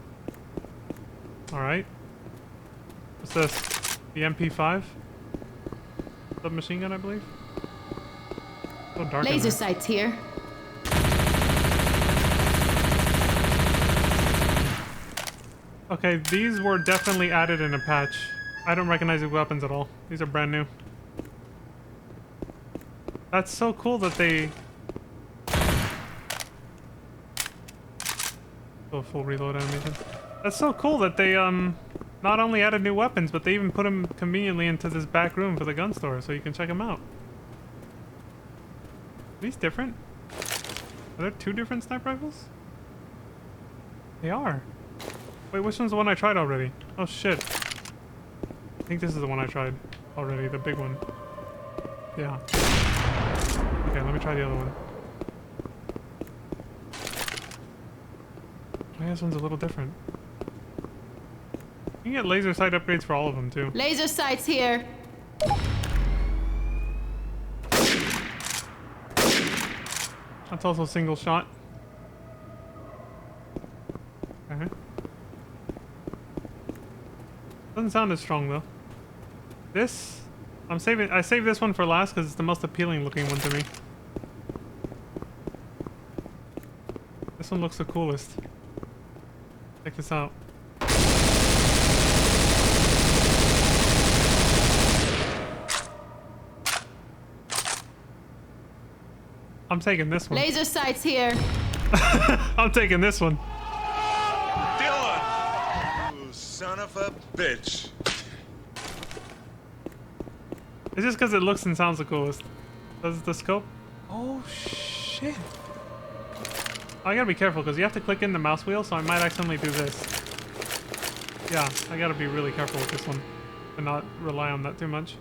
Alright. What's this? The MP5? Submachine gun, I believe? So dark in Laser there. sights here. Okay, these were definitely added in a patch. I don't recognize these weapons at all. These are brand new. That's so cool that they... Oh, full reload animation. That's so cool that they, not only added new weapons, but they even put them conveniently into this back room for the gun store, so you can check them out. Are these different? Are there two different sniper rifles? They are. Wait, which one's the one I tried already? Oh, shit. I think this is the one I tried already, the big one. Yeah. Okay, let me try the other one. Oh, yeah, this one's a little different. You can get laser sight upgrades for all of them, too. Laser sights here. That's also single shot. Okay. Doesn't sound as strong, though. This... I saved this one for last because it's the most appealing looking one to me. This one looks the coolest. Check this out. I'm taking this one. Laser sights here. I'm taking this one. Dylan! You son of a bitch. It's just because it looks and sounds the coolest. Does the scope? Oh, shit. I gotta be careful because you have to click in the mouse wheel, so I might accidentally do this. Yeah, I gotta be really careful with this one and not rely on that too much.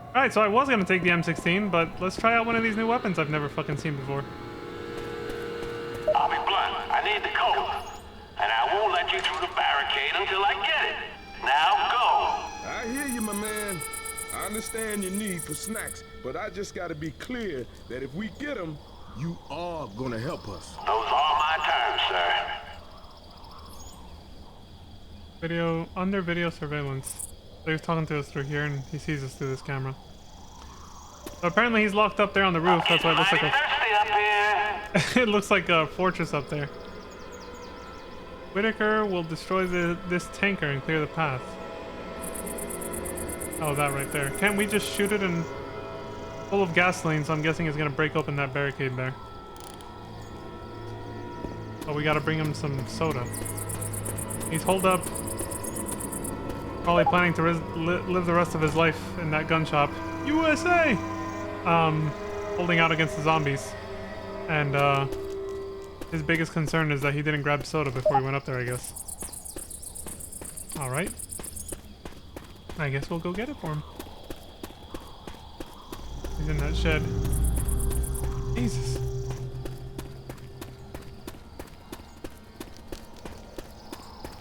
Alright, so I was gonna take the M16, but let's try out one of these new weapons I've never fucking seen before. I'll be blunt. I need the code. And I won't let you through the barricade until I get it. Now go. I hear you, my man. I understand your need for snacks, but I just gotta be clear that if we get them, you are gonna help us. Those are my terms, sir. Under video surveillance. So he's talking to us through here and he sees us through this camera. So apparently he's locked up there on the roof, that's why it looks like a... It looks like a fortress up there. Whitaker will destroy this tanker and clear the path. Oh, that right there. Can't we just shoot it and... Full of gasoline, so I'm guessing it's gonna break open that barricade there. Oh, we gotta bring him some soda. He's holed up. Probably planning to live the rest of his life in that gun shop. USA! Holding out against the zombies. And, his biggest concern is that he didn't grab soda before he went up there, I guess. Alright. I guess we'll go get it for him. He's in that shed. Jesus.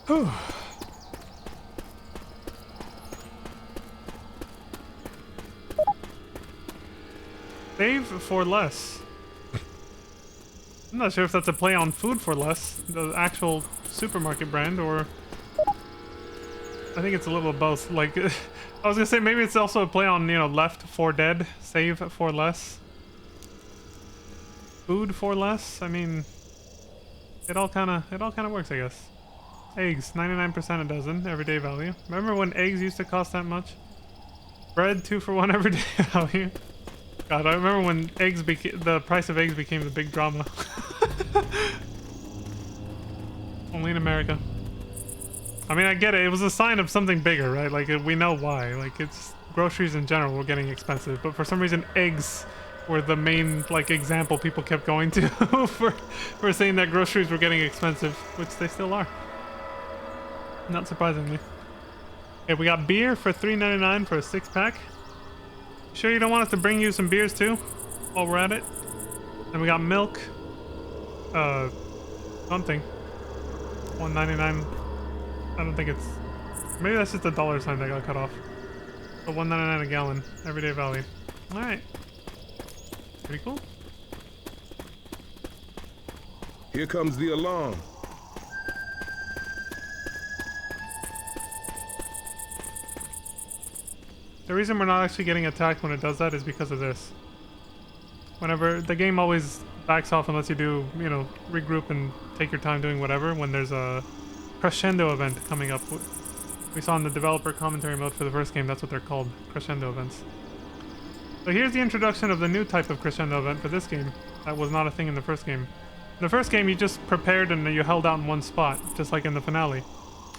Whew. Save for less. I'm not sure if that's a play on food for less. The actual supermarket brand, or I think it's a little of both. Like, I was gonna say maybe it's also a play on, you know, left for dead, save for less, food for less. I mean, it all kind of works, I guess. Eggs, 99% a dozen, everyday value. Remember when eggs used to cost that much? Bread, 2 for 1 everyday value. God, I remember when eggs the price of eggs became the big drama. Only in America. I mean, I get it. It was a sign of something bigger, right? Like, we know why. Like, it's groceries in general were getting expensive, but for some reason, eggs were the main, like, example people kept going to for saying that groceries were getting expensive, which they still are. Not surprisingly. Okay, we got beer for $3.99 for a 6-pack. Sure you don't want us to bring you some beers too while we're at it? And we got milk. Something. $1.99. I don't think it's... Maybe that's just a dollar sign that got cut off. So $1.99 a gallon. Everyday value. Alright. Pretty cool. Here comes the alarm. The reason we're not actually getting attacked when it does that is because of this. Whenever the game always backs off and lets you do, you know, regroup and take your time doing whatever when there's a crescendo event coming up. We saw in the developer commentary mode for the first game, that's what they're called, crescendo events. So here's the introduction of the new type of crescendo event for this game. That was not a thing in the first game. In the first game, you just prepared and you held out in one spot, just like in the finale.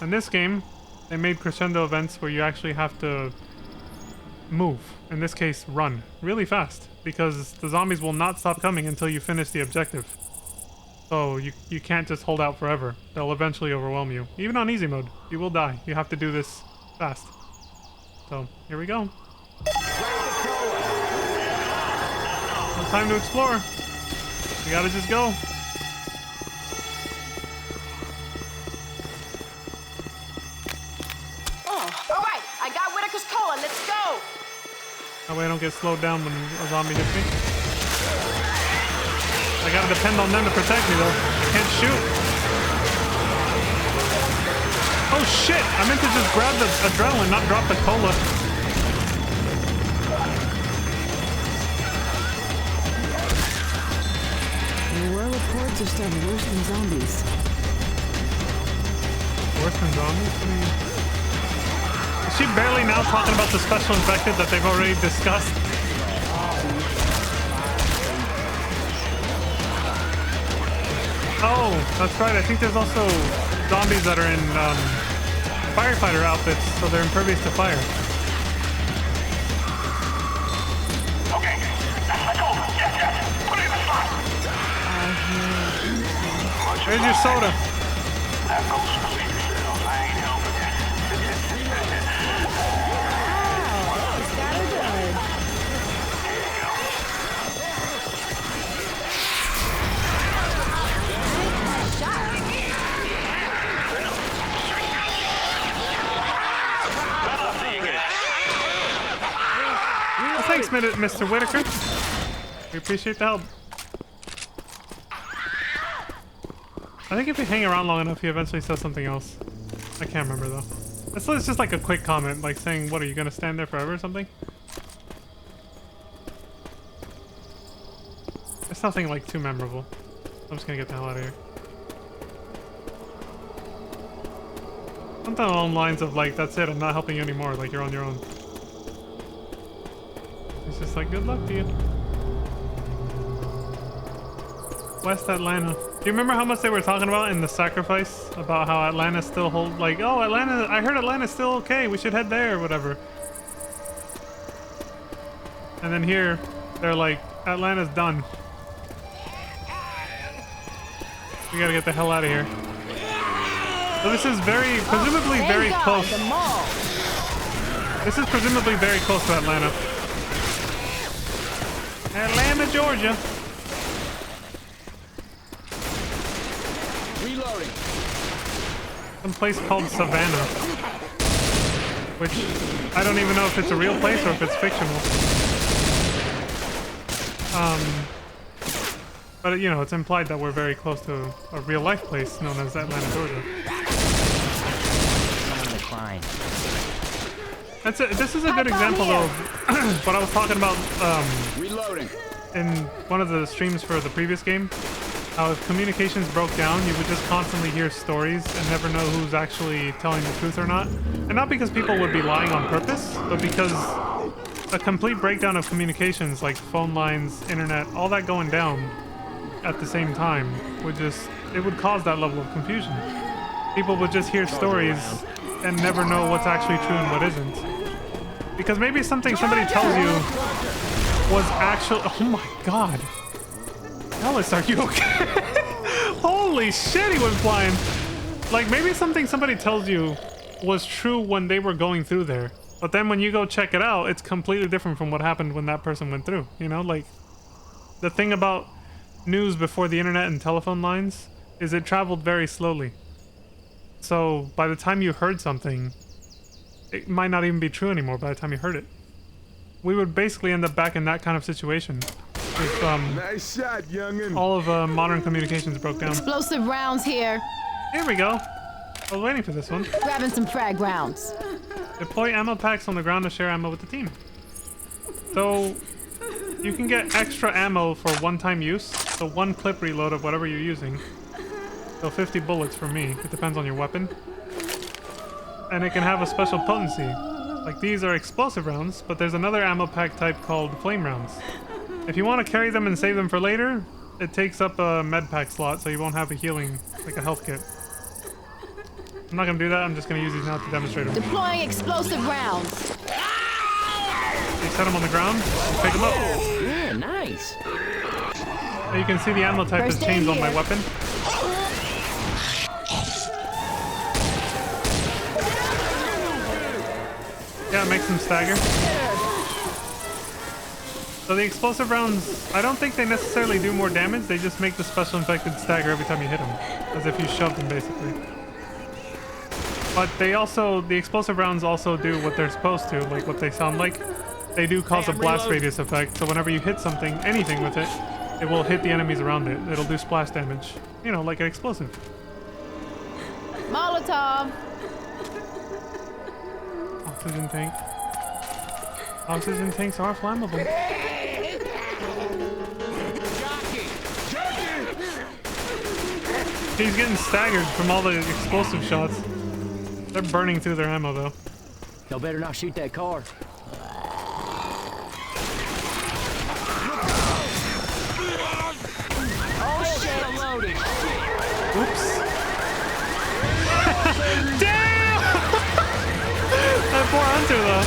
In this game, they made crescendo events where you actually have to move, in this case run, really fast, because the zombies will not stop coming until you finish the objective. So you can't just hold out forever. They'll eventually overwhelm you. Even on easy mode, you will die. You have to do this fast. So, here we go. No time to explore. We gotta just go. Alright, I got Whitaker's Cola, let's go! That way I don't get slowed down when a zombie hits me. I gotta depend on them to protect me though. I can't shoot. Oh shit! I meant to just grab the adrenaline, not drop the cola. There were reports of stuff worse than zombies. Worse than zombies? What do you mean? Is she barely now talking about the special infected that they've already discussed? Oh, that's right. I think there's also zombies that are in firefighter outfits, so they're impervious to fire. Okay, let's go. Yes. Put it in the slot. Where's your soda? Have no sleep yourself. I ain't helping you. Well, thanks, Mr. Whitaker. We appreciate the help. I think if you hang around long enough, he eventually says something else. I can't remember though. It's just like a quick comment, like saying, "What are you gonna stand there forever?" or something. It's nothing like too memorable. I'm just gonna get the hell out of here. Something along the lines of like, "That's it. I'm not helping you anymore. Like you're on your own." It's just like, "Good luck to you." West Atlanta. Do you remember how much they were talking about in The Sacrifice? About how Atlanta still hold, like, oh, Atlanta, I heard Atlanta's still okay, we should head there, or whatever. And then here, they're like, Atlanta's done. We gotta get the hell out of here. So this is presumably very close. This is presumably very close to Atlanta. Atlanta, Georgia. Reloading. Some place called Savannah, which I don't even know if it's a real place or if it's fictional. But you know, it's implied that we're very close to a real life place known as Atlanta, Georgia. Someone crying. That's it. This is a good example of what I was talking about Reloading. in one of the streams for the previous game. How if communications broke down, you would just constantly hear stories and never know who's actually telling the truth or not. And not because people would be lying on purpose, but because a complete breakdown of communications, like phone lines, internet, all that going down at the same time, it would cause that level of confusion. People would just hear stories and never know what's actually true and what isn't. Because maybe something somebody tells you was actually... Oh my god. Ellis, are you okay? Holy shit, he went flying. Like, maybe something somebody tells you was true when they were going through there. But then when you go check it out, it's completely different from what happened when that person went through. You know, like, the thing about news before the internet and telephone lines is it traveled very slowly. So by the time you heard something, it might not even be true anymore by the time you heard it. We would basically end up back in that kind of situation if Nice shot, youngin'. all of modern communications broke down. Explosive rounds here. Here we go. I was waiting for this one. Grabbing some frag rounds. Deploy ammo packs on the ground to share ammo with the team. So you can get extra ammo for one-time use. So one clip reload of whatever you're using. So 50 bullets for me. It depends on your weapon. And it can have a special potency. Like these are explosive rounds, but there's another ammo pack type called flame rounds. If you want to carry them and save them for later, it takes up a med pack slot, so you won't have a healing, like a health kit. I'm not gonna do that, I'm just gonna use these now to demonstrate them. Deploying explosive rounds. You set them on the ground, pick them up. Yeah, nice. Now you can see the ammo type has changed on my weapon. Yeah, it makes them stagger. So the explosive rounds, I don't think they necessarily do more damage, they just make the special infected stagger every time you hit them. As if you shoved them, basically. But they also, the explosive rounds also do what they're supposed to, like what they sound like. They do cause a blast radius effect, so whenever you hit something, anything with it, it will hit the enemies around it. It'll do splash damage. You know, like an explosive. Molotov. Oxygen tank. Oxygen tanks are flammable. He's getting staggered from all the explosive shots. They're burning through their ammo though. Y'all better not shoot that car. Oh shit, I'm loaded. Oops. Damn! That poor hunter though.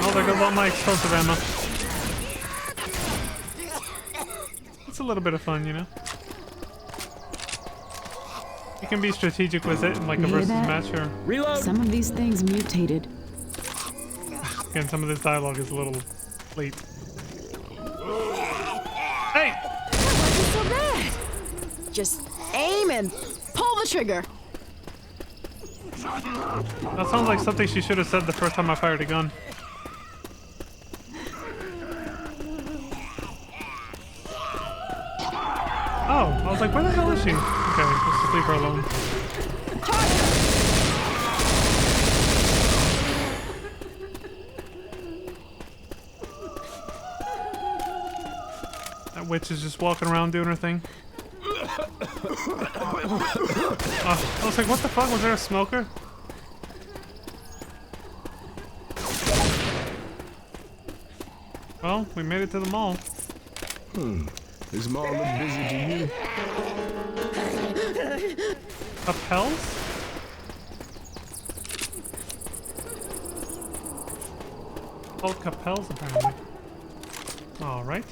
Oh, there goes all my explosive ammo. It's a little bit of fun, you know? You can be strategic with it in like a versus match or... Reload! Some of these things mutated. Again, some of this dialogue is a little late. Hey! Wasn't so bad. Just aim and pull the trigger. That sounds like something she should have said the first time I fired a gun. Oh, I was like, where the hell is she? Okay, let's just leave her alone. That witch is just walking around doing her thing. I was like, what the fuck? Was there a smoker? Well, we made it to the mall. This mall look busy to you? Capels? Called Capels, apparently. Alright.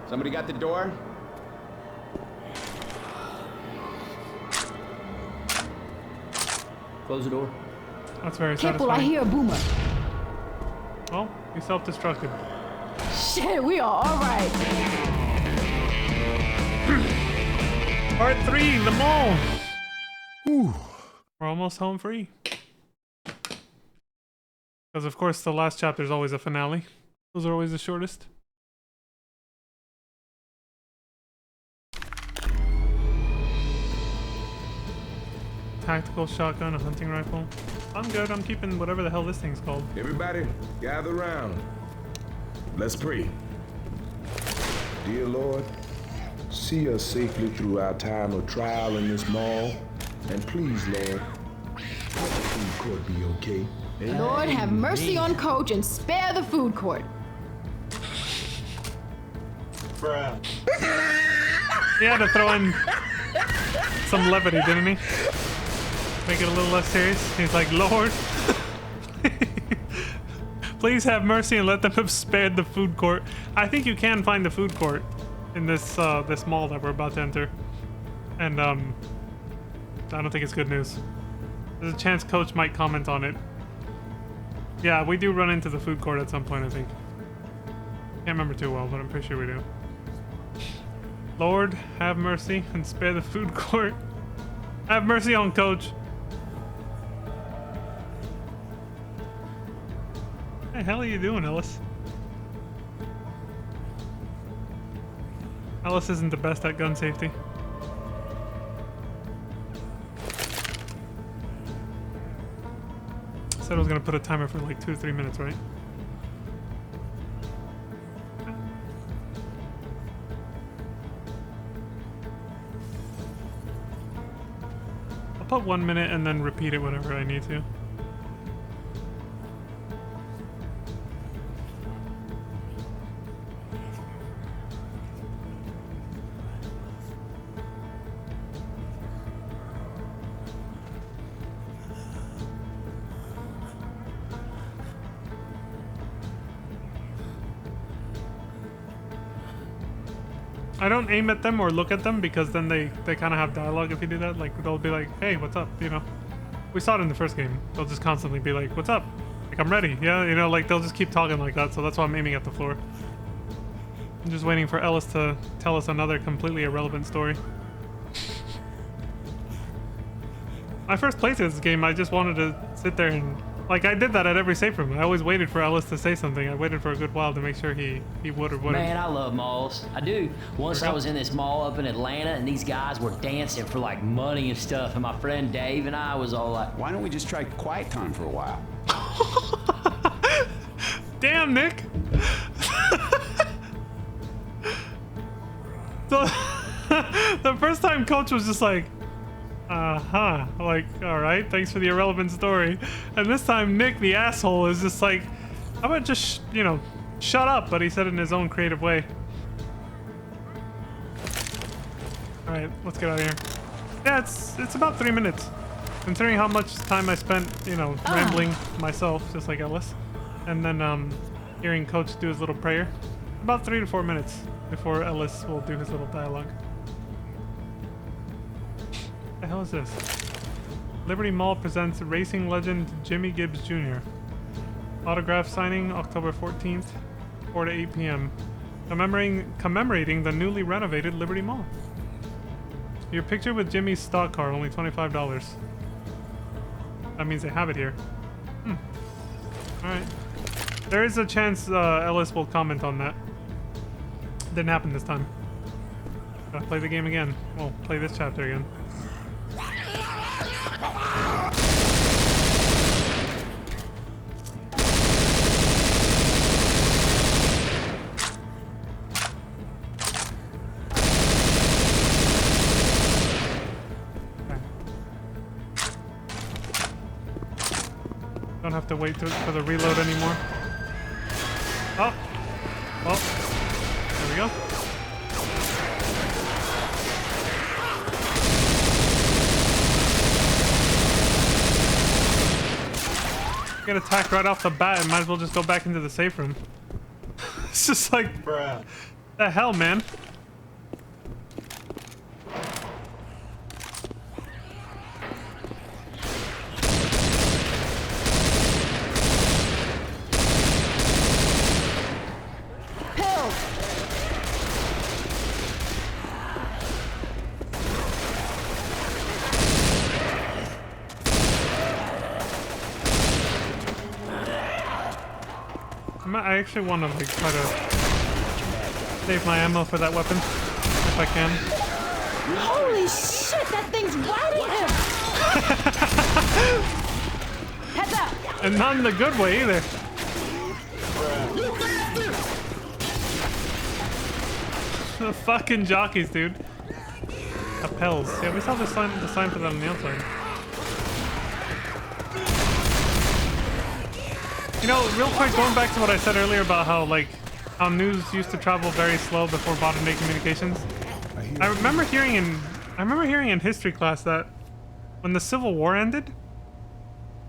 Somebody got the door? Close the door. That's very Careful, I satisfying. hear a boomer. Well, you self-destructed. shit, we are all right. Part 3, the mall. Ooh. We're almost home free. Because of course the last chapter is always a finale. Those are always the shortest. Tactical shotgun, a hunting rifle. I'm good, I'm keeping whatever the hell this thing's called. Everybody, gather around. Let's pray. Dear Lord, see us safely through our time of trial in this mall. And please, Lord, let the food court be okay. Amen. Lord, have mercy on Coach and spare the food court. Bruh. He had to throw in some levity, didn't he? Make it a little less serious. He's like, Lord, please have mercy and let them have spared the food court. I think you can find the food court in this this mall that we're about to enter. And I don't think it's good news. There's a chance Coach might comment on it. Yeah, we do run into the food court at some point, I think. Can't remember too well, but I'm pretty sure we do. Lord, have mercy and spare the food court. Have mercy on Coach. What the hell are you doing, Ellis? Ellis isn't the best at gun safety. Said I was gonna put a timer for like 2 to 3 minutes, right? I'll put 1 minute and then repeat it whenever I need to. I don't aim at them or look at them because then they kind of have dialogue if you do that. Like, they'll be like, hey, what's up? You know? We saw it in the first game. They'll just constantly be like, what's up? Like, I'm ready. Yeah, you know, like, they'll just keep talking like that, so that's why I'm aiming at the floor. I'm just waiting for Ellis to tell us another completely irrelevant story. My first playthrough this game, I just wanted to sit there and... Like, I did that at every save room. I always waited for Ellis to say something. I waited for a good while to make sure he would or wouldn't. Man, I love malls. I do. Once I was in this mall up in Atlanta, and these guys were dancing for, like, money and stuff, and my friend Dave and I was all like... Why don't we just try quiet time for a while? Damn, Nick! The first time Coach was just like... Uh-huh. Like, alright, thanks for the irrelevant story. And this time, Nick, the asshole, is just like, how about just, you know, shut up, but he said it in his own creative way. Alright, let's get out of here. Yeah, it's about 3 minutes. Considering how much time I spent, you know, rambling myself, just like Ellis. And then, hearing Coach do his little prayer. About 3 to 4 minutes before Ellis will do his little dialogue. What the hell is this? Liberty Mall presents racing legend Jimmy Gibbs Jr. Autograph signing October 14th, 4 to 8 p.m. Commemorating the newly renovated Liberty Mall. Your picture with Jimmy's stock car, only $25. That means they have it here. Alright. There is a chance Ellis will comment on that. Didn't happen this time. Gotta play the game again. Well, play this chapter again. Don't have to wait for the reload anymore. Oh! Oh! There we go. Get attacked right off the bat and might as well just go back into the safe room. It's just like, bruh. The hell, man? I actually want to like try to save my ammo for that weapon if I can. Holy shit, that thing's riding him! Heads up! And not in the good way either. The fucking jockeys, dude. Appels. Yeah, we saw the sign for that on the outside. You know, real quick, going back to what I said earlier about how news used to travel very slow before modern day communications. I remember hearing in history class that when the Civil War ended,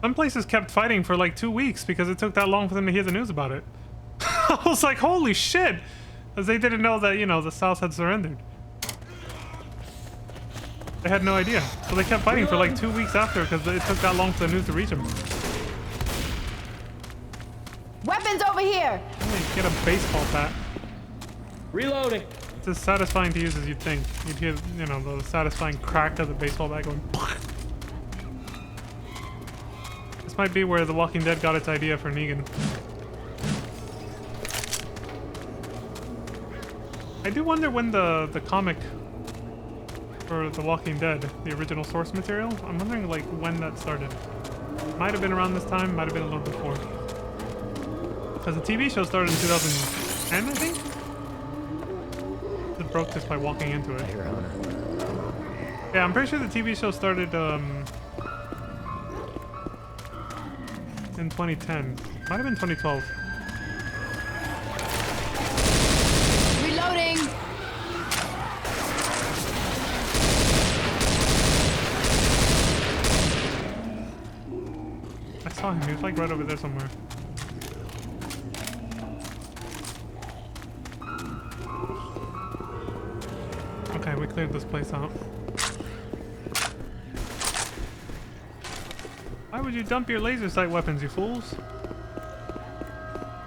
some places kept fighting for like 2 weeks because it took that long for them to hear the news about it. I was like, holy shit! Because they didn't know that, you know, the South had surrendered. They had no idea. So they kept fighting for like 2 weeks after because it took that long for the news to reach them. Weapons over here! Hey, get a baseball bat. Reloading. It's as satisfying to use as you'd think. You'd hear, you know, the satisfying crack of the baseball bat going. This might be where The Walking Dead got its idea for Negan. I do wonder when the comic for The Walking Dead, the original source material, I'm wondering like when that started. Might have been around this time, might have been a little before. Because the TV show started in 2010, I think? It broke just by walking into it. Yeah, I'm pretty sure the TV show started in 2010. Might have been 2012. Reloading! I saw him, he was like right over there somewhere. Okay, we cleared this place out. Why would you dump your laser sight weapons, you fools?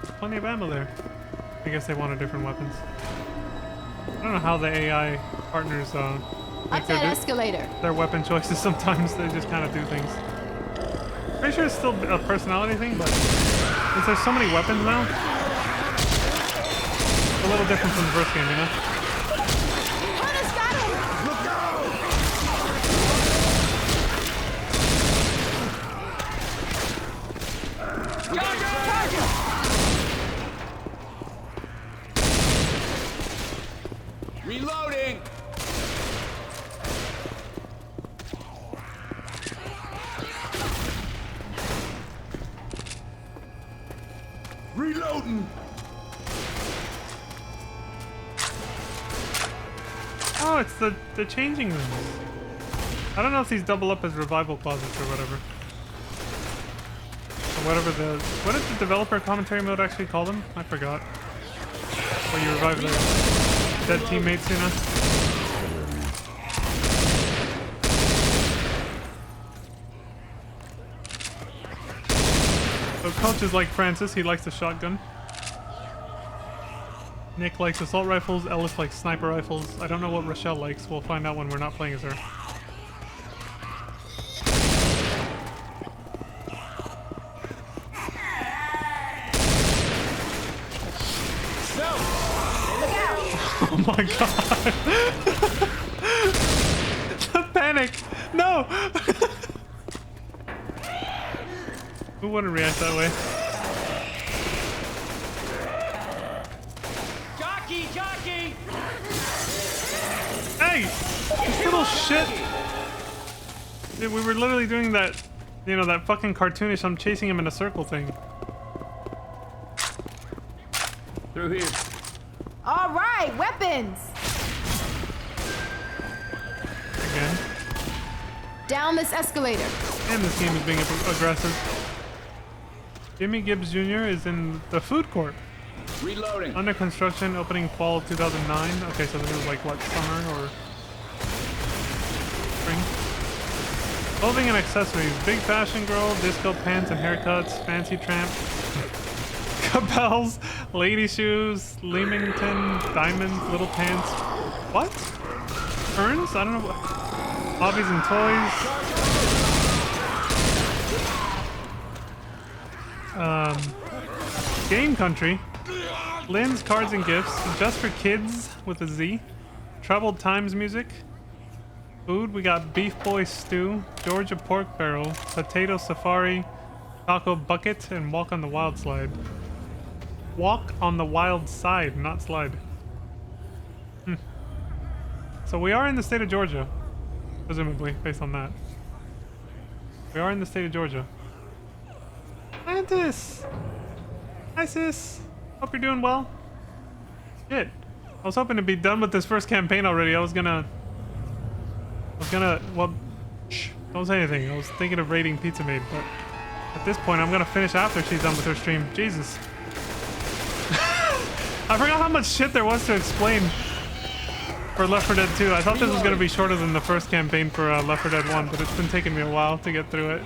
There's plenty of ammo there. I guess they wanted different weapons. I don't know how the AI partners Up that escalator. their weapon choices. Sometimes they just kind of do things. Pretty sure it's still a personality thing, but since there's so many weapons now, it's a little different from the first game, you know? Reloading! Reloading! Oh, it's the changing rooms. I don't know if these double up as revival closets or whatever. Or whatever what did the developer commentary mode actually call them? I forgot. Where you revive the dead teammates, you know? So Coach is like Francis, he likes the shotgun. Nick likes assault rifles, Ellis likes sniper rifles. I don't know what Rochelle likes, we'll find out when we're not playing as her. Oh my god! The panic! No! Who wouldn't react that way? Jockey! Jockey! Hey! This little shit! Dude, we were literally doing that, you know, that fucking cartoonish I'm chasing him in a circle thing. Through here. All right, weapons! Again. Down this escalator. And this game is being aggressive. Jimmy Gibbs Jr. is in the food court. Reloading. Under construction, opening fall of 2009. Okay, so this is like what, summer or spring? Clothing and accessories. Big fashion girl, disco pants and haircuts, fancy tramp. Cabels, lady shoes, Leamington, diamonds, little pants. What? Ferns? I don't know what. Hobbies and toys. Game Country. Lynn's Cards and Gifts. Just for Kids with a Z. Troubled Times Music. Food, we got Beef Boy Stew, Georgia Pork Barrel, Potato Safari, Taco Bucket, and Walk on the Wild Slide. Walk on the Wild Side, not slide. So we are in the state of Georgia, presumably, based on that. We are in the state of Georgia. Mantis! Hi, sis. Hope you're doing well. Shit. I was hoping to be done with this first campaign already. I was gonna, well, shh, don't say anything. I was thinking of raiding Pizza Maid, but at this point, I'm gonna finish after she's done with her stream. Jesus. I forgot how much shit there was to explain for Left 4 Dead 2. I thought this was gonna be shorter than the first campaign for Left 4 Dead 1, but it's been taking me a while to get through it.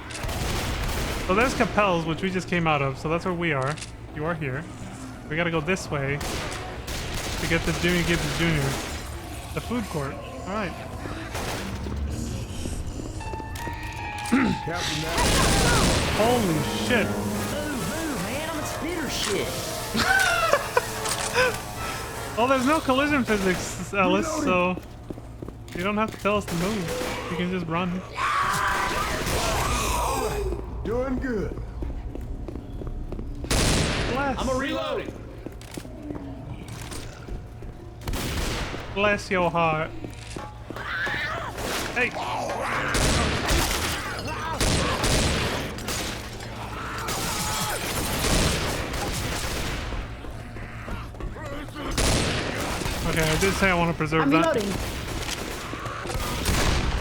So there's Capel's, which we just came out of, so that's where we are. You are here. We gotta go this way to get to Jimmy Gibbs Jr. The food court. Alright. Holy shit. Move, man, I'm a spitter shit. Well, there's no collision physics, Ellis, so you don't have to tell us to move. You can just run. Doing good. Bless. I'm a reloading. Bless your heart. Hey. Okay, I did say I want to preserve that.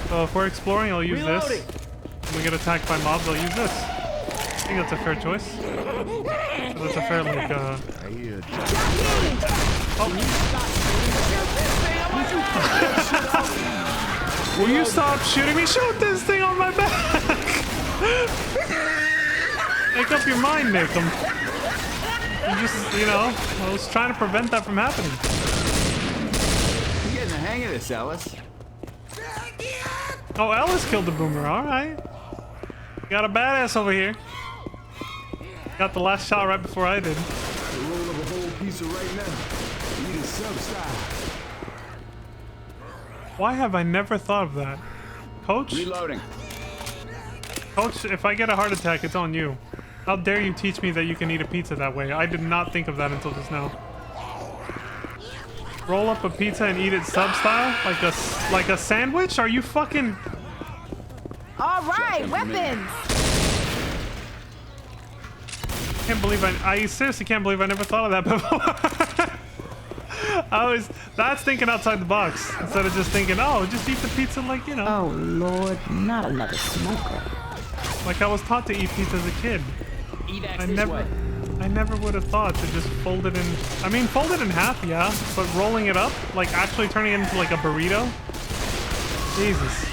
So if we're exploring, I'll use this. When we get attacked by mobs, I'll use this. I think that's a fair choice. That's a fair, like, Will you stop shooting me? Shoot this thing on my back! Make up your mind, Nick. I'm just, you know, I was trying to prevent that from happening. You're getting the hang of this, Ellis. Oh, Ellis killed the boomer. All right. Got a badass over here. Got the last shot right before I did. The roll of a whole pizza right now. Eat it sub-style. Why have I never thought of that? Coach? Reloading. Coach, if I get a heart attack, it's on you. How dare you teach me that you can eat a pizza that way? I did not think of that until just now. Roll up a pizza and eat it sub-style? Like a sandwich? Are you fucking... All right, weapons. I can't believe I seriously can't believe I never thought of that before. That's thinking outside the box instead of just thinking, oh, just eat the pizza like, you know. Oh, Lord, not another smoker. Like I was taught to eat pizza as a kid. I never would have thought to just fold it in. I mean, fold it in half, yeah, but rolling it up, like actually turning it into like a burrito. Jesus.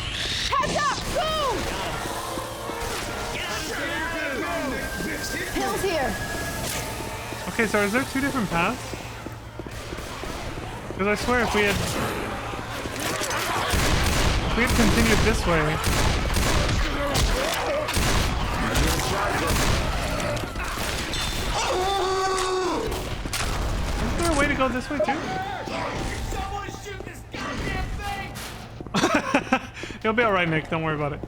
Heads up, boom! Pills here. Okay, so is there two different paths? Because I swear if we had continued this way. Is there a way to go this way too? Someone shoot this goddamn thing! You'll be alright, Nick. Don't worry about it.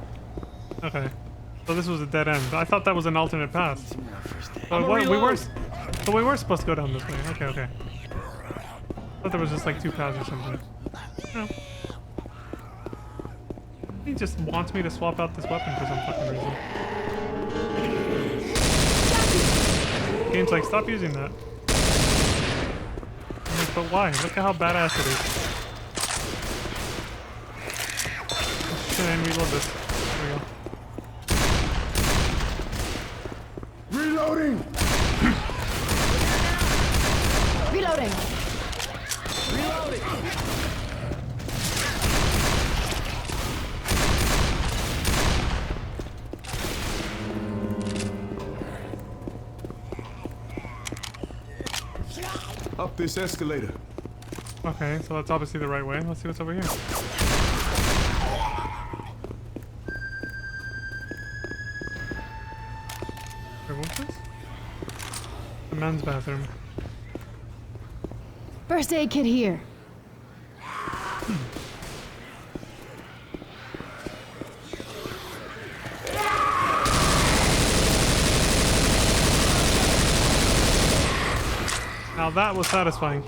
Okay. So this was a dead end. I thought that was an alternate path. But we were supposed to go down this way. Okay, okay. I thought there was just like two paths or something. No. He just wants me to swap out this weapon for some fucking reason. Game's like, stop using that. I'm like, but why? Look at how badass it is. Shit, and reload this. There we go. Reloading! Reloading. Reloading. Up this escalator. Okay, so that's obviously the right way. Let's see what's over here. Wait, what's this? men's bathroom. First aid kit here. Now that was satisfying.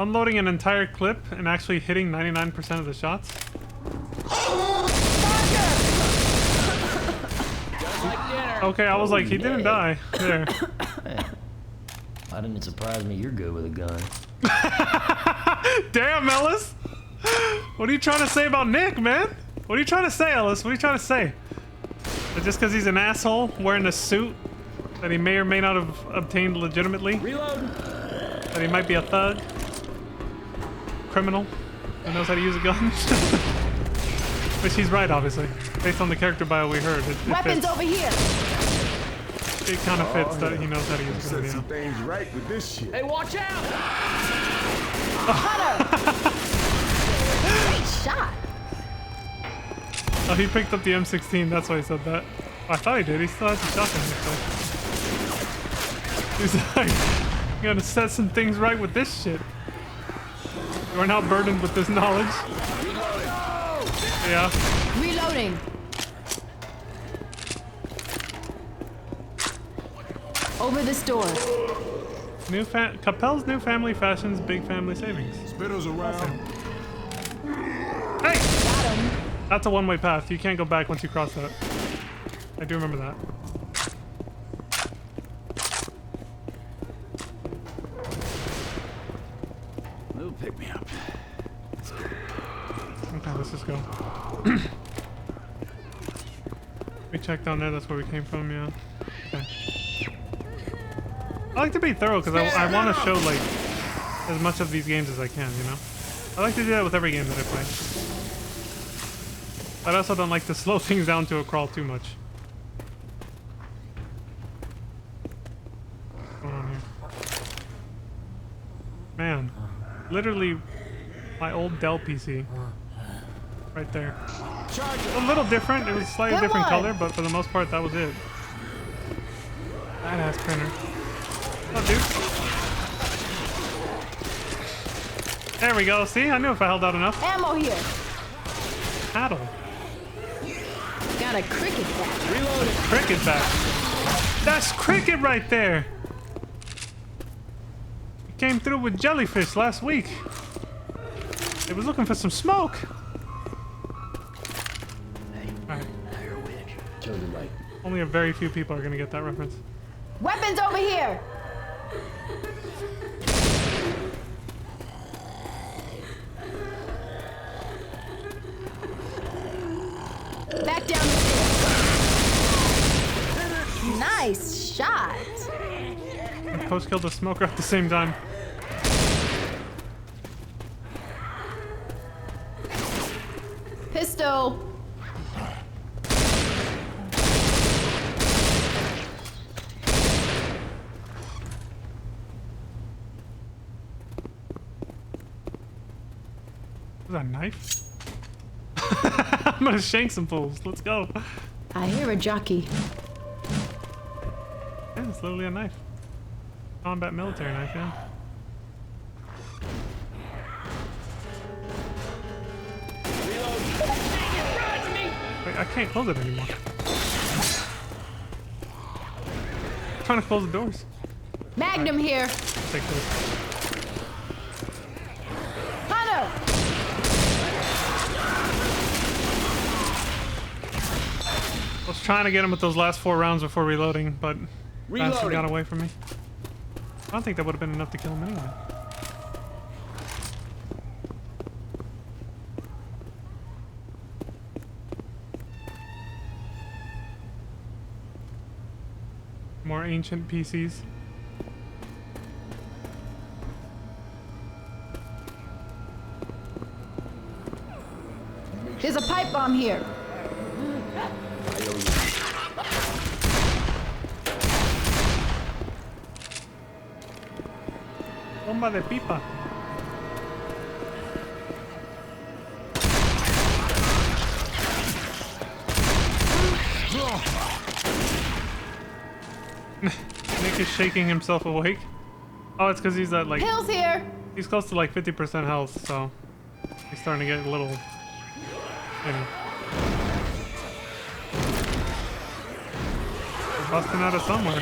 Unloading an entire clip and actually hitting 99% of the shots. Okay, I was like, he didn't die. There. Why didn't it surprise me you're good with a gun? Damn, Ellis! What are you trying to say about Nick, man? What are you trying to say, Ellis? What are you trying to say? That just because he's an asshole wearing a suit that he may or may not have obtained legitimately? Reload! That he might be a thug? Criminal? Who knows how to use a gun? Which he's right, obviously. Based on the character bio we heard. It Weapons fits. over here. It kind of fits that he knows how to use a gun. Set some things right with this shit. Hey, watch out! Hunter! Great shot. Oh, he picked up the M16, that's why he said that. Oh, I thought he did. He still has the shotgun. He's like, I'm gonna set some things right with this shit. You are now burdened with this knowledge. Yeah. Reloading. Over this door. Capel's new family fashions, big family savings. Spitters around. Hey! That's a one-way path. You can't go back once you cross that. I do remember that. They'll pick me up. Okay, let's just go. We checked down there. That's where we came from. Yeah. Okay. I like to be thorough because I want to show like as much of these games as I can. You know. I like to do that with every game that I play. But I also don't like to slow things down to a crawl too much. What's going on here? Man, literally my old Dell PC. Right there. A little different. It was a slightly different color, but for the most part, that was it. Badass printer. Oh, dude. There we go. See, I knew if I held out enough. Ammo here. Paddle. Got a cricket bat. Reloaded. Cricket bat. That's cricket right there. He came through with jellyfish last week. It was looking for some smoke. Only a very few people are gonna get that reference. Weapons over here. Back down the stairs. Nice shot. And Post killed the smoker at the same time. Pistol. Is that a knife? I'm gonna shank some fools. Let's go. I hear a jockey. Yeah, it's literally a knife. Combat military knife, yeah. Wait, I can't close it anymore. I'm trying to close the doors. Magnum here. Take this. Hunter. I was trying to get him with those last 4 rounds before reloading, but bastard got away from me. I don't think that would have been enough to kill him anyway. More ancient PCs. There's a pipe bomb here. Bomba de pipa. Nick Nick is shaking himself awake. Oh, it's because he's at like... Pills here. He's close to like 50% health, so... He's starting to get a little... You know... We're busting out of somewhere.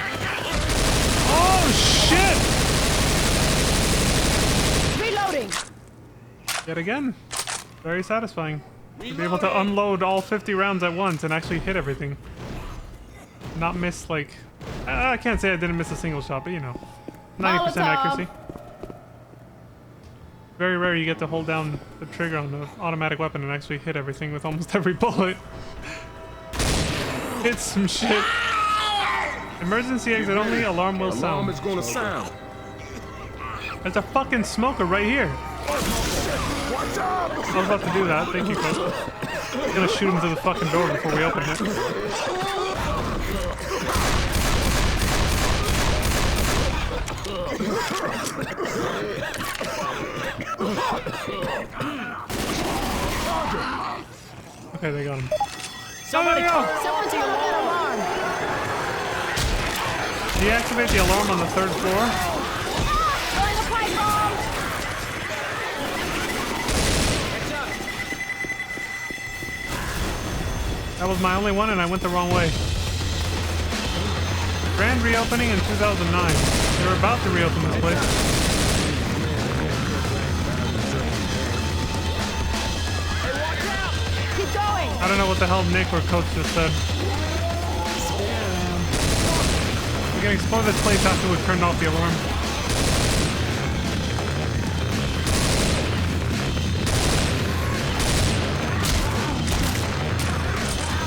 Oh, shit! Reloading. Yet again. Very satisfying. To be able to unload all 50 rounds at once and actually hit everything. Not miss, like... I can't say I didn't miss a single shot, but you know. 90% accuracy. Very rare you get to hold down the trigger on the automatic weapon and actually hit everything with almost every bullet. Hit some shit. Emergency exit only, alarm will sound. Alarm is gonna sound. There's a fucking smoker right here. Watch out! I was about to do that, thank you, Chris. I'm gonna shoot him through the fucking door before we open it. Okay, they got him. Somebody Someone tell me that alarm. Deactivate the alarm on the 3rd floor. Throwing a pipe bomb. That was my only one and I went the wrong way. Grand reopening in 2009. They were about to reopen this place. Keep going. I don't know what the hell Nick or Coach just said. We can explore this place after we've turned off the alarm.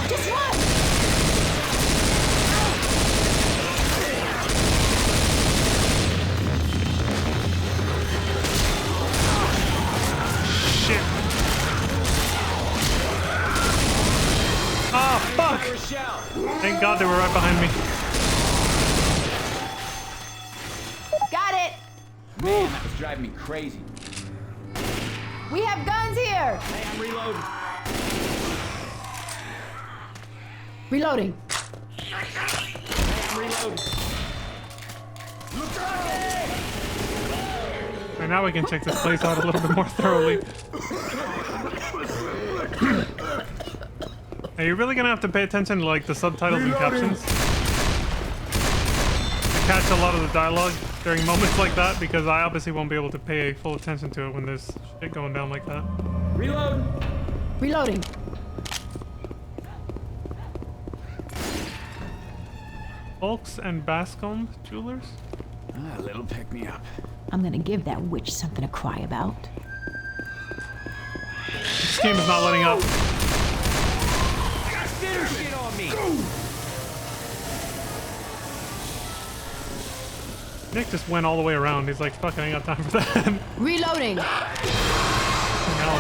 Just run. Shit. Oh, fuck! Thank God they were right behind me. Got it. Man, that was driving me crazy. We have guns here. Hey, I'm reloading. Reloading. Hey, I'm reloading. Look out! Right now we can check this place out a little bit more thoroughly. Are you really gonna have to pay attention to like the subtitles and captions? To catch a lot of the dialogue during moments like that, because I obviously won't be able to pay full attention to it when there's shit going down like that. Reload! Reloading. Folks and Bascombe Jewelers? A little pick me up. I'm gonna give that witch something to cry about. This game is not letting up. Shit on me. Nick just went all the way around. He's like, fuck, I ain't got time for that. Reloading. Hell.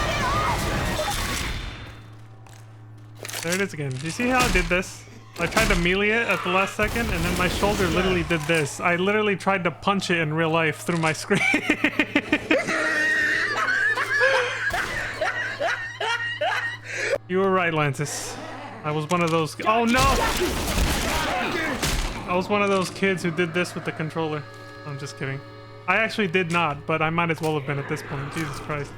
There it is again. Do you see how I did this? I tried to melee it at the last second, and then my shoulder literally did this. I literally tried to punch it in real life through my screen. You were right, Lantis. I was one of those... Oh, no! I was one of those kids who did this with the controller. I'm just kidding. I actually did not, but I might as well have been at this point. Jesus Christ.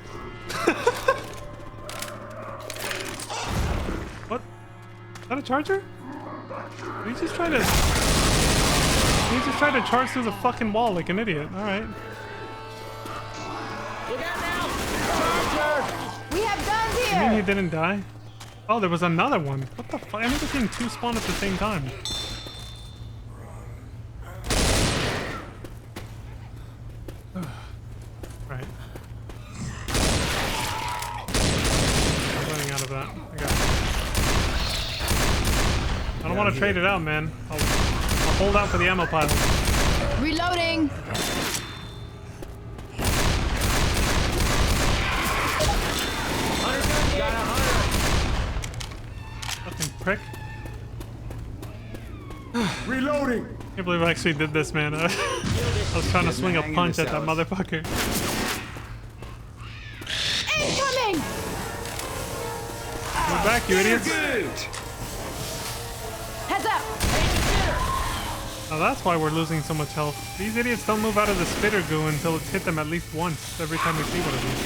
What? Is that a charger? Did he just try to charge through the fucking wall like an idiot? Alright. Look out now! Charger! We have guns You mean here. he didn't die? Oh, there was another one. What the fuck? I never seen two spawn at the same time. Right. I'm running out of that. I don't want to trade it out, man. I'll hold out for the ammo pile. Reloading. Fucking prick. Reloading. Can't believe I actually did this, man. I was trying to swing a punch at that motherfucker. Incoming. Go back, you idiots. Heads up. Oh, that's why we're losing so much health. These idiots don't move out of the spitter goo until it's hit them at least once every time we see one of these.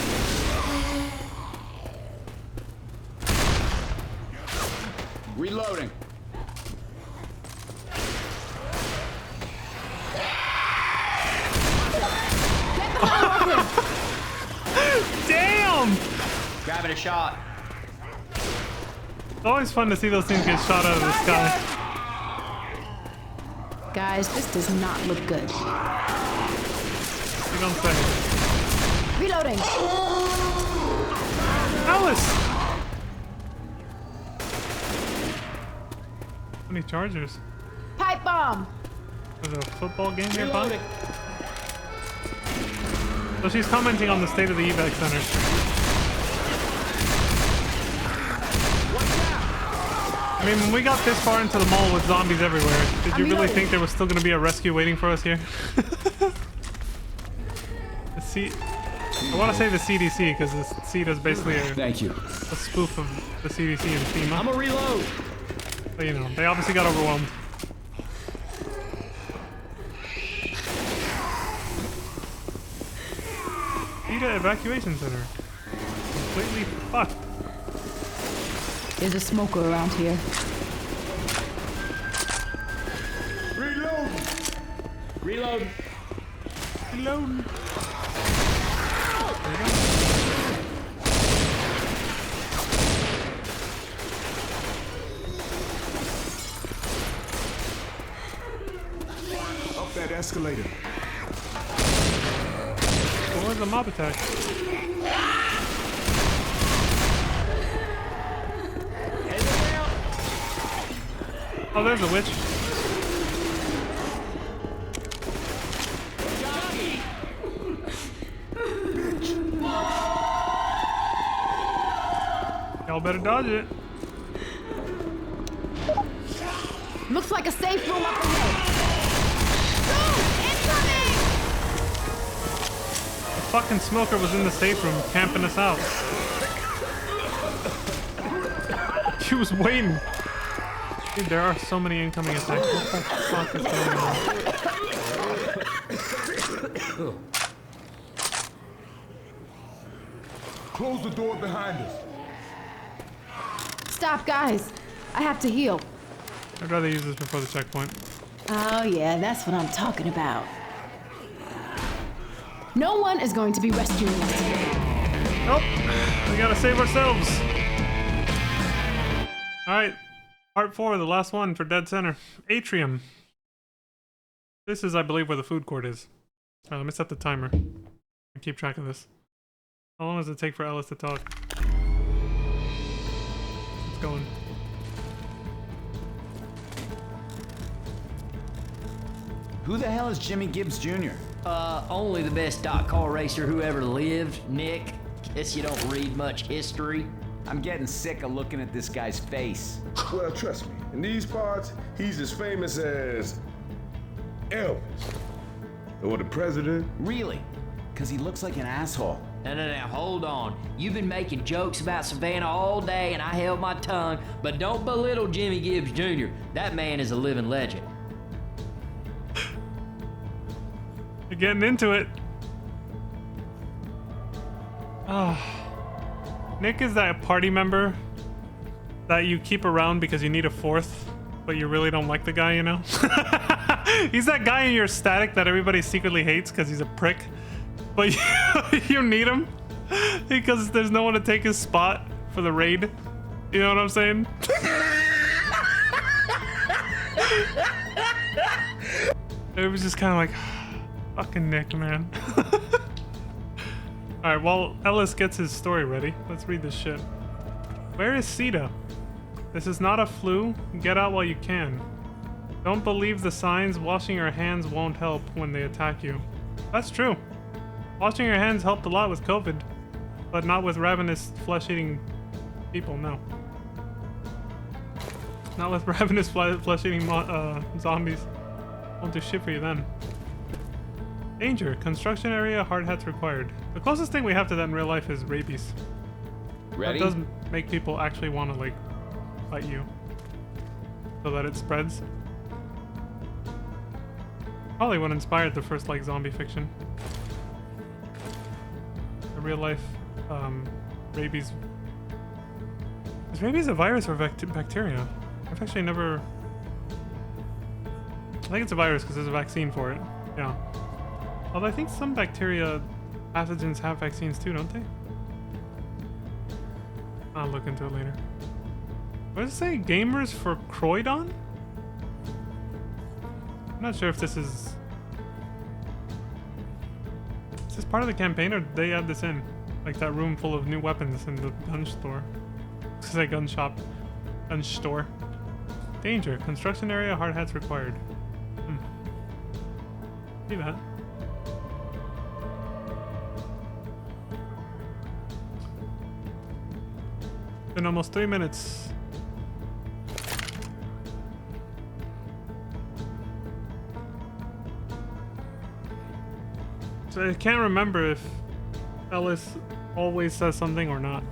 Reloading. Damn! Grabbing a shot. It's always fun to see those things get shot out of the sky. Guys, this does not look good. You don't say. Reloading. Alice! How many chargers? Pipe bomb. There's a football game nearby? So she's commenting on the state of the evac center. I mean, when we got this far into the mall with zombies everywhere, did you really think there was still going to be a rescue waiting for us here? I want to say the CDC because the CETA is basically a spoof of the CDC and FEMA. I'm a reload. But you know, they obviously got overwhelmed. CETA evacuation center. Completely fucked. There's a smoker around here. Reload! Reload. Reload. Up that escalator. Where's the mob attack? Oh, there's a witch. Y'all better dodge it. Looks like a safe room up ahead. The fucking smoker was in the safe room camping us out. She was waiting. Dude, there are so many incoming attacks. What the fuck is going on? Close the door behind us. Stop, guys. I have to heal. I'd rather use this before the checkpoint. Oh yeah, that's what I'm talking about. No one is going to be rescuing us today. Nope. We gotta save ourselves. Alright. Part 4, the last one for Dead Center. Atrium. This is, I believe, where the food court is. Alright, let me set the timer. And keep track of this. How long does it take for Ellis to talk? It's going. Who the hell is Jimmy Gibbs Jr.? Only the best stock car racer who ever lived, Nick. Guess you don't read much history. I'm getting sick of looking at this guy's face. Well, trust me, in these parts, he's as famous as Elvis. Or the president. Really? Because he looks like an asshole. No, hold on. You've been making jokes about Savannah all day and I held my tongue, but don't belittle Jimmy Gibbs Jr. That man is a living legend. You're getting into it. Oh. Nick is that party member that you keep around because you need a fourth, but you really don't like the guy, you know? He's that guy in your static that everybody secretly hates because he's a prick, but you need him because there's no one to take his spot for the raid. You know what I'm saying? It was just kind of like, fucking Nick, man. Alright, while Ellis gets his story ready, let's read this shit. Where is CETA? This is not a flu. Get out while you can. Don't believe the signs. Washing your hands won't help when they attack you. That's true. Washing your hands helped a lot with COVID, but not with ravenous flesh-eating people, no. Not with ravenous flesh-eating zombies. Won't do shit for you then. Danger. Construction area. Hard hats required. The closest thing we have to that in real life is rabies. Ready? That does make people actually want to, like, fight you. So that it spreads. Probably what inspired the first like zombie fiction. The real life rabies. Is rabies a virus or bacteria? I've actually never. I think it's a virus because there's a vaccine for it. Yeah. Although I think some bacteria pathogens have vaccines too, don't they? I'll look into it later. What does it say? Gamers for Croydon? I'm not sure if this is... Is this part of the campaign or did they add this in? Like that room full of new weapons in the gun store. This is a gun shop. Gun store. Danger. Construction area. Hard hats required. See that. Been almost 3 minutes. So I can't remember if Ellis always says something or not.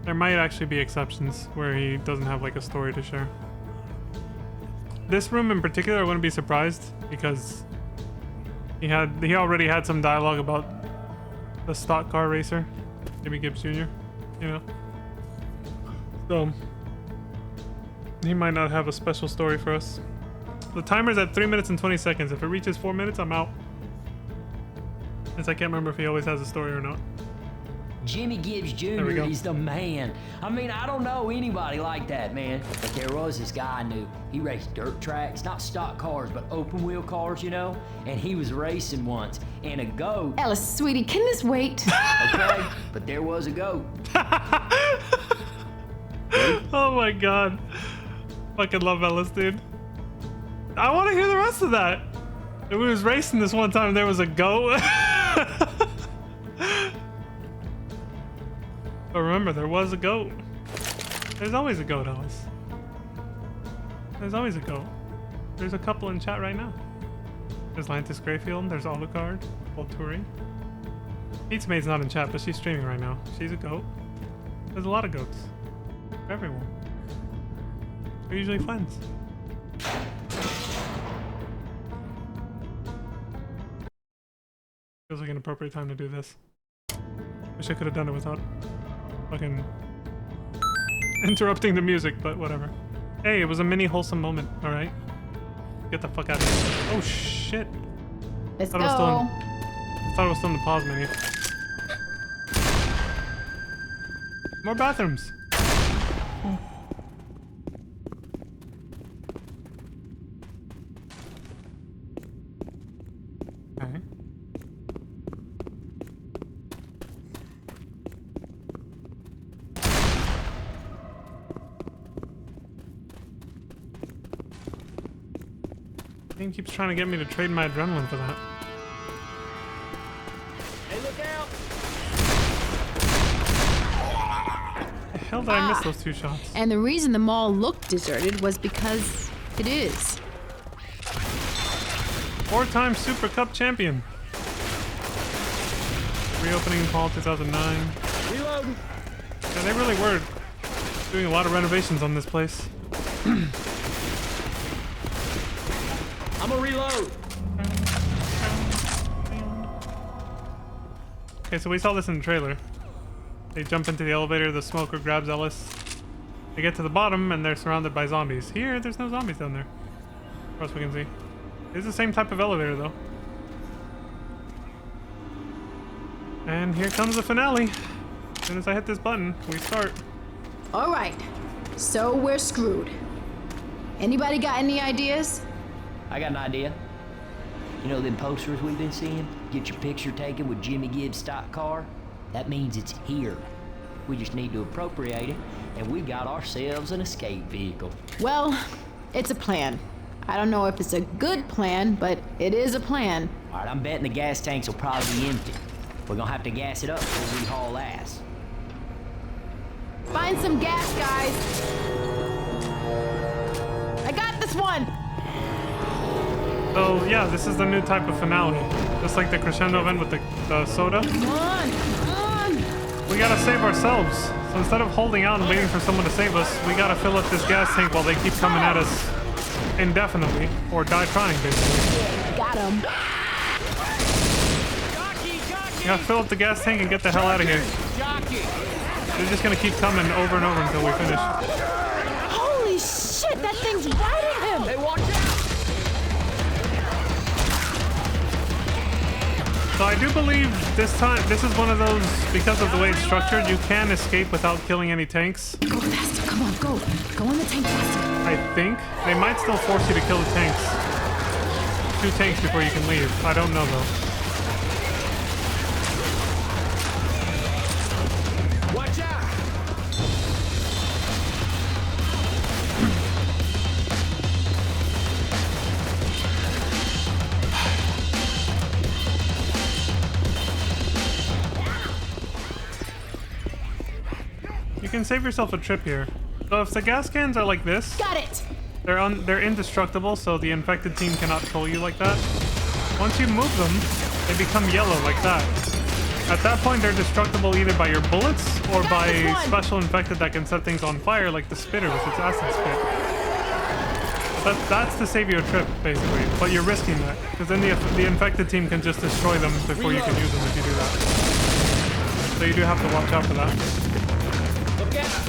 There might actually be exceptions where he doesn't have like a story to share. This room in particular, I wouldn't be surprised because he already had some dialogue about the stock car racer, Jimmy Gibbs Jr., you know? So, he might not have a special story for us. The timer's at 3 minutes and 20 seconds. If it reaches 4 minutes, I'm out. Since I can't remember if he always has a story or not. Jimmy Gibbs Jr. is the man. I mean, I don't know anybody like that, man. But there was this guy I knew. He raced dirt tracks, not stock cars, but open wheel cars, you know? And he was racing once. And a goat... Ellis, sweetie, can this wait? Okay, but there was a goat. Oh my god. Fucking love Ellis, dude. I want to hear the rest of that. If we was racing this one time, there was a goat. But remember, there was a goat. There's always a goat, Ellis. There's always a goat. There's a couple in chat right now. There's Lantis Greyfield, there's Alucard, Volturi. Pizza Maid's not in chat, but she's streaming right now. She's a goat. There's a lot of goats. Everyone. We're usually friends. Feels like an appropriate time to do this. Wish I could have done it without fucking interrupting the music, but whatever. Hey, it was a mini wholesome moment, alright? Get the fuck out of here. Oh shit. Let's go. I thought it was still in the pause menu. More bathrooms. Okay. Game keeps trying to get me to trade my adrenaline for that. Hey, look out! The hell did I miss those two shots? And the reason the mall looked deserted was because it is. 4-time Super Cup champion. Reopening in fall 2009. Reloading. Yeah, they really were doing a lot of renovations on this place. I'm gonna reload. Okay, so we saw this in the trailer. They jump into the elevator, the smoker grabs Ellis. They get to the bottom and they're surrounded by zombies. Here, there's no zombies down there. Of course we can see. It's the same type of elevator though. And here comes the finale. As soon as I hit this button, we start. All right, so we're screwed. Anybody got any ideas? I got an idea. You know them posters we've been seeing? Get your picture taken with Jimmy Gibbs' stock car? That means it's here. We just need to appropriate it, and we got ourselves an escape vehicle. Well, it's a plan. I don't know if it's a good plan, but it is a plan. All right, I'm betting the gas tanks will probably be empty. We're gonna have to gas it up before we haul ass. Find some gas, guys. I got this one. So yeah, this is the new type of finale. Just like the crescendo event with the soda. Come on, come on. We gotta save ourselves. So instead of holding out and waiting for someone to save us, we gotta fill up this gas tank while they keep coming at us. indefinitely or die trying, basically. Got him. You gotta fill up the gas tank and get the hell out of here. They're just gonna keep coming over and over until we finish. Holy shit, that thing's riding him! Hey, watch out! So I do believe this time, this is one of those, because of the way it's structured, you can escape without killing any tanks. Go faster, come on, go. Go in the tank faster. I think. They might still force you to kill the tanks. 2 tanks before you can leave. I don't know though. Watch out! You can save yourself a trip here. So if the gas cans are like this, got it. They're indestructible, so the infected team cannot troll you like that. Once you move them, they become yellow like that. At that point, they're destructible either by your bullets or by special infected that can set things on fire, like the spitter with its acid spit. That's to save you a trip, basically. But you're risking that, because then the infected team can just destroy them before you can use them if you do that. So you do have to watch out for that. Look out!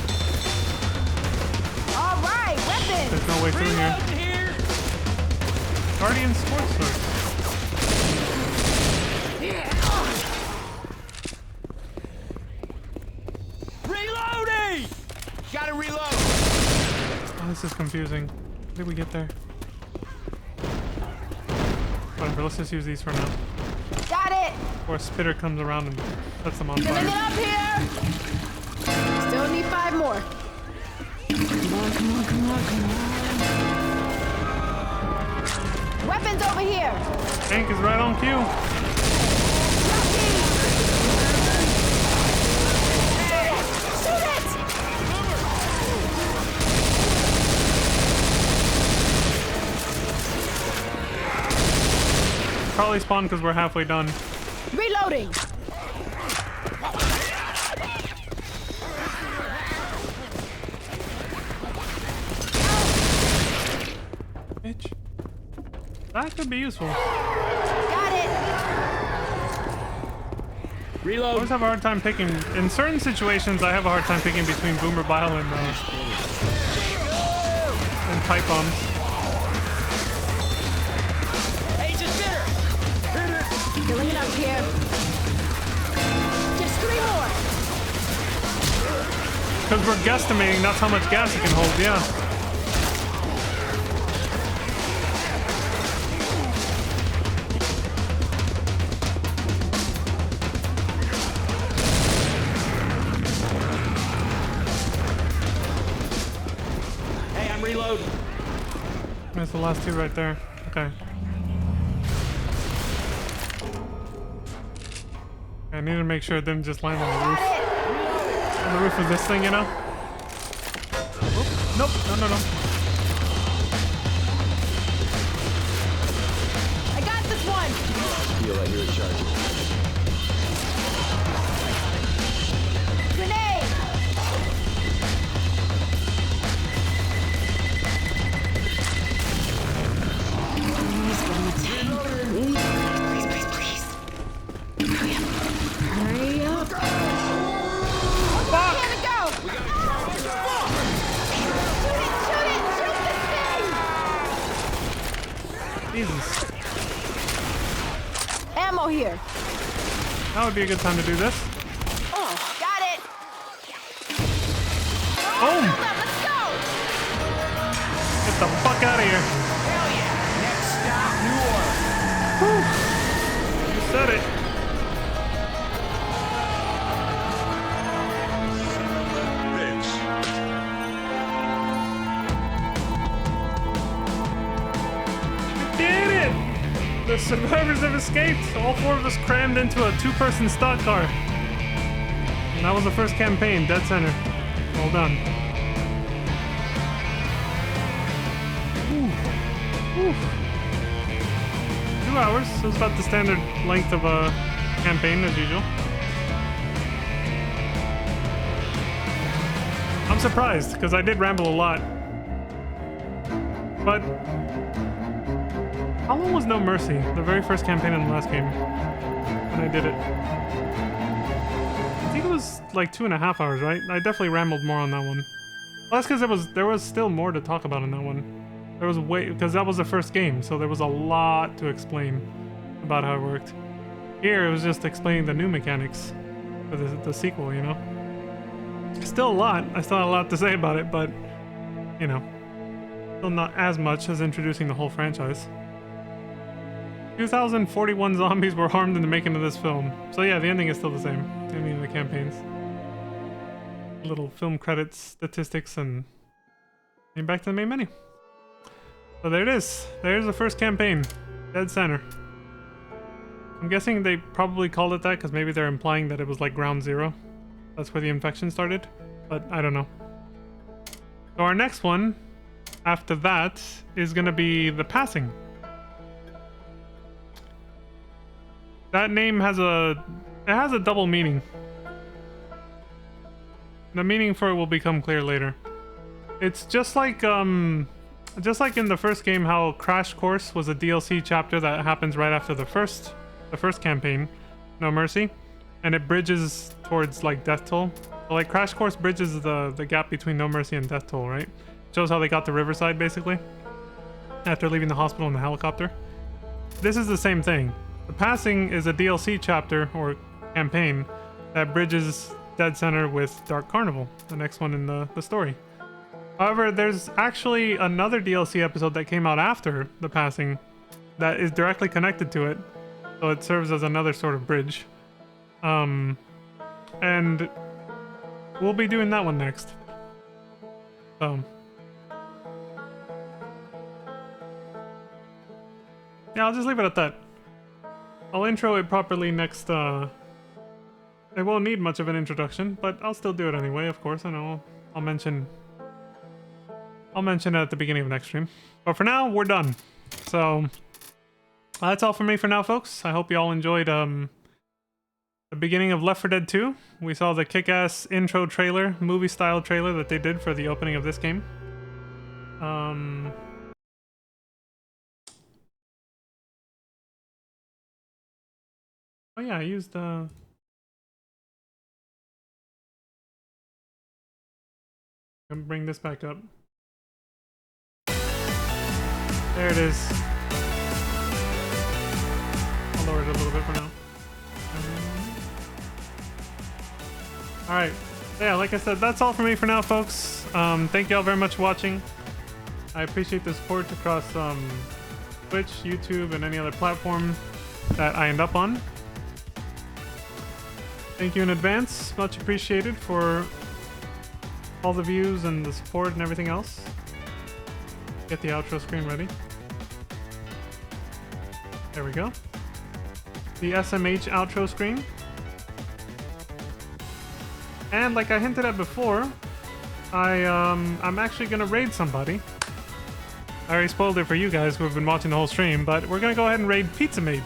All right, weapons. There's no way through here. Guardian Sports Sword. Reloading! Gotta reload! Oh, this is confusing. How did we get there? Whatever, let's just use these for now. Got it. Or a spitter comes around and sets them on Filling it fire. up here. Still need 5 more. Come on, come on, come on, come on. Weapons over here. Tank is right on cue. Shoot it. Probably spawn because we're halfway done. Reloading. Bitch. That could be useful. Got it. I always have a hard time picking. In certain situations, I have a hard time picking between Boomer Bile and pipe bombs. Filling it up here. Just 3 more. Because we're guesstimating that's how much gas it can hold, yeah. Hey, I'm reloading. That's the last 2 right there. Okay. I need to make sure it didn't just land on the roof. On the roof of this thing, you know? Oop, nope, no. I got this one. Feel like you're in charge. Grenade. Hurry up. Fuck. Here we go. Shoot it. Jesus. Ammo here. That would be a good time to do this. Oh, got it. Boom! Let's go. Get the fuck out of here. Hell yeah! Next stop, New Orleans. You said it. Bitch. Did it! The survivors have escaped. All 4 of us crammed into a 2-person stock car. And that was the first campaign, Dead Center. Well done. Ooh. 2 hours, so it's about the standard length of a campaign as usual. I'm surprised, because I did ramble a lot. But how long was No Mercy? The very first campaign in the last game when I did it. I think it was like 2.5 hours, right? I definitely rambled more on that one. Well, that's because there was still more to talk about in that one. There was because that was the first game, so there was a lot to explain about how it worked. Here, it was just explaining the new mechanics for the sequel, you know? Still a lot. I still had a lot to say about it, but, you know, still not as much as introducing the whole franchise. 2,041 zombies were harmed in the making of this film. So yeah, the ending is still the same. The ending of the campaigns. Little film credits, statistics, and back to the main menu. So there it is. There's the first campaign. Dead Center. I'm guessing they probably called it that because maybe they're implying that it was like ground zero. That's where the infection started. But I don't know. So our next one after that is going to be The Passing. That name has a double meaning. The meaning for it will become clear later. It's just like in the first game how Crash Course was a DLC chapter that happens right after the first campaign, No Mercy, and it bridges towards like Death Toll. So like Crash Course bridges the gap between No Mercy and Death Toll, right? Shows how they got to Riverside basically after leaving the hospital in the helicopter. This is the same thing. The Passing is a DLC chapter or campaign that bridges Dead Center with Dark Carnival, the next one in the story. However, there's actually another DLC episode that came out after The Passing that is directly connected to it, so it serves as another sort of bridge. And we'll be doing that one next. So yeah, I'll just leave it at that. I'll intro it properly next. It won't need much of an introduction, but I'll still do it anyway, of course. I know I'll mention it at the beginning of next stream. But for now, we're done. So that's all for me for now, folks. I hope you all enjoyed the beginning of Left 4 Dead 2. We saw the kick-ass intro trailer, movie-style trailer that they did for the opening of this game. Oh yeah, I used I'm gonna bring this back up. There it is. I'll lower it a little bit for now. Alright. Yeah, like I said, that's all for me for now, folks. Thank you all very much for watching. I appreciate the support across Twitch, YouTube, and any other platform that I end up on. Thank you in advance. Much appreciated for all the views and the support and everything else. Get the outro screen ready. There we go. The SMH outro screen. And like I hinted at before, I'm actually gonna raid somebody. I already spoiled it for you guys who have been watching the whole stream, but we're gonna go ahead and raid Pizza Maid.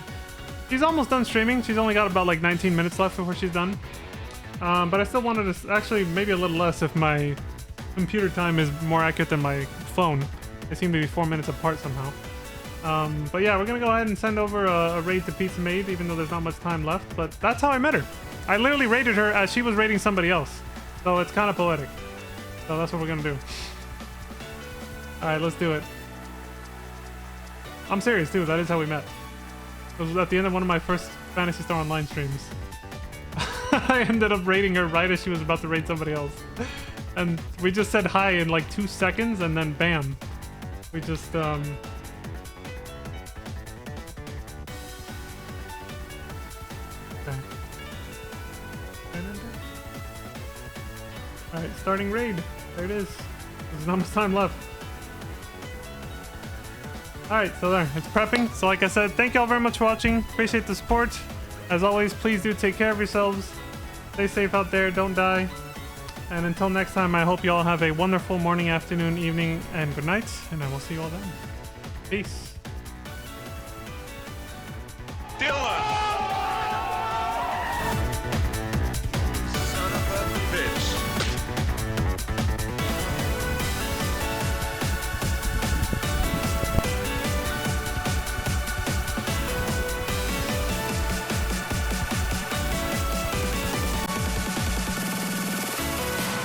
She's almost done streaming. She's only got about like 19 minutes left before she's done. But I still wanted to, actually maybe a little less if my computer time is more accurate than my phone. They seem to be 4 minutes apart somehow. But yeah, we're gonna go ahead and send over a raid to Pizza Maid, even though there's not much time left. But that's how I met her. I literally raided her as she was raiding somebody else. So it's kind of poetic. So that's what we're gonna do. Alright, let's do it. I'm serious, too. That is how we met. It was at the end of one of my first Phantasy Star Online streams. I ended up raiding her right as she was about to raid somebody else. And we just said hi in like 2 seconds, and then bam. We just, Okay. Alright, starting raid. There it is. There's not much time left. Alright, so there, it's prepping. So like I said, thank you all very much for watching. Appreciate the support. As always, please do take care of yourselves. Stay safe out there, don't die. And until next time, I hope you all have a wonderful morning, afternoon, evening, and good night. And I will see you all then. Peace.